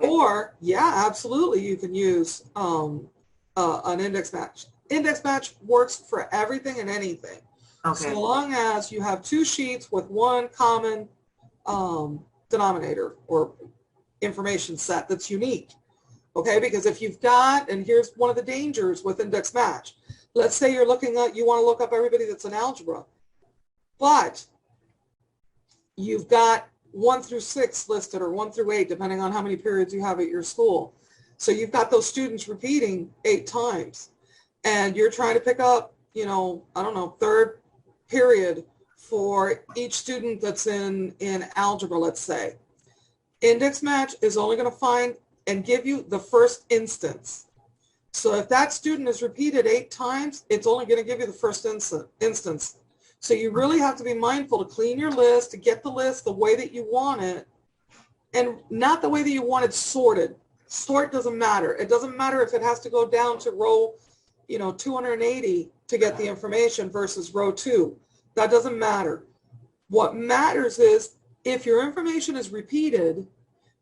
or absolutely, you can use an index match. Index match works for everything and anything. So long as you have 2 sheets with one common denominator or information set that's unique. Okay, because if you've got, and here's one of the dangers with index match, let's say you want to look up everybody that's in algebra, but you've got 1 through 6 listed, or 1 through 8, depending on how many periods you have at your school. So you've got those students repeating 8 times, and you're trying to pick up, I don't know, 3rd period for each student that's in algebra, let's say. Index match is only going to find and give you the first instance. So if that student is repeated 8 times, it's only going to give you the first instance. So you really have to be mindful to clean your list, to get the list the way that you want it, and not the way that you want it sorted. Sort doesn't matter. It doesn't matter if it has to go down to row, 280 to get the information versus row 2. That doesn't matter. What matters is if your information is repeated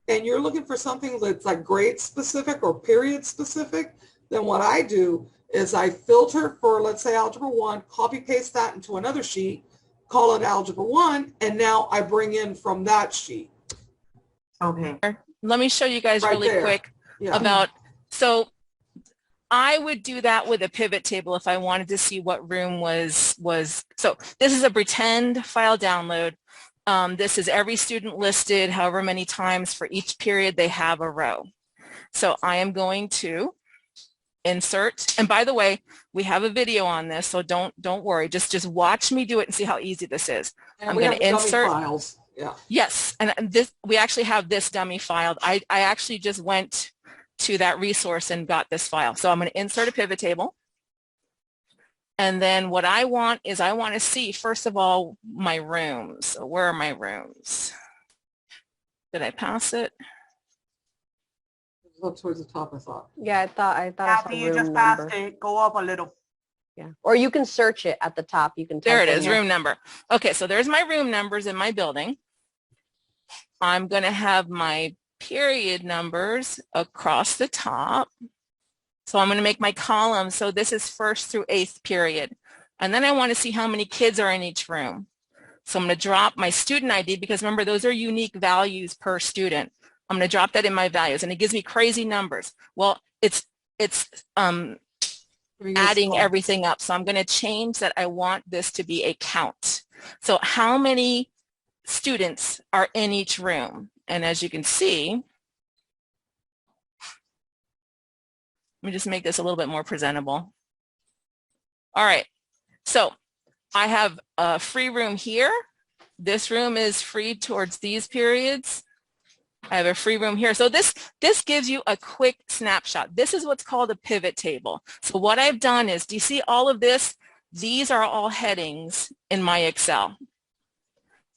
and you're looking for something that's like grade specific or period specific, then what I do is I filter for, let's say, Algebra 1, copy paste that into another sheet, call it Algebra 1, and now I bring in from that sheet. Okay. Let me show you guys Right really there. quick about, so I would do that with a pivot table if I wanted to see what room was, so this is a pretend file download. This is every student listed however many times for each period they have a row. So I am going to insert, and by the way, we have a video on this, so don't worry, just watch me do it and see how easy this is. And I'm we going have to insert files. Yeah. Yes, and this, we actually have this dummy filed. I actually just went to that resource and got this file. So I'm going to insert a pivot table. And then what I want is I want to see, first of all, my rooms. So where are my rooms? Did I pass it? Up towards the top, I thought. Yeah, I thought I After saw you room just number. passed it, go up a little. Yeah, or you can search it at the top. You can. There type it in is, there. room number. Okay, so there's my room numbers in my building. I'm going to have my period numbers across the top. So I'm going to make my column. So this is 1st through 8th period. And then I want to see how many kids are in each room. So I'm going to drop my student ID, because remember, those are unique values per student. I'm going to drop that in my values, and it gives me crazy numbers. Well, it's adding everything up. So I'm going to change that. I want this to be a count. So how many students are in each room? And as you can see, let me just make this a little bit more presentable. All right, so I have a free room here. This room is free towards these periods. I have a free room here. So this gives you a quick snapshot. This is what's called a pivot table. So what I've done is, do you see all of this? These are all headings in my Excel.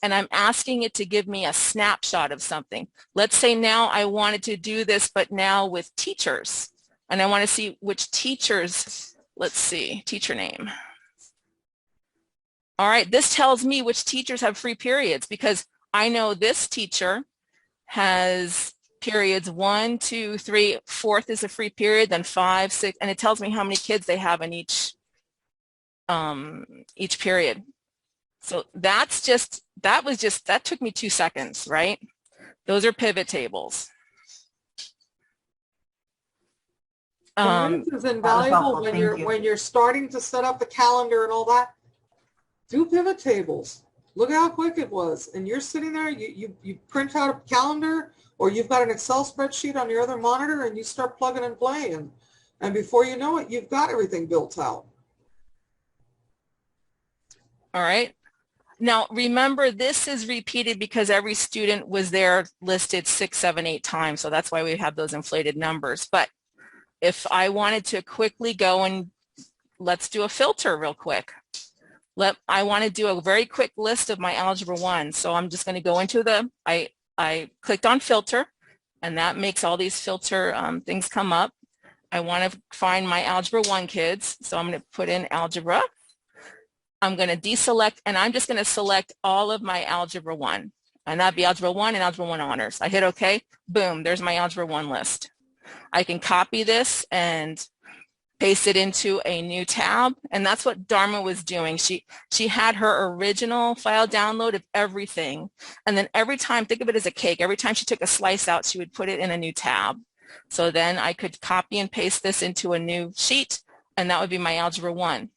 And I'm asking it to give me a snapshot of something. Let's say now I wanted to do this, but now with teachers. And I want to see which teachers, let's see, teacher name. All right, this tells me which teachers have free periods, because I know this teacher has periods 1, 2, 3, 4th is a free period, then 5, 6, and it tells me how many kids they have in each period. So that took me 2 seconds, right? Those are pivot tables. This is invaluable when you're starting to set up the calendar and all that. Do pivot tables. Look how quick it was. And you're sitting there, you print out a calendar, or you've got an Excel spreadsheet on your other monitor, and you start plugging and playing. And before you know it, you've got everything built out. All right. Now, remember, this is repeated because every student was there listed 6, 7, 8 times. So that's why we have those inflated numbers. But if I wanted to quickly go and let's do a filter real quick. I want to do a very quick list of my Algebra 1. So I'm just going to go into I clicked on filter, and that makes all these filter things come up. I want to find my Algebra 1 kids. So I'm going to put in algebra. I'm going to deselect, and I'm just going to select all of my Algebra 1. And that'd be Algebra 1 and Algebra 1 honors. I hit OK. Boom, there's my Algebra 1 list. I can copy this and paste it into a new tab, and that's what Dharma was doing. She had her original file download of everything, and then every time, think of it as a cake, every time she took a slice out, she would put it in a new tab. So then I could copy and paste this into a new sheet, and that would be my Algebra 1.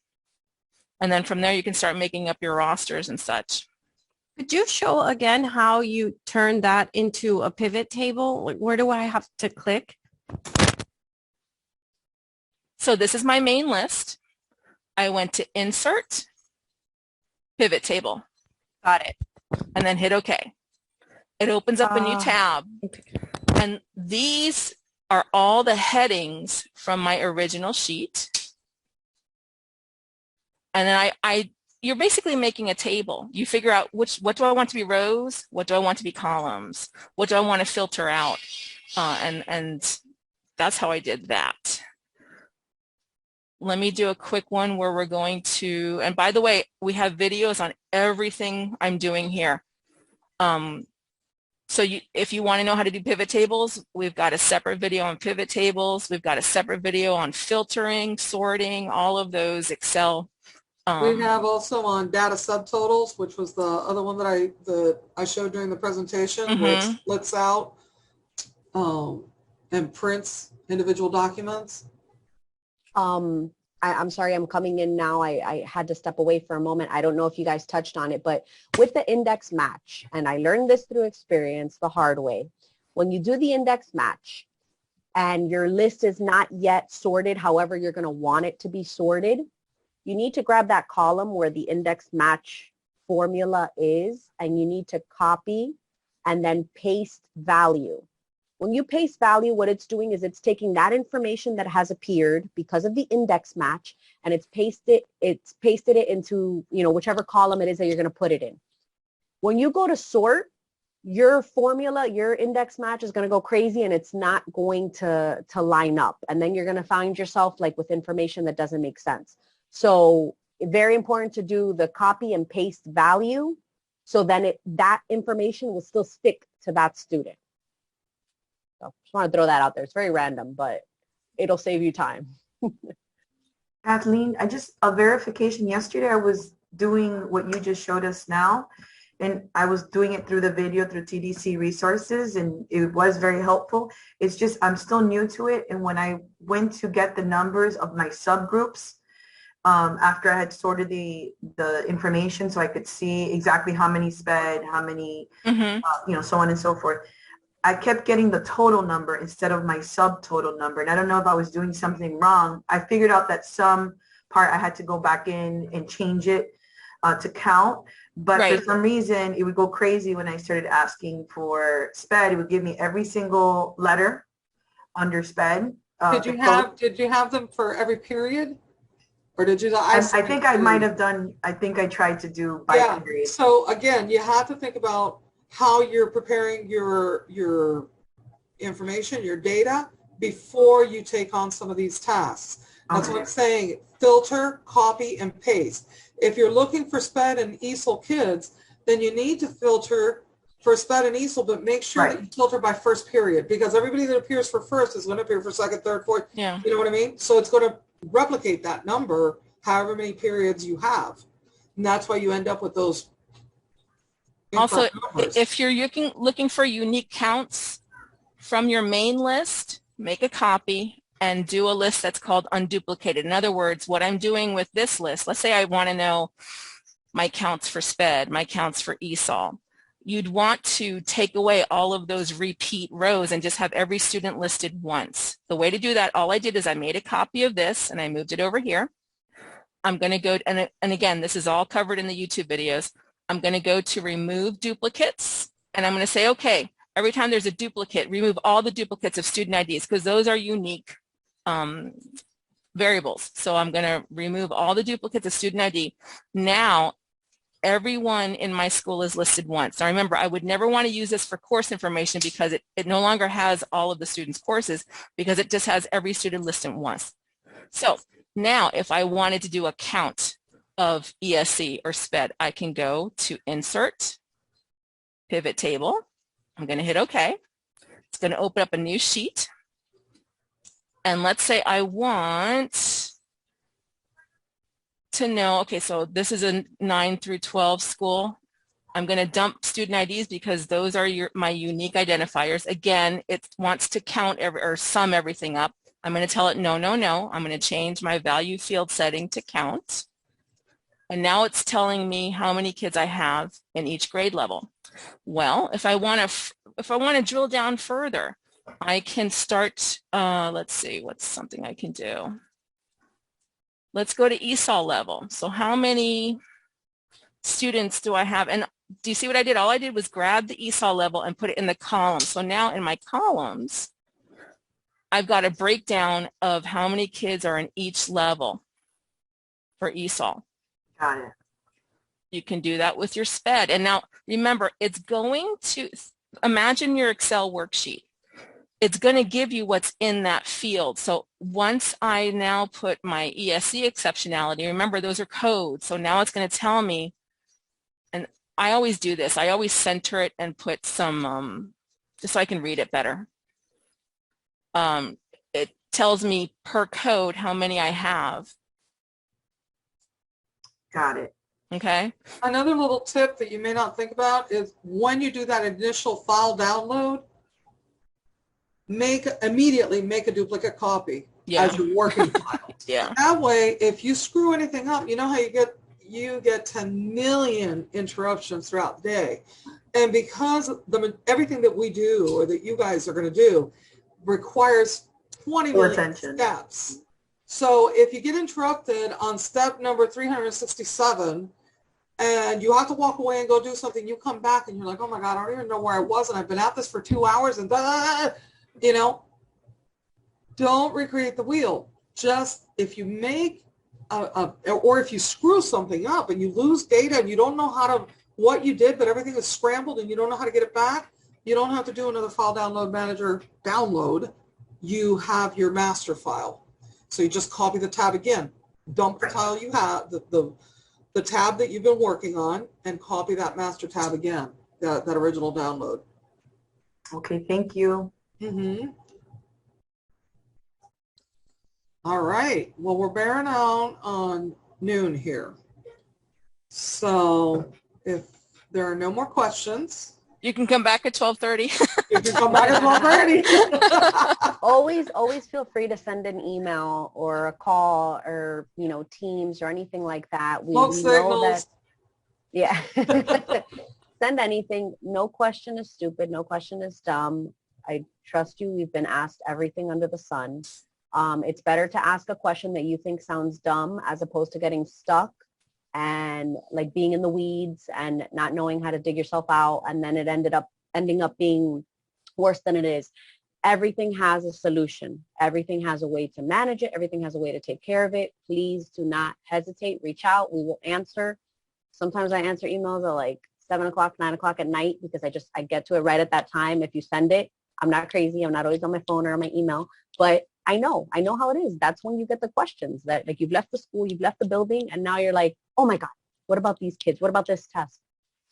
And then from there, you can start making up your rosters and such. Could you show again how you turn that into a pivot table? Like, where do I have to click? So this is my main list. I went to Insert, Pivot Table. Got it. And then hit OK. It opens up a new tab. Okay. And these are all the headings from my original sheet. And then you're basically making a table. You figure out what do I want to be rows? What do I want to be columns? What do I want to filter out? And that's how I did that. Let me do a quick one where we're going to, and by the way, we have videos on everything I'm doing here. So if you want to know how to do pivot tables, we've got a separate video on pivot tables. We've got a separate video on filtering, sorting, all of those Excel. We have also on data subtotals, which was the other one that I showed during the presentation, where it splits out and prints individual documents. I'm sorry, I'm coming in now. I had to step away for a moment. I don't know if you guys touched on it, but with the index match, and I learned this through experience the hard way, when you do the index match and your list is not yet sorted, however you're going to want it to be sorted, you need to grab that column where the index match formula is, and you need to copy and then paste value. When you paste value, what it's doing is it's taking that information that has appeared because of the index match, and it's pasted it into, whichever column it is that you're going to put it in. When you go to sort, your formula, your index match is going to go crazy, and it's not going to line up. And then you're going to find yourself like with information that doesn't make sense. So very important to do the copy and paste value, so then that information will still stick to that student. So just want to throw that out there. It's very random, but it'll save you time. Kathleen, a verification. Yesterday I was doing what you just showed us now, and I was doing it through the video through TDC resources, and it was very helpful. It's just I'm still new to it, and when I went to get the numbers of my subgroups, after I had sorted the information so I could see exactly how many sped, how many, so on and so forth, I kept getting the total number instead of my subtotal number. And I don't know if I was doing something wrong. I figured out that some part I had to go back in and change it to count. But for some reason, it would go crazy when I started asking for sped. It would give me every single letter under sped. Did you have them for every period? Or did you? I think I might have done. I think I tried to do by period. So again, you have to think about how you're preparing your information, your data, before you take on some of these tasks. That's what I'm saying. Filter, copy, and paste. If you're looking for SPED and ESOL kids, then you need to filter for SPED and ESOL, but make sure that you filter by first period, because everybody that appears for first is going to appear for second, third, fourth. Yeah. You know what I mean? So it's going to replicate that number however many periods you have, and that's why you end up with those. Also, if you're looking for unique counts from your main list, make a copy and do a list that's called unduplicated. In other words, what I'm doing with this list, let's say I want to know my counts for SPED, my counts for ESOL. You'd want to take away all of those repeat rows and just have every student listed once. The way to do that, all I did is I made a copy of this and I moved it over here. I'm going to go, and again, this is all covered in the YouTube videos. I'm going to go to remove duplicates, and I'm going to say, okay, every time there's a duplicate, remove all the duplicates of student IDs, because those are unique variables. So I'm going to remove all the duplicates of student ID. Now, everyone in my school is listed once. Now remember, I would never want to use this for course information because it no longer has all of the students' courses, because it just has every student listed once. So now if I wanted to do a count of ESC or SPED, I can go to Insert, Pivot Table. I'm going to hit OK. It's going to open up a new sheet. And let's say I want to know, okay, so this is a 9 through 12 school. I'm going to dump student IDs because those are my unique identifiers. Again, it wants to count or sum everything up. I'm going to tell it no, no, no. I'm going to change my value field setting to count. And now it's telling me how many kids I have in each grade level. Well, if I want to drill down further, I can start, let's see, what's something I can do? Let's go to ESOL level. So how many students do I have? And do you see what I did? All I did was grab the ESOL level and put it in the columns. So now in my columns, I've got a breakdown of how many kids are in each level for ESOL. Got it. You can do that with your SPED. And now remember, it's going to, imagine your Excel worksheet. It's going to give you what's in that field. So once I now put my ESC exceptionality, remember those are codes. So now it's going to tell me, and I always do this, I always center it and put some, just so I can read it better. It tells me per code how many I have. Got it. Okay. Another little tip that you may not think about is when you do that initial file download, immediately make a duplicate copy as your working file. Yeah. That way, if you screw anything up, you know how you get 10 million interruptions throughout the day. And because everything that we do or that you guys are going to do requires 20 million steps. So if you get interrupted on step number 367 and you have to walk away and go do something, you come back and you're like, oh my God, I don't even know where I was and I've been at this for 2 hours and you know, don't recreate the wheel. Just if you make or if you screw something up and you lose data and you don't know what you did, but everything is scrambled and you don't know how to get it back, you don't have to do another file download manager download. You have your master file. So you just copy the tab again, dump the file you have, the tab that you've been working on, and copy that master tab again, that original download. Okay, thank you. Mm-hmm. All right. Well, we're bearing out on noon here. So if there are no more questions, you can come back at 12:30. You can come back at 12:30. Always feel free to send an email or a call or, Teams or anything like that. We know that, yeah. Send anything. No question is stupid. No question is dumb. I trust you. We've been asked everything under the sun. It's better to ask a question that you think sounds dumb as opposed to getting stuck and like being in the weeds and not knowing how to dig yourself out, and then it ending up being worse than it is. Everything has a solution. Everything has a way to manage it. Everything has a way to take care of it. Please do not hesitate. Reach out. We will answer. Sometimes I answer emails at like 7 o'clock, 9 o'clock at night because I get to it right at that time. If you send it, I'm not crazy. I'm not always on my phone or on my email, but I know how it is. That's when you get the questions that like you've left the school, you've left the building, and now you're like, oh my God, what about these kids? What about this test?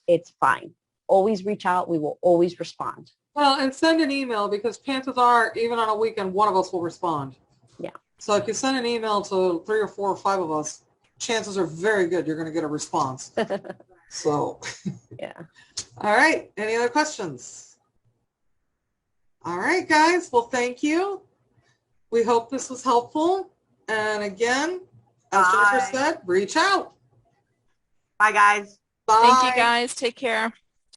It's fine. Always reach out. We will always respond. Well, and send an email because chances are, even on a weekend, one of us will respond. Yeah. So if you send an email to 3 or 4 or 5 of us, chances are very good you're going to get a response. So, yeah. All right. Any other questions? All right, guys. Well, thank you. We hope this was helpful. And again, as Jennifer said, reach out. Bye, guys. Bye. Thank you, guys. Take care.